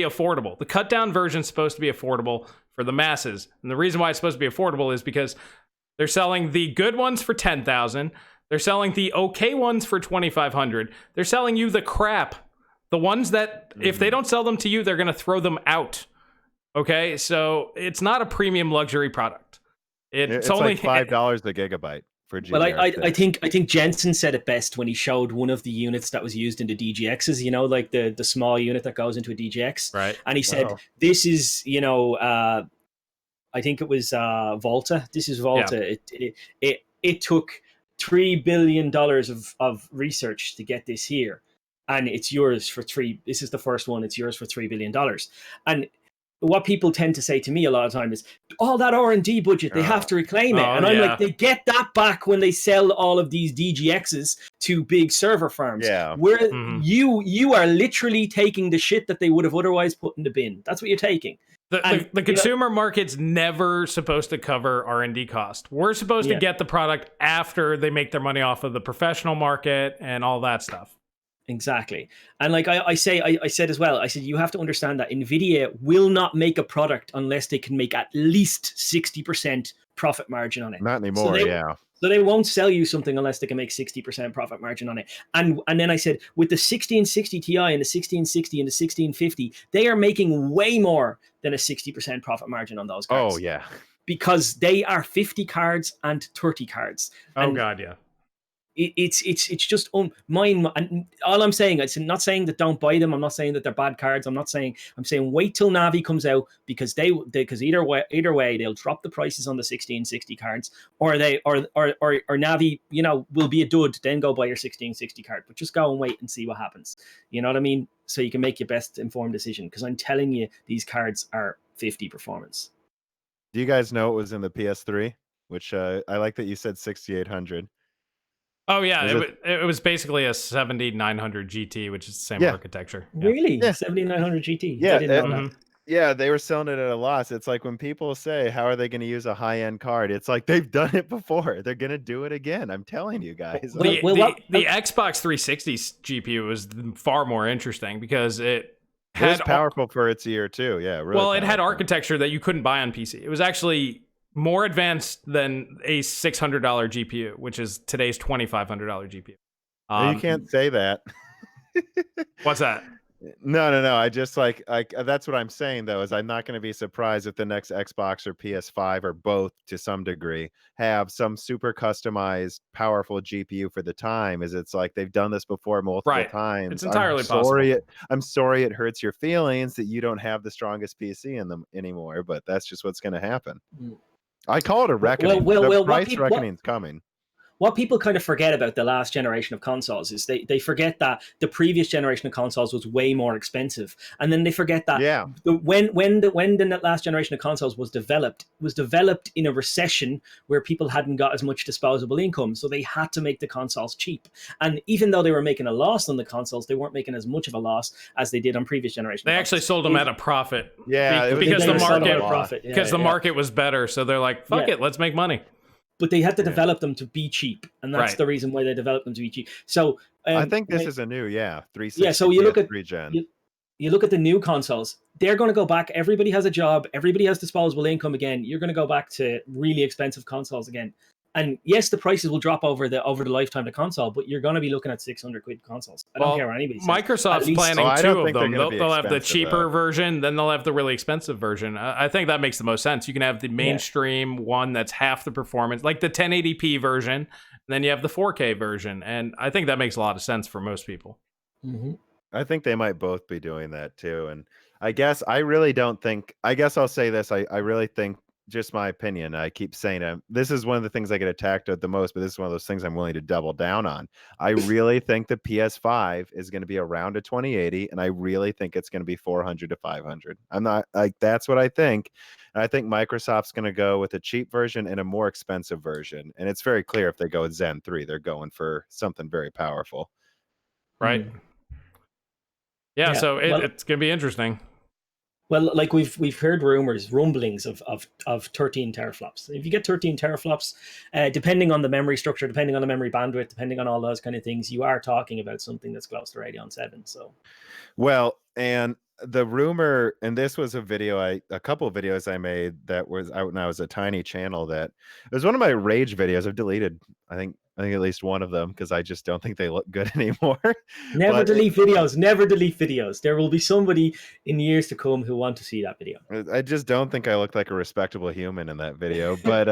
affordable. The cut down version is supposed to be affordable for the masses. And the reason why it's supposed to be affordable is because they're selling the good ones for $10,000. They're selling the okay ones for $2,500. They're selling you the crap. The ones that, if they don't sell them to you, they're going to throw them out. Okay? So it's not a premium luxury product. It's only like $5 a gigabyte for GDR6. Well, I think Jensen said it best when he showed one of the units that was used in the DGXs, like the small unit that goes into a DGX. Right. And he said, this is, I think it was Volta. This is Volta. Yeah. It took $3 billion of research to get this here, and it's yours for this is the first one, it's yours for $3 billion. And what people tend to say to me a lot of time is, all that R&D budget, they have to reclaim it. And I'm like, they get that back when they sell all of these DGXs to big server farms. Yeah. Where you are literally taking the shit that they would have otherwise put in the bin. That's what you're taking. The consumer market's never supposed to cover R&D cost. We're supposed to get the product after they make their money off of the professional market and all that stuff. Exactly. And like I said as well, I said, you have to understand that NVIDIA will not make a product unless they can make at least 60% profit margin on it. Not anymore, So they won't sell you something unless they can make 60% profit margin on it. And then I said, with the 1660 Ti and the 1660 and the 1650, they are making way more than a 60% profit margin on those cards. Oh, yeah. Because they are 50 cards and 30 cards. Oh, God, yeah. It's just mine. And all I'm saying, I'm not saying that don't buy them. I'm not saying that they're bad cards. I'm saying wait till Navi comes out, because because either way they'll drop the prices on the 1660 cards, or Navi will be a dud. Then go buy your 1660 card, but just go and wait and see what happens. You know what I mean? So you can make your best informed decision, because I'm telling you, these cards are 50 performance. Do you guys know it was in the PS3? Which I like that you said 6800. Oh, yeah. It was basically a 7900 GT, which is the same architecture. Yeah. Really? Yeah. 7900 GT? Yeah. I didn't know that. Yeah, they were selling it at a loss. It's like when people say, how are they going to use a high-end card? It's like, they've done it before. They're going to do it again. I'm telling you guys. The Xbox 360 GPU was far more interesting because it was powerful for its year, too. Yeah. Really well, it had architecture that you couldn't buy on PC. It was actually more advanced than a $600 GPU, which is today's $2,500 GPU. You can't say that. What's that? No. I just that's what I'm saying, though, is I'm not going to be surprised if the next Xbox or PS5 or both, to some degree, have some super customized, powerful GPU for the time. It's like they've done this before multiple times. It's entirely possible. I'm sorry it hurts your feelings that you don't have the strongest PC in them anymore, but that's just what's going to happen. I call it a reckoning. The price reckoning's coming. What people kind of forget about the last generation of consoles is they forget that the previous generation of consoles was way more expensive, and then they forget that when the last generation of consoles was developed in a recession where people hadn't got as much disposable income, so they had to make the consoles cheap. And even though they were making a loss on the consoles, they weren't making as much of a loss as they did on previous generations. They actually sold them at a profit. Yeah, because the market was better, so they're like, fuck it, let's make money. But they had to develop them to be cheap, and that's the reason why they developed them to be cheap. So I think this is a new 360. Yeah, so you look at gen. You look at the new consoles. They're going to go back. Everybody has a job. Everybody has disposable income again. You're going to go back to really expensive consoles again. And yes, the prices will drop over the lifetime of the console, but you're going to be looking at 600 quid consoles. I don't care what anybody says. Microsoft's At least, planning I two don't of think they're them. gonna be They'll have the expensive, cheaper though. version, then they'll have the really expensive version. I think that makes the most sense. You can have the mainstream one that's half the performance, like the 1080p version, and then you have the 4K version, and I think that makes a lot of sense for most people. I think they might both be doing that too. And I guess I really don't think, I guess I'll say this. I really think, just my opinion, I keep saying it, this is one of the things I get attacked at the most, but this is one of those things I'm willing to double down on. I really think the PS5 is going to be around a 2080, and I really think it's going to be 400 to 500. I'm not like, that's what I think. And I think Microsoft's going to go with a cheap version and a more expensive version. And it's very clear if they go with Zen 3, they're going for something very powerful. Right. Yeah, so it's going to be interesting. Well, like we've heard rumblings of 13 teraflops. If you get 13 teraflops, depending on the memory structure, depending on the memory bandwidth, depending on all those kind of things, you are talking about something that's close to Radeon 7. So, well, and the rumor, and this was a couple of videos I made that was out when I was a tiny channel, that it was one of my rage videos. I've deleted, I think at least one of them, because I just don't think they look good anymore. Never delete videos. There will be somebody in years to come who want to see that video. I just don't think I look like a respectable human in that video. But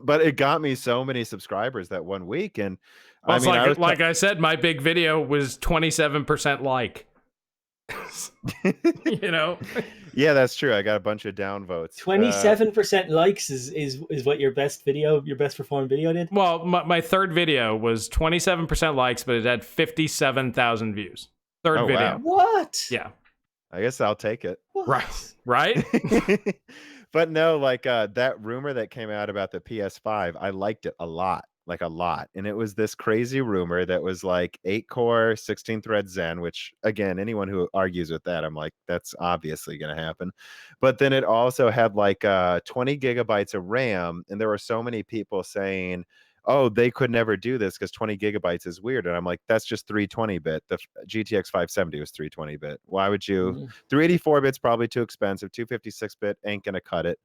but it got me so many subscribers that one week. And well, I mean, like I said, my big video was 27% like. You know. Yeah, that's true. I got a bunch of downvotes. 27% likes is what your best performing video did? Well, my third video was 27% likes, but it had 57,000 views. Third video. Wow. What? Yeah. I guess I'll take it. What? Right? But no, like that rumor that came out about the PS5, I liked it a lot. And it was this crazy rumor that was like 8-core 16-thread Zen, which again, anyone who argues with that, I'm like, that's obviously going to happen. But then it also had like 20 gigabytes of RAM, and there were so many people saying, oh, they could never do this because 20 gigabytes is weird. And I'm like, that's just 320-bit. The GTX 570 was 320-bit. Why would you? 384-bit's probably too expensive. 256-bit ain't going to cut it.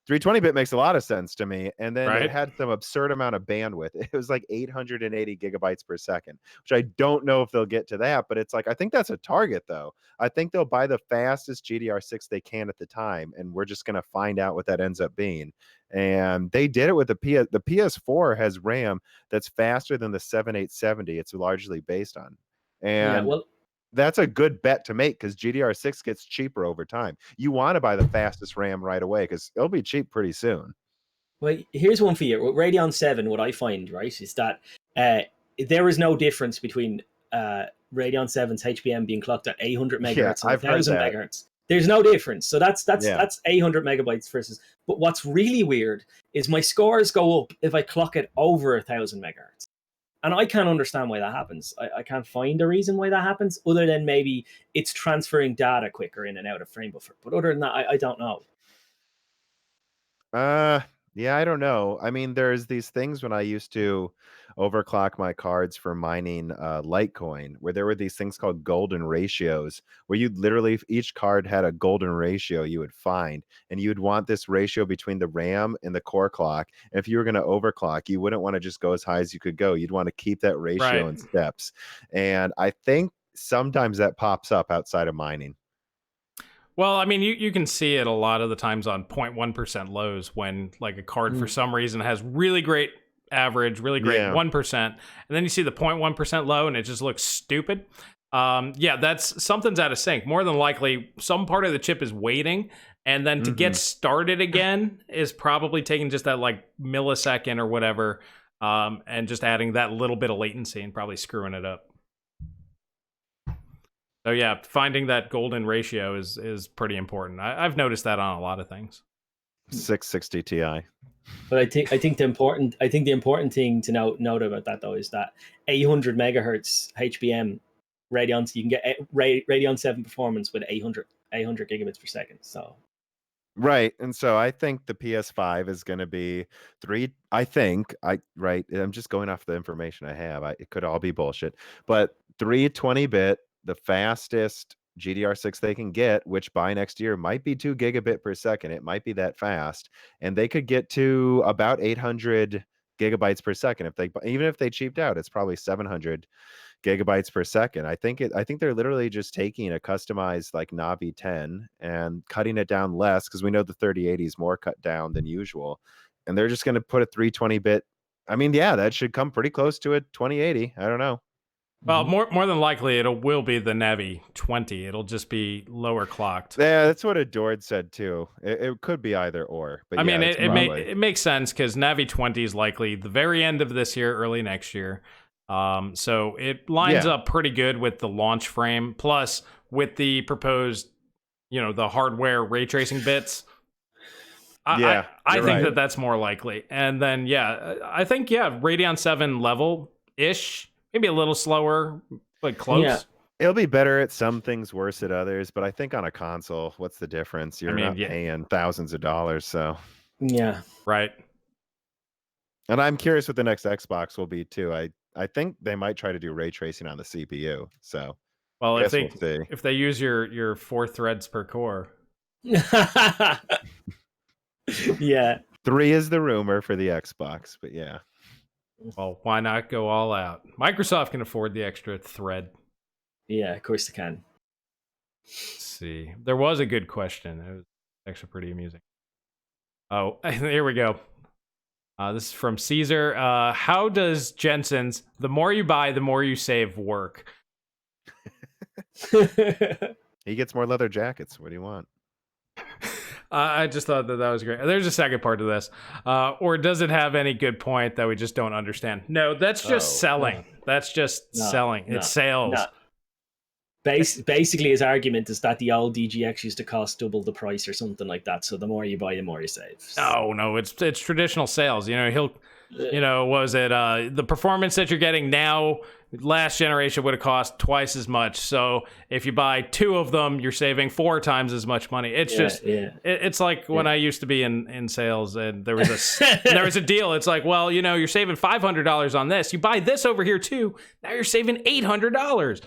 320-bit makes a lot of sense to me. And then it had some absurd amount of bandwidth. It was like 880 gigabytes per second, which I don't know if they'll get to that, but it's like, I think that's a target though. I think they'll buy the fastest GDR6 they can at the time, and we're just going to find out what that ends up being. And they did it with the PS4 has RAM that's faster than the 7870 it's largely based on. And that's a good bet to make, because GDR6 gets cheaper over time. You want to buy the fastest RAM right away because it'll be cheap pretty soon. Well, here's one for you. With Radeon 7, what I find, right, is that there is no difference between Radeon 7's HBM being clocked at 800 megahertz and 1000 megahertz. There's no difference. So that's 800 megabytes versus. But what's really weird is my scores go up if I clock it over 1000 megahertz. And I can't understand why that happens. I can't find a reason why that happens, other than maybe it's transferring data quicker in and out of frame buffer. But other than that, I don't know. Yeah, I don't know. I mean, there's these things when I used to overclock my cards for mining Litecoin, where there were these things called golden ratios, where you'd literally, each card had a golden ratio you would find, and you'd want this ratio between the RAM and the core clock. And if you were going to overclock, you wouldn't want to just go as high as you could go. You'd want to keep that ratio in steps. And I think sometimes that pops up outside of mining. Well, I mean, you can see it a lot of the times on 0.1% lows when like a card for some reason has really great average, really great 1%, and then you see the 0.1% low and it just looks stupid. That's something's out of sync. More than likely, some part of the chip is waiting, and then to get started again is probably taking just that like millisecond or whatever, and just adding that little bit of latency and probably screwing it up. So yeah, finding that golden ratio is pretty important. I've noticed that on a lot of things. 660 Ti. But I think the important thing to note about that though is that 800 megahertz HBM Radeon, you can get Radeon 7 performance with 800 gigabits per second. So right, and so I think the PS5 is going to be I'm just going off the information I have. It could all be bullshit, but 320-bit, the fastest GDR6 they can get, which by next year might be 2 gigabit per second. It might be that fast, and they could get to about 800 gigabytes per second. Even if they cheaped out, it's probably 700 gigabytes per second. I think they're literally just taking a customized like Navi 10 and cutting it down less, because we know the 3080 is more cut down than usual, and they're just going to put a 320-bit. I mean, yeah, that should come pretty close to a 2080. I don't know. Well, more than likely, will be the Navi 20. It'll just be lower clocked. Yeah, that's what Adored said too. It could be either or. But I yeah, mean, it makes sense because Navi 20 is likely the very end of this year, early next year. So it lines up pretty good with the launch frame, plus with the proposed, the hardware ray tracing bits. I think that's more likely. And then, I think, Radeon 7 level-ish, maybe a little slower, but close. Yeah. It'll be better at some things, worse at others. But I think on a console, what's the difference? You're not paying thousands of dollars, so. Yeah. Right. And I'm curious what the next Xbox will be, too. I think they might try to do ray tracing on the CPU. So, well, if they use your 4 threads per core. Yeah. 3 is the rumor for the Xbox, but yeah. Well, why not go all out? Microsoft can afford the extra thread. Yeah, of course they can. Let's see. There was a good question. It was actually pretty amusing. Oh, here we go. This is from Caesar. How does Jensen's "the more you buy, the more you save" work? He gets more leather jackets. What do you want? I just thought that was great. There's a second part to this. Or does it have any good point that we just don't understand? No, that's just selling. No. That's just selling. It's sales. No. Basically, his argument is that the old DGX used to cost double the price or something like that. So the more you buy, the more you save. No, it's traditional sales. The performance that you're getting now, last generation would have cost twice as much. So if you buy 2 of them, you're saving 4 times as much money. It's it's like when I used to be in sales, and there was a deal. It's like, well, you're saving $500 on this. You buy this over here too. Now you're saving $800.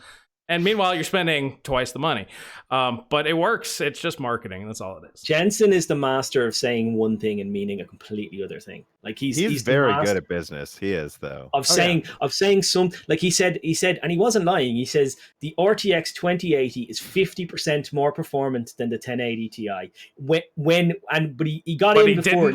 And meanwhile, you're spending twice the money. But it works. It's just marketing. That's all it is. Jensen is the master of saying one thing and meaning a completely other thing. Like he's very good at business. He is, though. Of saying some, like he said, and he wasn't lying. He says the RTX 2080 is 50% more performant than the 1080 Ti. But he got in before.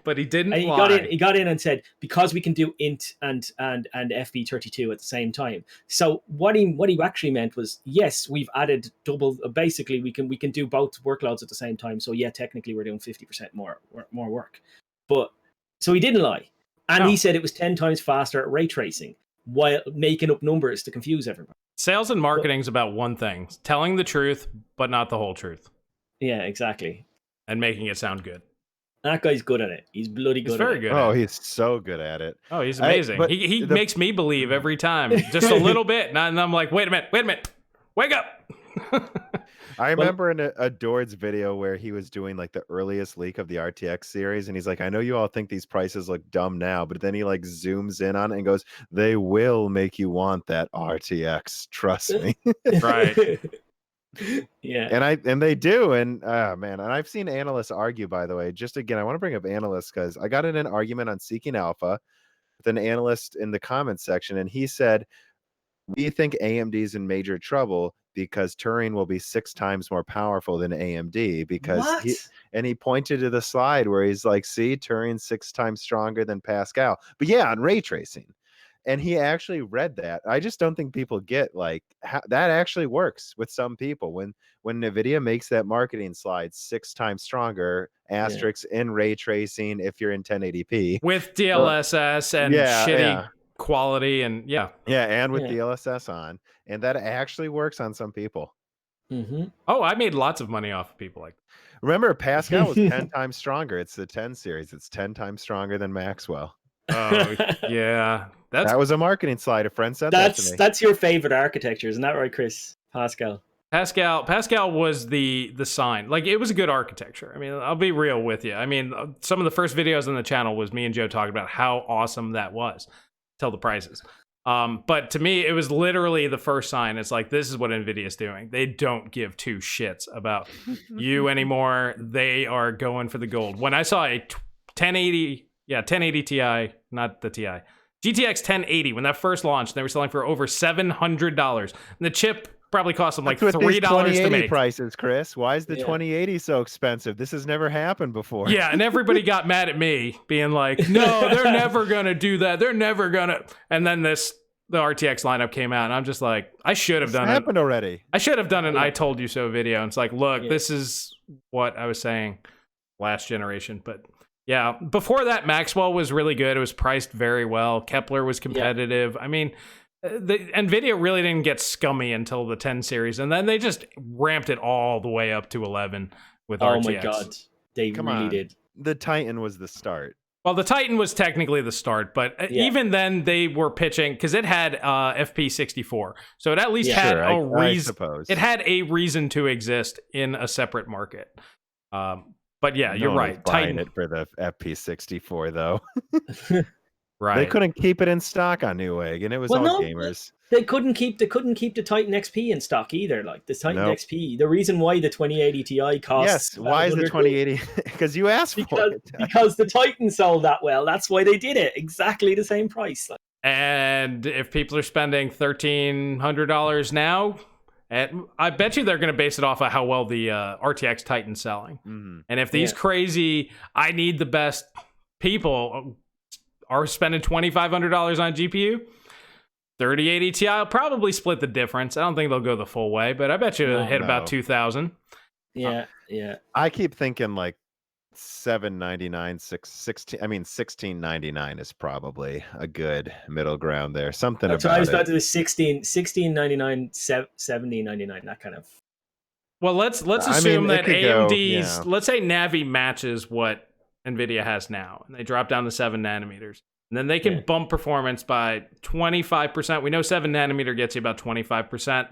But he didn't lie. He got in and said, because we can do int and FB32 at the same time. So what he actually meant was, yes, we've added double. Basically, we can do both workloads at the same time. So yeah, technically we're doing 50% more work. But so he didn't lie, and he said it was 10 times faster at ray tracing, while making up numbers to confuse everybody. Sales and marketing is about one thing: telling the truth, but not the whole truth. Yeah, exactly. And making it sound good. That guy's good at it. He's bloody good. He's very good. Oh, he's so good at it. Oh, he's amazing. He makes me believe every time, just a little bit, and I'm like, wait a minute, wake up. I remember in a Dord's video where he was doing like the earliest leak of the RTX series, and he's like, I know you all think these prices look dumb now, but then he like zooms in on it and goes, they will make you want that RTX, trust me. Right. Yeah. And they do, and man, and I've seen analysts argue, by the way. Just again, I want to bring up analysts because I got in an argument on Seeking Alpha with an analyst in the comments section, and he said, we think AMD's in major trouble because Turing will be 6 times more powerful than AMD, because he pointed to the slide where he's like, see, Turing's 6 times stronger than Pascal. But yeah, on ray tracing. And he actually read that. I just don't think people get like how that actually works with some people. When NVIDIA makes that marketing slide 6 times stronger, asterisks in ray tracing if you're in 1080p. With DLSS and shitty quality and and with DLSS on. And that actually works on some people. Mm-hmm. Oh, I made lots of money off of people like that. Remember, Pascal was 10 times stronger. It's the 10 series. It's 10 times stronger than Maxwell. Oh, yeah. That was a marketing slide. A friend said that to me. That's your favorite architecture, isn't that right, Chris? Pascal was the sign. Like, it was a good architecture. I mean, I'll be real with you. I mean, some of the first videos on the channel was me and Joe talking about how awesome that was. Tell the prices. But to me, it was literally the first sign. It's like, this is what NVIDIA's doing. They don't give 2 shits about you anymore. They are going for the gold. When I saw a 1080 Yeah, 1080 Ti, not the Ti. GTX 1080, when that first launched, they were selling for over $700. And the chip probably cost them like That's with these $3 to 2080 make. prices, Chris. Why is the Yeah. 2080 so expensive? This has never happened before. Yeah, and everybody got mad at me, being like, no, they're never going to do that. They're never going to. And then the RTX lineup came out, and I'm just like, I should have done it. Happened already. I should have done an I Told You So video. And it's like, look, Yeah. this is what I was saying last generation. But yeah, before that, Maxwell was really good. It was priced very well. Kepler was competitive. I mean, the NVIDIA really didn't get scummy until the 10 series, and then they just ramped it all the way up to 11 with RTX. Oh my god, they really did. The Titan was the start. Well, the Titan was technically the start, but even then they were pitching, because it had FP64, so it at least had a reason. It had a reason to exist in a separate market. But yeah, you're right. Titan it for the FP64 though. Right. They couldn't keep it in stock on Newegg, and it was gamers. They couldn't keep the Titan XP in stock either. Like the Titan XP, the reason why the 2080 Ti costs. Yes, why is the 2080? Because you asked for it. Because the Titan sold that well. That's why they did it. Exactly the same price. Like. And if people are spending $1,300 now, I bet you they're going to base it off of how well the RTX Titan's selling. Mm-hmm. And if these crazy, I need the best people are spending $2,500 on GPU, 3080 Ti will probably split the difference. I don't think they'll go the full way, but I bet you it'll hit about 2,000. Yeah. I keep thinking like $799, $1699 is probably a good middle ground there. Something That's about what I was it. about to do. $16.99, $17.99, that kind of. Well, let's assume that AMD's, let's say Navi matches what NVIDIA has now, and they drop down to 7 nanometers. And then they can bump performance by 25%. We know 7 nanometer gets you about 25%.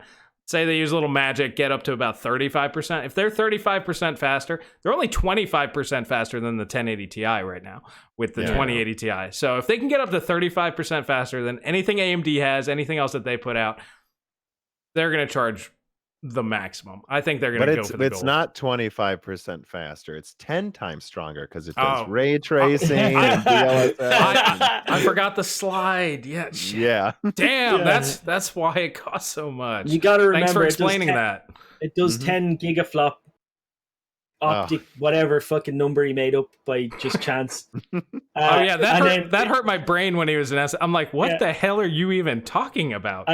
Say they use a little magic, get up to about 35%. If they're 35% faster, they're only 25% faster than the 1080 Ti right now with the 2080 Ti. So if they can get up to 35% faster than anything AMD has, anything else that they put out, they're going to charge the maximum. I think they're going to go for the It's gold. not 25% faster. It's 10 times stronger because it does ray tracing and DLSS. I forgot the slide. Yeah. Shit. Yeah. Damn, that's why it costs so much. You got to remember. Thanks for explaining that. It does 10 gigaflop optic, whatever fucking number he made up by just chance. That hurt my brain when he was in S. I'm like, what the hell are you even talking about?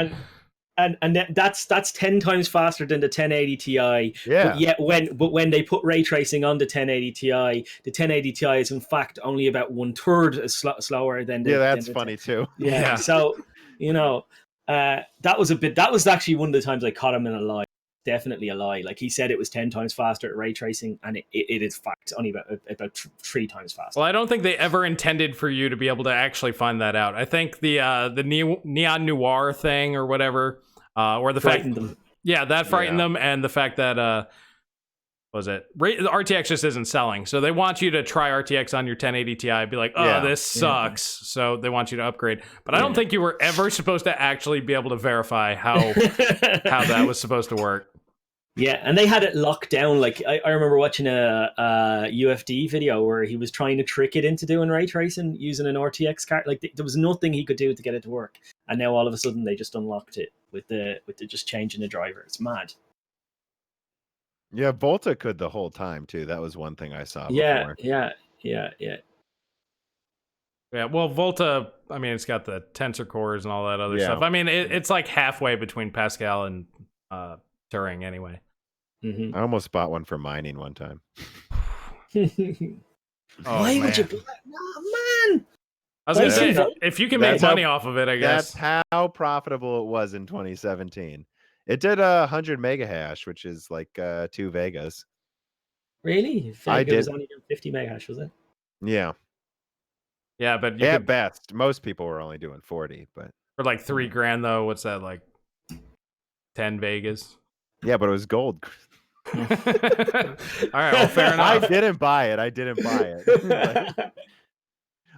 And that's 10 times faster than the 1080 Ti. Yeah. But when they put ray tracing on the 1080 Ti, the 1080 Ti is in fact only about 1/3 as slower than the. Yeah, that's funny too. Yeah. So that was actually one of the times I caught him in a lie. Definitely a lie. Like he said, it was 10 times faster at ray tracing, and it is fact only about 3 times faster. Well, I don't think they ever intended for you to be able to actually find that out. I think the neon noir thing or whatever, or the frightened fact, them. Yeah, that frightened them, and the fact that the RTX just isn't selling, so they want you to try RTX on your 1080 Ti, be like, this sucks, so they want you to upgrade. But I don't think you were ever supposed to actually be able to verify how that was supposed to work. Yeah, and they had it locked down. Like I remember watching a UFD video where he was trying to trick it into doing ray tracing using an RTX card. Like there was nothing he could do to get it to work, and now all of a sudden they just unlocked it with the just changing the driver. It's mad. Yeah, Volta could the whole time too. That was one thing I saw before. Yeah. Well, Volta, I mean, it's got the tensor cores and all that other stuff. I mean, it's like halfway between Pascal and Turing anyway. Mm-hmm. I almost bought one for mining one time. Why would you? Man, I was gonna say, if you can make money off of it, I guess. That's how profitable it was in 2017. It did 100 mega hash, which is like 2 Vegas. Really? I did. It was only 50 mega hash, was it? Yeah. Yeah, but at best, most people were only doing 40, but for like $3,000 though, what's that, like 10 Vegas? Yeah, but it was gold. All right, well, fair enough. I didn't buy it.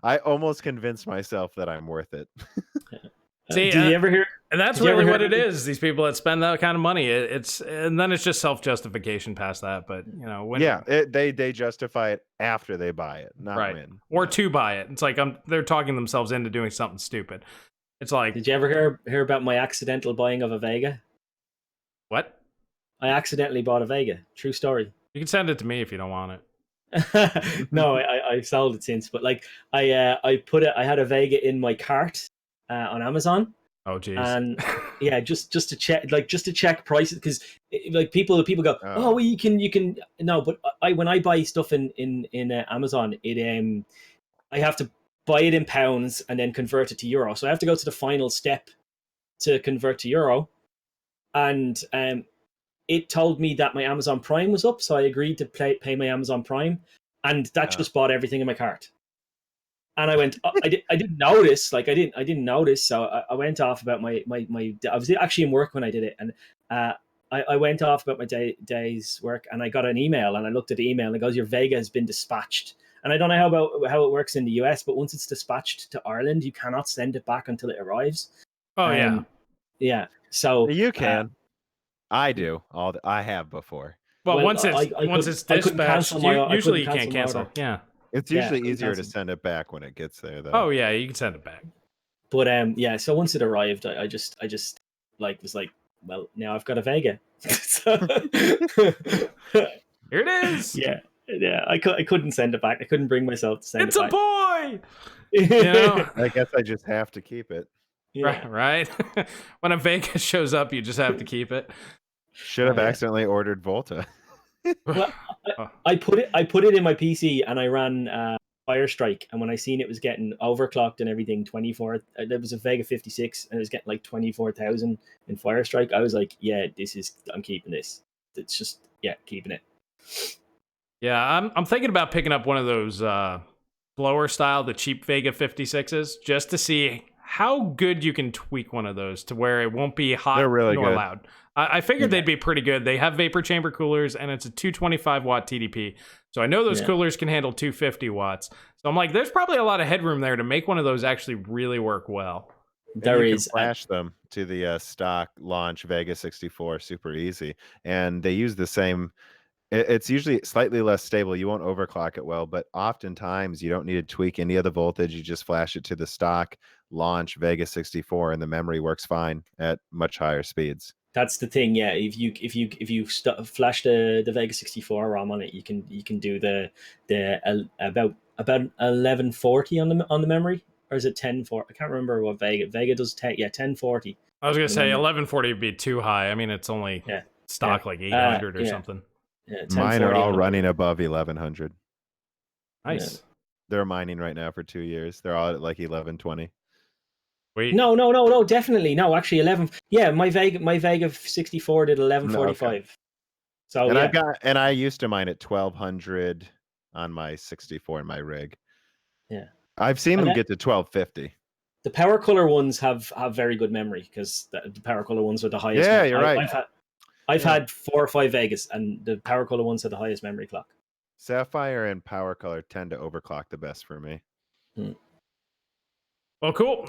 I almost convinced myself that I'm worth it. See, did you ever hear? And that's Did you ever really what hear- it is. These people that spend that kind of money, and then it's just self-justification past that. But when they justify it after they buy it, not right, when. or to buy it. It's like they're talking themselves into doing something stupid. It's like, Did you ever hear about my accidental buying of a Vega? what? I accidentally bought a Vega. True story. You can send it to me if you don't want it. No, I sold it since, but like I had a Vega in my cart on Amazon. Oh geez. And yeah, just to check prices, because like people go, oh, well, you can no, but when I buy stuff in Amazon, I have to buy it in pounds and then convert it to euro. So I have to go to the final step to convert to euro, and it told me that my Amazon Prime was up, so I agreed to pay my Amazon Prime, and that just bought everything in my cart. And I went, I didn't notice, I didn't notice, so I went off about my. I was actually in work when I did it, and I went off about my day's work, and I got an email, and I looked at the email, and it goes, your Vega has been dispatched. And I don't know how it works in the US, but once it's dispatched to Ireland, you cannot send it back until it arrives. Oh yeah. Yeah. So You can. I do. I have before. Well, Well, once it's dispatched, usually you can't cancel. Yeah. It's usually easier to send it back when it gets there, though. Oh yeah, you can send it back. But yeah, so once it arrived, I just was like, well, now I've got a Vega. So, here it is. Yeah. I couldn't send it back. I couldn't bring myself to send It's it back. It's a boy. I guess I just have to keep it. Yeah. Right. When a Vega shows up, you just have to keep it. Should have accidentally ordered Volta. Well, I put it in my PC and I ran Firestrike, and when I seen it was getting overclocked and everything, 24. There was a Vega 56 and it was getting like 24,000 in Firestrike. I was like, yeah, I'm keeping this. It's just keeping it. Yeah, I'm thinking about picking up one of those blower style, the cheap Vega 56s, just to see how good you can tweak one of those to where it won't be hot really nor good. loud. I figured they'd be pretty good. They have vapor chamber coolers, and it's a 225 watt TDP. So I know those coolers can handle 250 watts. So I'm like, there's probably a lot of headroom there to make one of those actually really work well. There you is can flash them to the stock launch Vega 64 super easy, and they use the same. It's usually slightly less stable. You won't overclock it well, but oftentimes you don't need to tweak any of the voltage. You just flash it to the stock launch Vega 64, and the memory works fine at much higher speeds. That's the thing, yeah. If you flash the Vega 64 ROM on it, you can do the about 1140 on the memory, or is it 1040? I can't remember what Vega does. 1040. I was gonna say 1140 would be too high. I mean, it's only stock like 800 or something. Yeah, mine are all running above 1100. Nice. Yeah. They're mining right now for 2 years. They're all at like 1120. Wait. No, definitely no. Actually, 11. Yeah, my Vega 64 did 1145. Okay. So and I used to mine at 1200 on my 64 in my rig. Yeah, I've seen them get to 1250. The power color ones have very good memory, because the power color ones are the highest. Yeah, you're right. I've had 4 or 5 Vegas, and the power color ones have the highest memory clock. Sapphire and power color tend to overclock the best for me. Well, cool.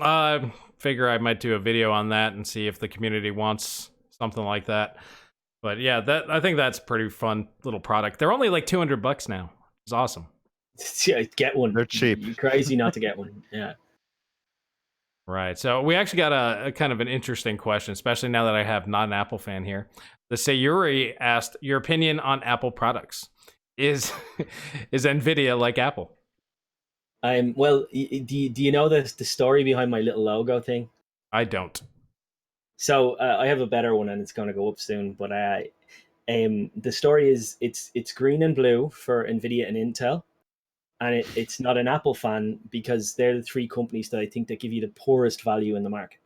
Figure I might do a video on that and see if the community wants something like that. But yeah, I think that's a pretty fun little product. They're only like $200 now. It's awesome. Yeah, get one. They're cheap. You're crazy not to get one. Yeah. Right. So we actually got a kind of an interesting question, especially now that I have not an Apple fan here. The Sayuri asked your opinion on Apple products. Is NVIDIA like Apple? Well, do you know the story behind my little logo thing? I don't. So I have a better one, and it's going to go up soon. But the story is it's green and blue for NVIDIA and Intel, and it's not an Apple fan because they're the 3 companies that I think that give you the poorest value in the market.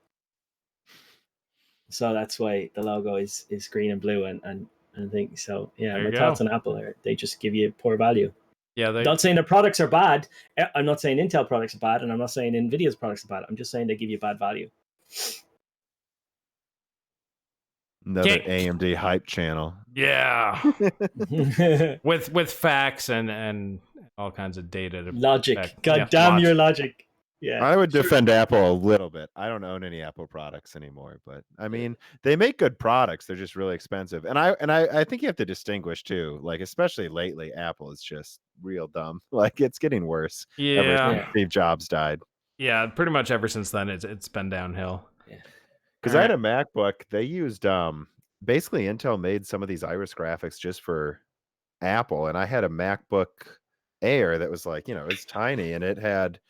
So that's why the logo is green and blue, and I think so. Yeah, my thoughts on Apple are they just give you poor value. Yeah, I'm not saying their products are bad. I'm not saying Intel products are bad, and I'm not saying NVIDIA's products are bad. I'm just saying they give you bad value. Another AMD hype channel. Yeah. with facts and all kinds of data. Logic. God damn your logic. Yeah. I would defend Apple a little bit. I don't own any Apple products anymore, but I mean, they make good products. They're just really expensive. And I think you have to distinguish too. Like, especially lately, Apple is just real dumb. Like, it's getting worse ever since Yeah. Steve Jobs died. Yeah, pretty much ever since then it's been downhill. Yeah. Because I had a MacBook. They used basically Intel made some of these Iris graphics just for Apple, and I had a MacBook Air that was like, it's tiny, and it had,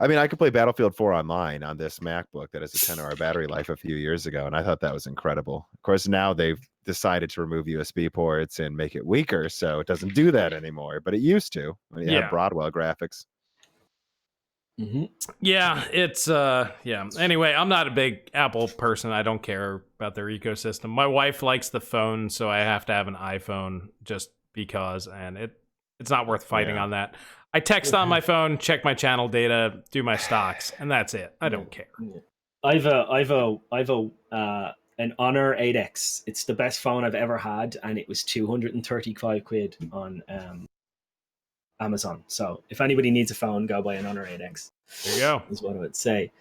I mean, I could play Battlefield 4 online on this MacBook that has a 10-hour battery life a few years ago, and I thought that was incredible. Of course, now they've decided to remove USB ports and make it weaker, so it doesn't do that anymore, but it used to when you had Broadwell graphics. Yeah, it's yeah. Anyway, I'm not a big Apple person. I don't care about their ecosystem. My wife likes the phone, so I have to have an iPhone just because, and it's not worth fighting on that. I text on my phone, check my channel data, do my stocks, and that's it. I don't care. I've an Honor 8X. It's the best phone I've ever had, and it was 235 quid on Amazon. So if anybody needs a phone, go buy an Honor 8X. There you go. Is what I would say.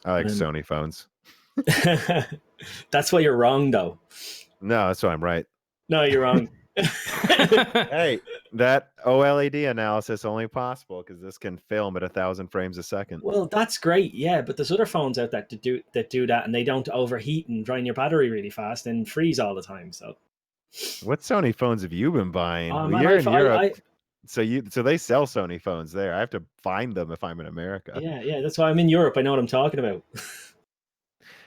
I like Sony phones. That's why you're wrong, though. No, that's why I'm right. No, you're wrong. Hey, that OLED analysis only possible because this can film at 1,000 frames a second. Well, that's great, yeah, but there's other phones out there that do that, and they don't overheat and drain your battery really fast and freeze all the time. So, what Sony phones have you been buying? You're in Europe, so they sell Sony phones there. I have to find them if I'm in America. Yeah, that's why I'm in Europe. I know what I'm talking about.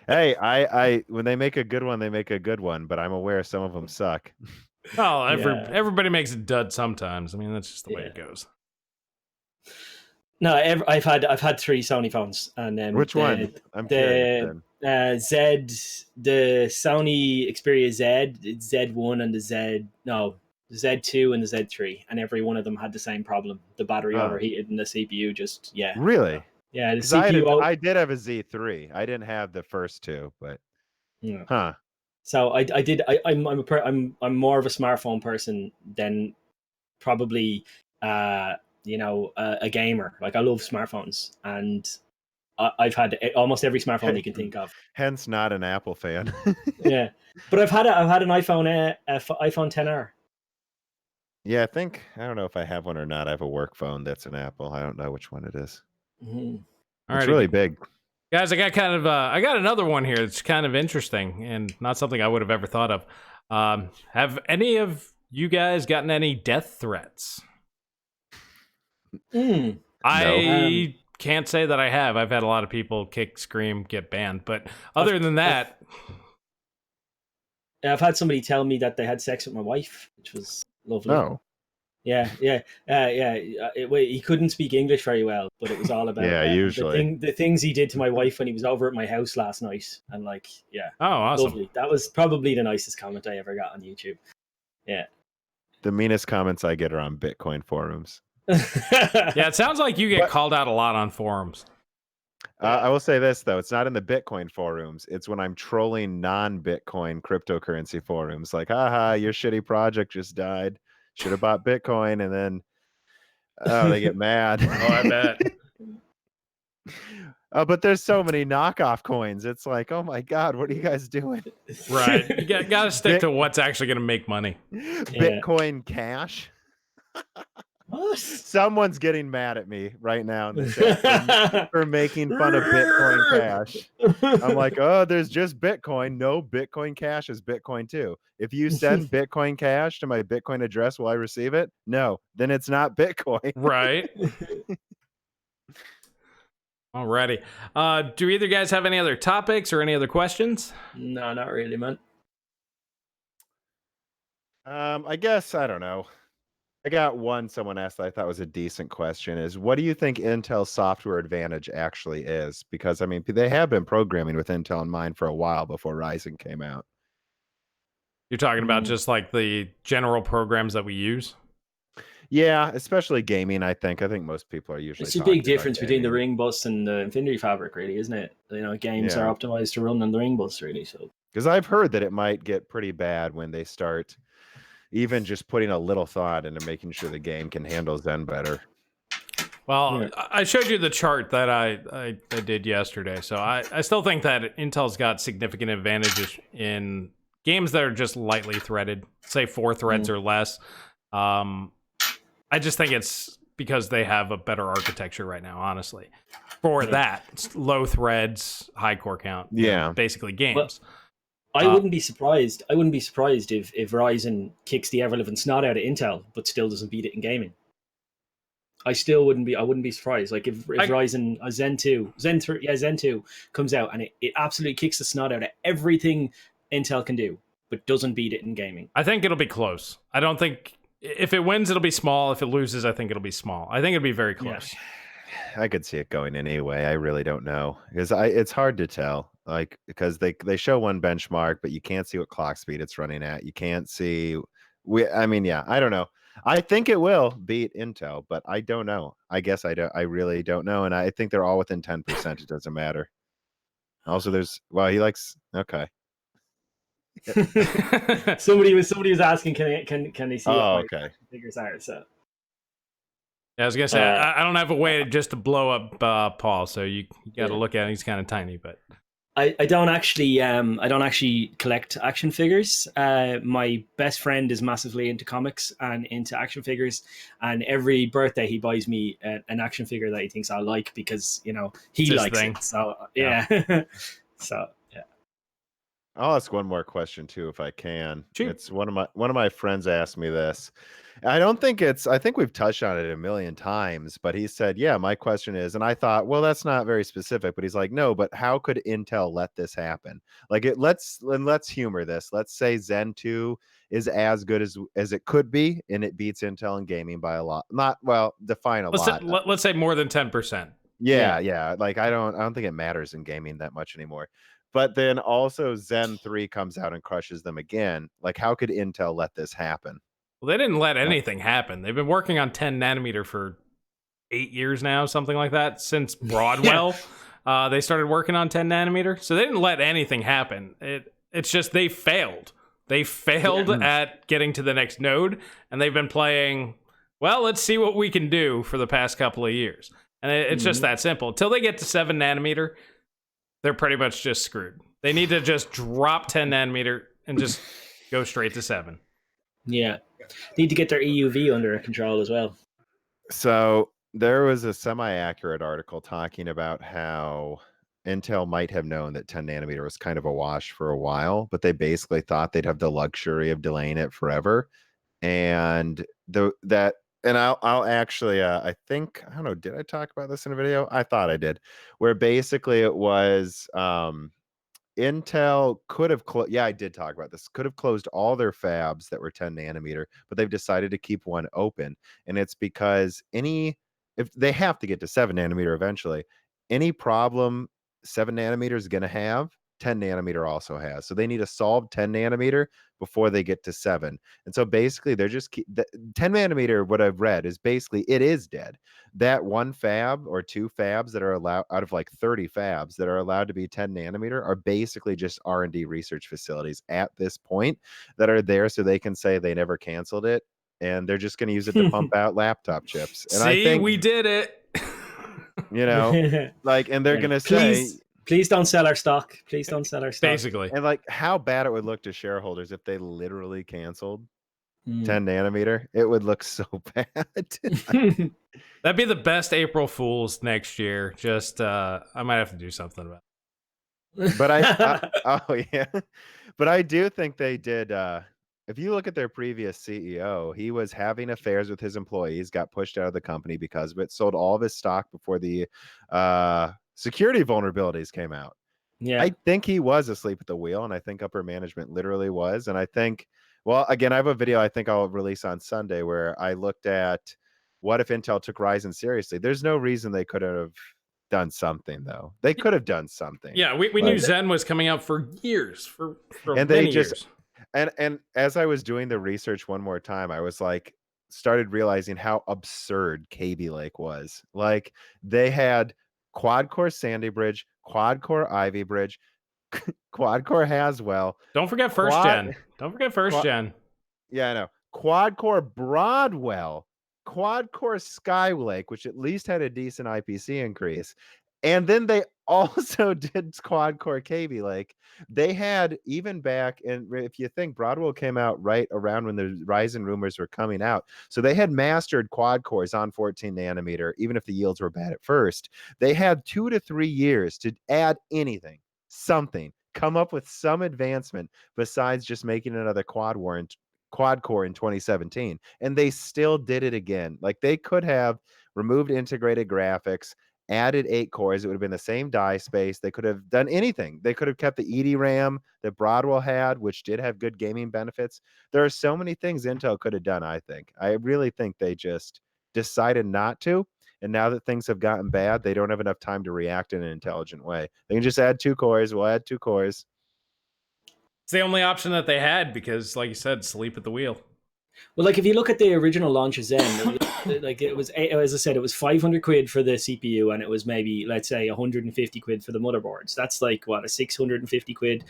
Hey, I when they make a good one, they make a good one, but I'm aware some of them suck. Well, everybody makes a dud sometimes. I mean, that's just the way it goes. No, I've had 3 Sony phones, and which one? I'm curious. The Sony Xperia Z, Z1, and the Z2 and the Z3, and every one of them had the same problem. The battery overheated, and the CPU just Really. Yeah, the CPU. I did have a Z3. I didn't have the first 2, but So I'm more of a smartphone person than probably a gamer. Like, I love smartphones, and I've had almost every smartphone you can think of. Hence, not an Apple fan. Yeah, but I've had an iPhone XR. Yeah, I don't know if I have one or not. I have a work phone that's an Apple. I don't know which one it is. It's really big. Guys, I got another one here that's kind of interesting and not something I would have ever thought of. Have any of you guys gotten any death threats? I can't say that I have. I've had a lot of people kick, scream, get banned, but other than that, I've had somebody tell me that they had sex with my wife, which was lovely. No. Yeah. He couldn't speak English very well, but it was all about usually the things he did to my wife when he was over at my house last night, and oh, awesome. Lovely. That was probably the nicest comment I ever got on YouTube. Yeah. The meanest comments I get are on Bitcoin forums. Yeah, it sounds like you get called out a lot on forums. I will say this, though. It's not in the Bitcoin forums. It's when I'm trolling non-Bitcoin cryptocurrency forums. Like, haha, your shitty project just died. Should have bought Bitcoin. And then, they get mad. I bet. But there's so many knockoff coins. It's like, oh my God, what are you guys doing? Right. You got to stick to what's actually going to make money. Bitcoin Cash. What? Someone's getting mad at me right now in the chat for making fun of Bitcoin Cash. I'm like, oh, there's just Bitcoin. No, Bitcoin Cash is Bitcoin too. If you send Bitcoin Cash to my Bitcoin address, will I receive it? No, then it's not Bitcoin. Right. Alrighty. Do either guys have any other topics or any other questions? No, not really, man. I guess, I don't know. I got one someone asked that I thought was a decent question is, what do you think Intel's software advantage actually is? Because, I mean, they have been programming with Intel in mind for a while before Ryzen came out. You're talking about just like the general programs that we use? Yeah, especially gaming, I think. I think most people are usually It's a big difference between the Ring Bus and the Infinity Fabric, really, isn't it? Games are optimized to run on the Ring Bus, really. So, because I've heard that it might get pretty bad when they start even just putting a little thought into making sure the game can handle Zen better. Well, Yeah. I showed you the chart that I did yesterday, so I still think that Intel's got significant advantages in games that are just lightly threaded, say 4 threads or less. I just think it's because they have a better architecture right now, honestly. For that, it's low threads, high core count, basically games. I wouldn't be surprised. I wouldn't be surprised if Ryzen kicks the ever-living snot out of Intel, but still doesn't beat it in gaming. I wouldn't be surprised. Like if Ryzen Zen 2 comes out and it absolutely kicks the snot out of everything Intel can do, but doesn't beat it in gaming. I think it'll be close. I don't think if it wins, it'll be small. If it loses, I think it'll be small. I think it'll be very close. Yeah. I could see it going anyway. I really don't know because it's hard to tell. Like because they show one benchmark, but you can't see what clock speed it's running at. You can't see. I mean, yeah, I don't know. I think it will beat Intel, but I don't know. I guess I don't. I really don't know, and I think they're all within 10%. It doesn't matter. Also, he likes. Okay. somebody was asking, can they see what my okay. figures are? So yeah, I was gonna say I don't have a way just to blow up Paul, so you got to look at him. He's kind of tiny, but I don't actually collect action figures. My best friend is massively into comics and into action figures, and every birthday he buys me an action figure that he thinks I like because he likes it. So yeah. So yeah. I'll ask one more question too, if I can. Sure. It's one of my friends asked me this. I think we've touched on it a million times, but he said, yeah, my question is, and I thought, well, that's not very specific, but he's like, no, but how could Intel let this happen? Like let's humor this. Let's say Zen 2 is as good as it could be, and it beats Intel in gaming by a lot. Define a lot. Let's say more than 10%. Yeah. Like I don't think it matters in gaming that much anymore. But then also Zen 3 comes out and crushes them again. Like, how could Intel let this happen? Well, they didn't let anything happen. They've been working on 10 nanometer for 8 years now, something like that, since Broadwell. They started working on 10 nanometer. So they didn't let anything happen. It's just they failed. They failed at getting to the next node, and they've been playing, well, let's see what we can do for the past couple of years. And it's just that simple. Until they get to 7 nanometer, they're pretty much just screwed. They need to just drop 10 nanometer and just go straight to 7. Yeah. Need to get their EUV under control as well. So there was a semi-accurate article talking about how Intel might have known that 10 nanometer was kind of a wash for a while, but they basically thought they'd have the luxury of delaying it forever. And I'll actually, I think, I don't know, did I talk about this in a video? I thought I did, where basically it was Intel could have, I did talk about this, could have closed all their fabs that were 10 nanometer, but they've decided to keep one open. And it's because if they have to get to 7 nanometer eventually, any problem 7 nanometer is going to have, 10 nanometer also has. So they need to solve 10 nanometer before they get to 7. And so basically they're just 10 nanometer, what I've read is basically it is dead. That one fab or 2 fabs that are allowed out of like 30 fabs that are allowed to be 10 nanometer are basically just R&D research facilities at this point that are there so they can say they never canceled it. And they're just going to use it to pump out laptop chips. And I think we did it. And they're going to say, please don't sell our stock. Please don't sell our stock. Basically. And like how bad it would look to shareholders if they literally canceled 10 nanometer. It would look so bad. That'd be the best April Fool's next year. Just I might have to do something about it. But But I do think they did. If you look at their previous CEO, he was having affairs with his employees, got pushed out of the company because of it, sold all of his stock before the security vulnerabilities came out. Yeah, I think he was asleep at the wheel, and I think upper management literally was. And I think, well, again, I have a video I think I'll release on Sunday where I looked at what if Intel took Ryzen seriously. There's no reason they could have done something, though. They could have done something. Yeah, we knew Zen was coming out for years, for and many they just years. And as I was doing the research one more time, I was like, started realizing how absurd Kaby Lake was. Like they had quad core Sandy Bridge, quad core Ivy Bridge, quad core Haswell. Don't forget first gen. Don't forget first gen. Yeah, I know. Quad core Broadwell, quad-core Skylake, which at least had a decent IPC increase. And then they also did quad-core Kaby Lake. They had, even back, and if you think, Broadwell came out right around when the Ryzen rumors were coming out. So they had mastered quad cores on 14 nanometer, even if the yields were bad at first. They had 2 to 3 years to add anything, something, come up with some advancement besides just making another quad core in 2017, and they still did it again. Like, they could have removed integrated graphics, added 8 cores. It would have been the same die space. They could have done anything. They could have kept the ED-RAM that Broadwell had, which did have good gaming benefits. There are so many things Intel could have done, I think. I really think they just decided not to. And now that things have gotten bad, they don't have enough time to react in an intelligent way. They can just add 2 cores. We'll add 2 cores. It's the only option that they had because, like you said, sleep at the wheel. Well, like if you look at the original launches, then like it was, as I said, it was 500 quid for the CPU, and it was maybe, let's say, 150 quid for the motherboards. That's like what, a 650 quid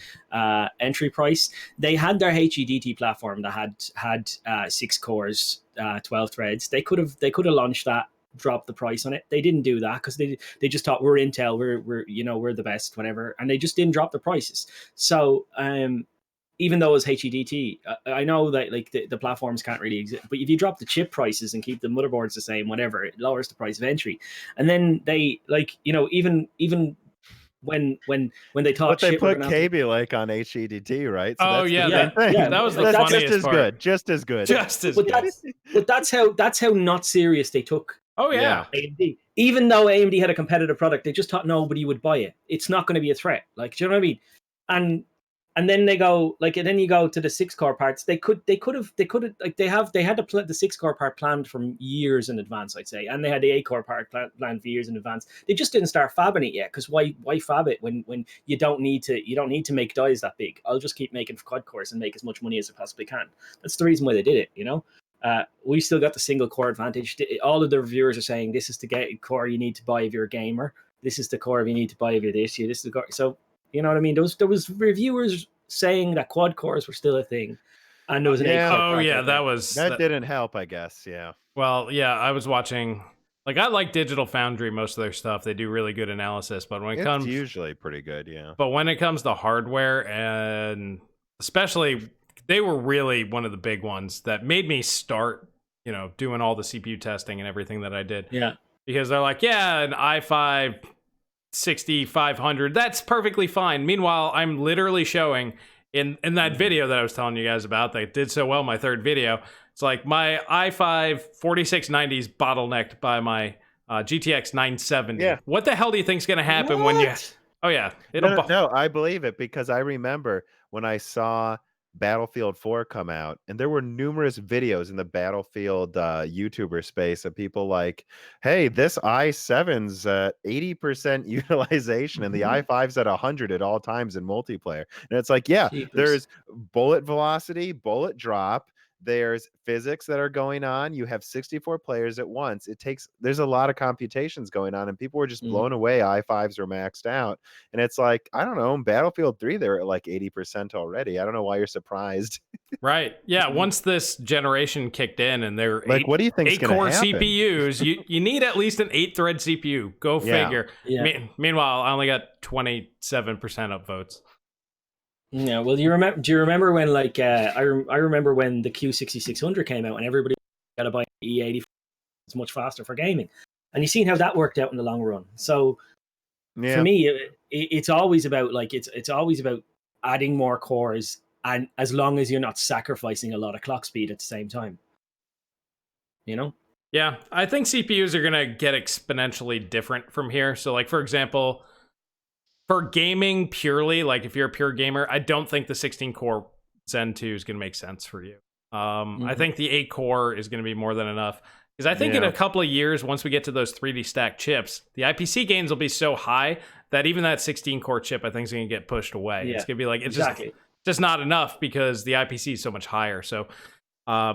entry price. They had their HEDT platform that had 6 cores, 12 threads. They could have launched that, dropped the price on it. They didn't do that because they just thought, we're Intel, we're the best, whatever, and they just didn't drop the prices. So even though it's HEDT, I know that like the platforms can't really exist, but if you drop the chip prices and keep the motherboards the same, whatever, it lowers the price of entry. And then they, like, you know, even when they thought, but they put Kaby Lake on HEDT, right? So that was the funniest part. Just as good. But that's how not serious they took. Oh yeah. AMD. Even though AMD had a competitive product, they just thought nobody would buy it. It's not going to be a threat. Like, do you know what I mean? And then they go, like, and then you go to the 6-core parts. They had the 6-core part planned from years in advance, I'd say, and they had the 8-core part planned for years in advance. They just didn't start fabbing it yet, because why fab it when you don't need to make dies that big? I'll just keep making quad cores and make as much money as I possibly can. That's the reason why they did it, you know. We still got the single core advantage. All of the reviewers are saying this is the core you need to buy if you're a gamer. This is the core you need to buy if you're this. This is the core. So, you know what I mean? There was reviewers saying that quad cores were still a thing, and there was an 8-core. Oh yeah, that didn't help, I guess. Yeah. Well, yeah, I was watching. Like, I like Digital Foundry, most of their stuff. They do really good analysis, but when it's usually pretty good, yeah. But when it comes to hardware, and especially, they were really one of the big ones that made me start, you know, doing all the CPU testing and everything that I did. Yeah. Because they're like, yeah, an i5 6500, that's perfectly fine. Meanwhile, I'm literally showing in that video that I was telling you guys about that did so well, my third video, it's like my i5 4690 is bottlenecked by my GTX 970. Yeah. What the hell do you think's going to happen when you... Oh, yeah. No, I believe it, because I remember when I saw Battlefield 4 come out, and there were numerous videos in the Battlefield YouTuber space of people like, hey, this i7's 80% utilization and the i5's at 100 at all times in multiplayer. And it's like, yeah, there's bullet velocity, bullet drop, there's physics that are going on. You have 64 players at once. There's a lot of computations going on, and people were just blown away. i5s are maxed out. And it's like, I don't know, in Battlefield 3, they're at like 80% already. I don't know why you're surprised. Right. Yeah. Once this generation kicked in and they're like, what do you think is going to happen? 8-core CPUs, you need at least an 8-thread CPU. Go figure. Yeah. Meanwhile, I only got 27% upvotes. Yeah, well, do you remember when, like, I remember when the Q6600 came out and everybody got to buy an E80. It's much faster for gaming, and you've seen how that worked out in the long run. So for me, it's always about, like, it's always about adding more cores, and as long as you're not sacrificing a lot of clock speed at the same time, you know. Yeah, I think CPUs are gonna get exponentially different from here. So, like, for example, for gaming purely, like if you're a pure gamer, I don't think the 16-core Zen 2 is going to make sense for you. I think the 8-core is going to be more than enough. Because I think in a couple of years, once we get to those 3D stacked chips, the IPC gains will be so high that even that 16-core chip, I think, is going to get pushed away. Yeah, it's going to be like, it's just not enough because the IPC is so much higher. So, I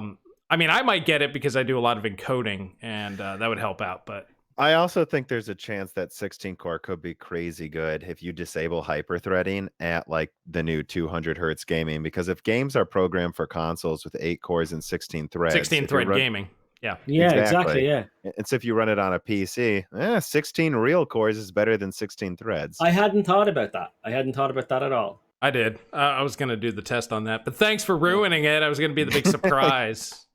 mean, I might get it because I do a lot of encoding, and that would help out, but... I also think there's a chance that 16-core could be crazy good if you disable hyperthreading at like the new 200 hertz gaming, because if games are programmed for consoles with 8 cores and 16 threads, 16-thread gaming. Yeah. Yeah, exactly. Yeah. And so if you run it on a PC, 16 real cores is better than 16 threads. I hadn't thought about that. I hadn't thought about that at all. I did. I was going to do the test on that, but thanks for ruining it. I was going to be the big surprise.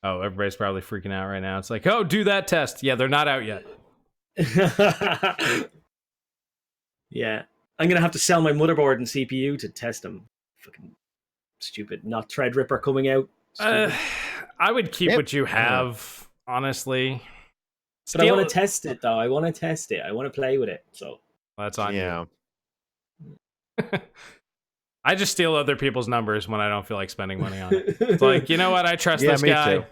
Oh, everybody's probably freaking out right now. It's like, oh, do that test. Yeah, they're not out yet. Yeah. I'm going to have to sell my motherboard and CPU to test them. Fucking stupid. Not Threadripper coming out. I would keep what you have, honestly. But I want to test it, though. I want to test it. I want to play with it. So that's on you. I just steal other people's numbers when I don't feel like spending money on it. It's like, you know what? I trust this guy. Too.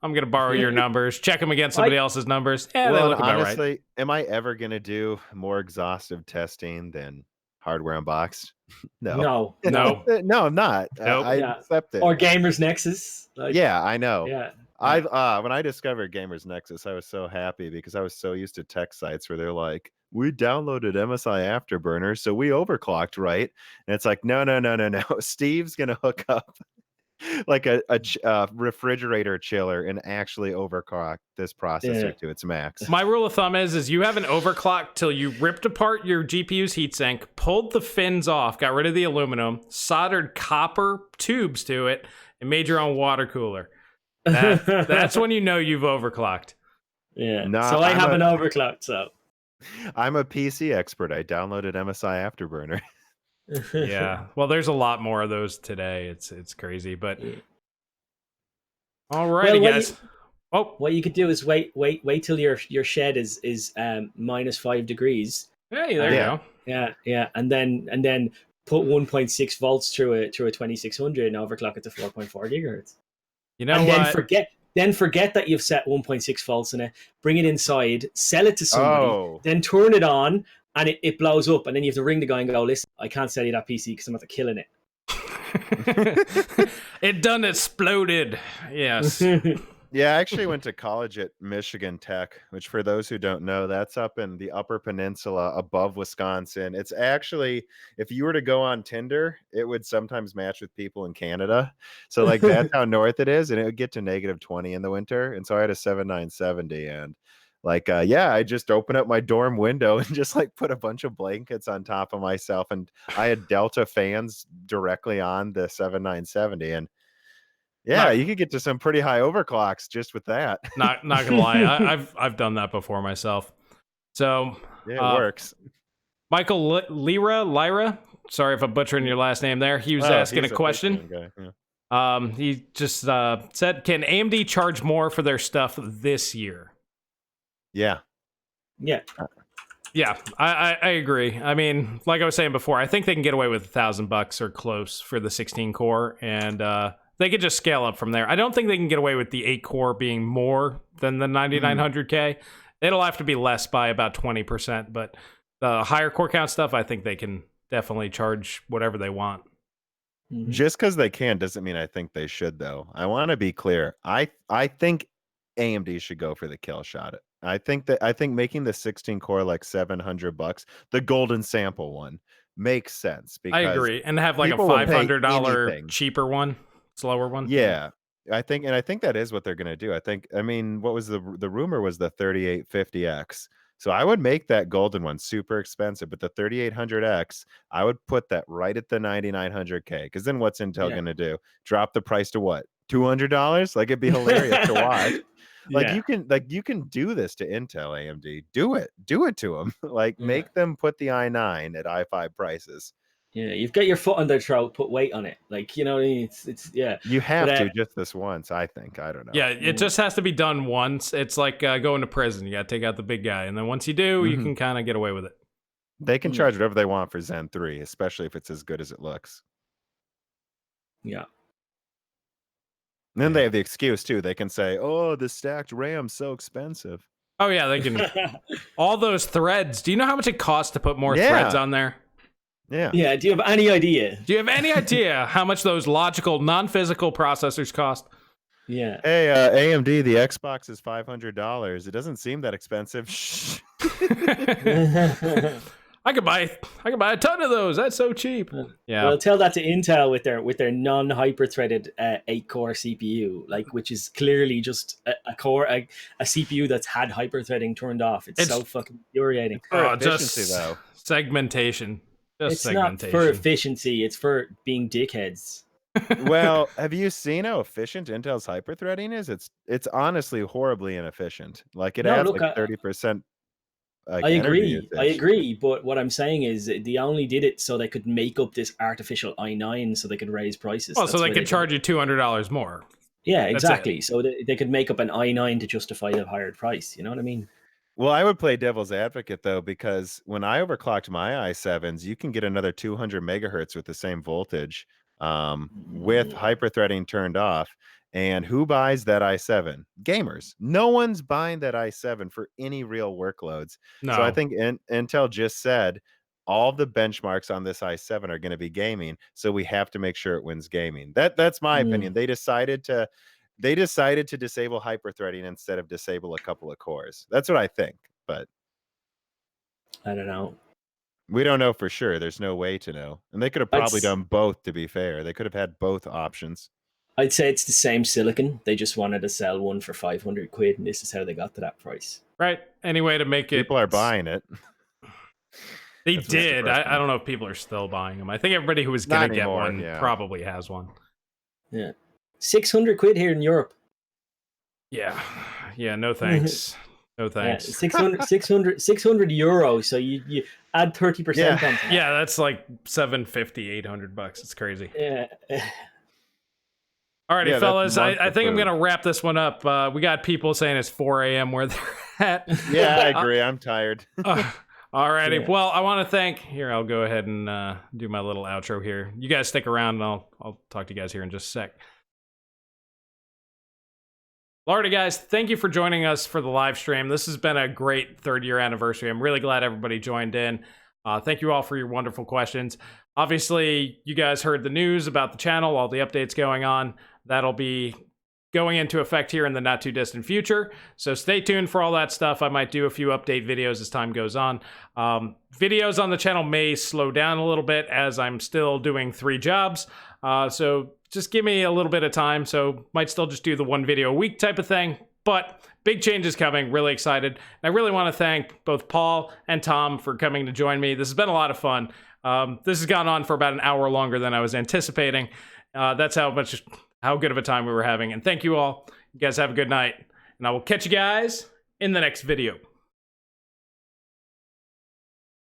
I'm going to borrow your numbers, check them against somebody else's numbers. Yeah, well, they look about honestly, right. Am I ever going to do more exhaustive testing than Hardware Unboxed? No, I'm not. Nope. I accept it. Or Gamers Nexus. Yeah, I know. Yeah. When I discovered Gamers Nexus, I was so happy because I was so used to tech sites where they're like, we downloaded MSI Afterburner, so we overclocked, right? And it's like, no. Steve's gonna hook up like a refrigerator chiller and actually overclock this processor to its max. My rule of thumb is you haven't overclocked till you ripped apart your GPU's heatsink, pulled the fins off, got rid of the aluminum, soldered copper tubes to it, and made your own water cooler. That's when you know you've overclocked. Yeah. So I haven't overclocked, so. I'm a PC expert. I downloaded MSI Afterburner. Yeah. Well, there's a lot more of those today. It's crazy, but all righty, guys. What you could do is wait till your shed is -5 degrees. Hey, there you go. Yeah, and then put 1.6 volts through a 2600 and overclock it to 4.4 gigahertz. You know and what? Then forget that you've set 1.6 volts in it. Bring it inside, sell it to somebody, then turn it on, and it blows up. And then you have to ring the guy and go, listen, I can't sell you that PC because I'm after killing it. It done exploded. Yes. Yeah, I actually went to college at Michigan Tech, which for those who don't know, that's up in the Upper Peninsula above Wisconsin. It's actually, if you were to go on Tinder, it would sometimes match with people in Canada. So like that's how north it is, and it would get to -20 in the winter. And so I had a 7970, and like I just opened up my dorm window and just like put a bunch of blankets on top of myself, and I had Delta fans directly on the 7970, and yeah, you could get to some pretty high overclocks just with that. Not gonna lie, I've done that before myself. So yeah, it works. Michael Lyra, sorry if I'm butchering your last name there. He was asking a question. Yeah. He just said, "Can AMD charge more for their stuff this year?" Yeah. Yeah, I agree. I mean, like I was saying before, I think they can get away with $1,000 or close for the 16 core, and they could just scale up from there. I don't think they can get away with the 8 core being more than the 9900K. It'll have to be less by about 20%, but the higher core count stuff, I think they can definitely charge whatever they want. Just because they can doesn't mean I think they should, though. I want to be clear. I think AMD should go for the kill shot. I think making the 16 core like $700, the golden sample one, makes sense. Because I agree, and have like a $500 cheaper one. Slower one. Yeah, I think that is what they're gonna do. I mean, what was the rumor was the 3850X. So I would make that golden one super expensive, but the 3800X, I would put that right at the 9900K. Because then what's Intel gonna do? Drop the price to what? $200? Like it'd be hilarious to watch. Like you can do this to Intel, AMD. Do it to them. Like make them put the i9 at i5 prices. Yeah, you've got your foot on their throat, put weight on it. Like, you know what I mean? It's yeah. You have to just this once, I think. I don't know. Yeah, it just has to be done once. It's like going to prison. You got to take out the big guy. And then once you do, you can kind of get away with it. They can charge whatever they want for Zen 3, especially if it's as good as it looks. Yeah. And then they have the excuse, too. They can say, oh, the stacked RAM's so expensive. Oh, yeah, they can. All those threads. Do you know how much it costs to put more threads on there? Yeah. Yeah. Do you have any idea? Do you have any idea how much those logical, non-physical processors cost? Yeah. Hey, AMD, the Xbox is $500. It doesn't seem that expensive. I could buy a ton of those. That's so cheap. Yeah. Well, tell that to Intel with their non-hyper-threaded 8-core CPU, like, which is clearly just a CPU that's had hyper-threading turned off. It's so fucking infuriating. For efficiency, though. Segmentation. It's not for efficiency. It's for being dickheads. Well, have you seen how efficient Intel's hyper-threading is? It's honestly horribly inefficient. Like, it adds like 30%. Like, I agree, but what I'm saying is they only did it so they could make up this artificial i9 so they could raise prices. Well, so they could charge you $200 more. Yeah, exactly. So they could make up an i9 to justify the higher price. You know what I mean? Well, I would play devil's advocate, though, because when I overclocked my i7s, you can get another 200 megahertz with the same voltage with hyper-threading turned off. And who buys that i7? Gamers. No one's buying that i7 for any real workloads. No. So I think Intel just said all the benchmarks on this i7 are going to be gaming, so we have to make sure it wins gaming. That's my opinion. They decided to disable hyper-threading instead of disable a couple of cores. That's what I think, but I don't know. We don't know for sure. There's no way to know. And they could have probably done both, to be fair. They could have had both options. I'd say it's the same silicon. They just wanted to sell one for 500 quid, and this is how they got to that price. Right. Any way to make it... People are buying it. They did. I don't know if people are still buying them. I think everybody who was going to get one probably has one. Yeah. 600 quid here in Europe. Yeah. Yeah, no thanks. No thanks. Yeah, 600 euro. So you add 30% on top. Yeah, that's like $750, $800. It's crazy. Yeah. Alrighty, fellas. I think I'm going to wrap this one up. We got people saying it's 4 a.m. where they're at. Yeah, I agree. I'm tired. Alrighty. Yeah. Well, I want to thank... Here, I'll go ahead and do my little outro here. You guys stick around, and I'll talk to you guys here in just a sec. Alrighty, guys. Thank you for joining us for the live stream. This has been a great third-year anniversary. I'm really glad everybody joined in. Thank you all for your wonderful questions. Obviously, you guys heard the news about the channel, all the updates going on. That'll be going into effect here in the not too distant future. So stay tuned for all that stuff. I might do a few update videos as time goes on. Videos on the channel may slow down a little bit as I'm still doing 3 jobs. So just give me a little bit of time. So might still just do the 1 video a week type of thing. But big changes coming. Really excited. And I really want to thank both Paul and Tom for coming to join me. This has been a lot of fun. This has gone on for about an hour longer than I was anticipating. That's how good of a time we were having. And thank you all. You guys have a good night. And I will catch you guys in the next video.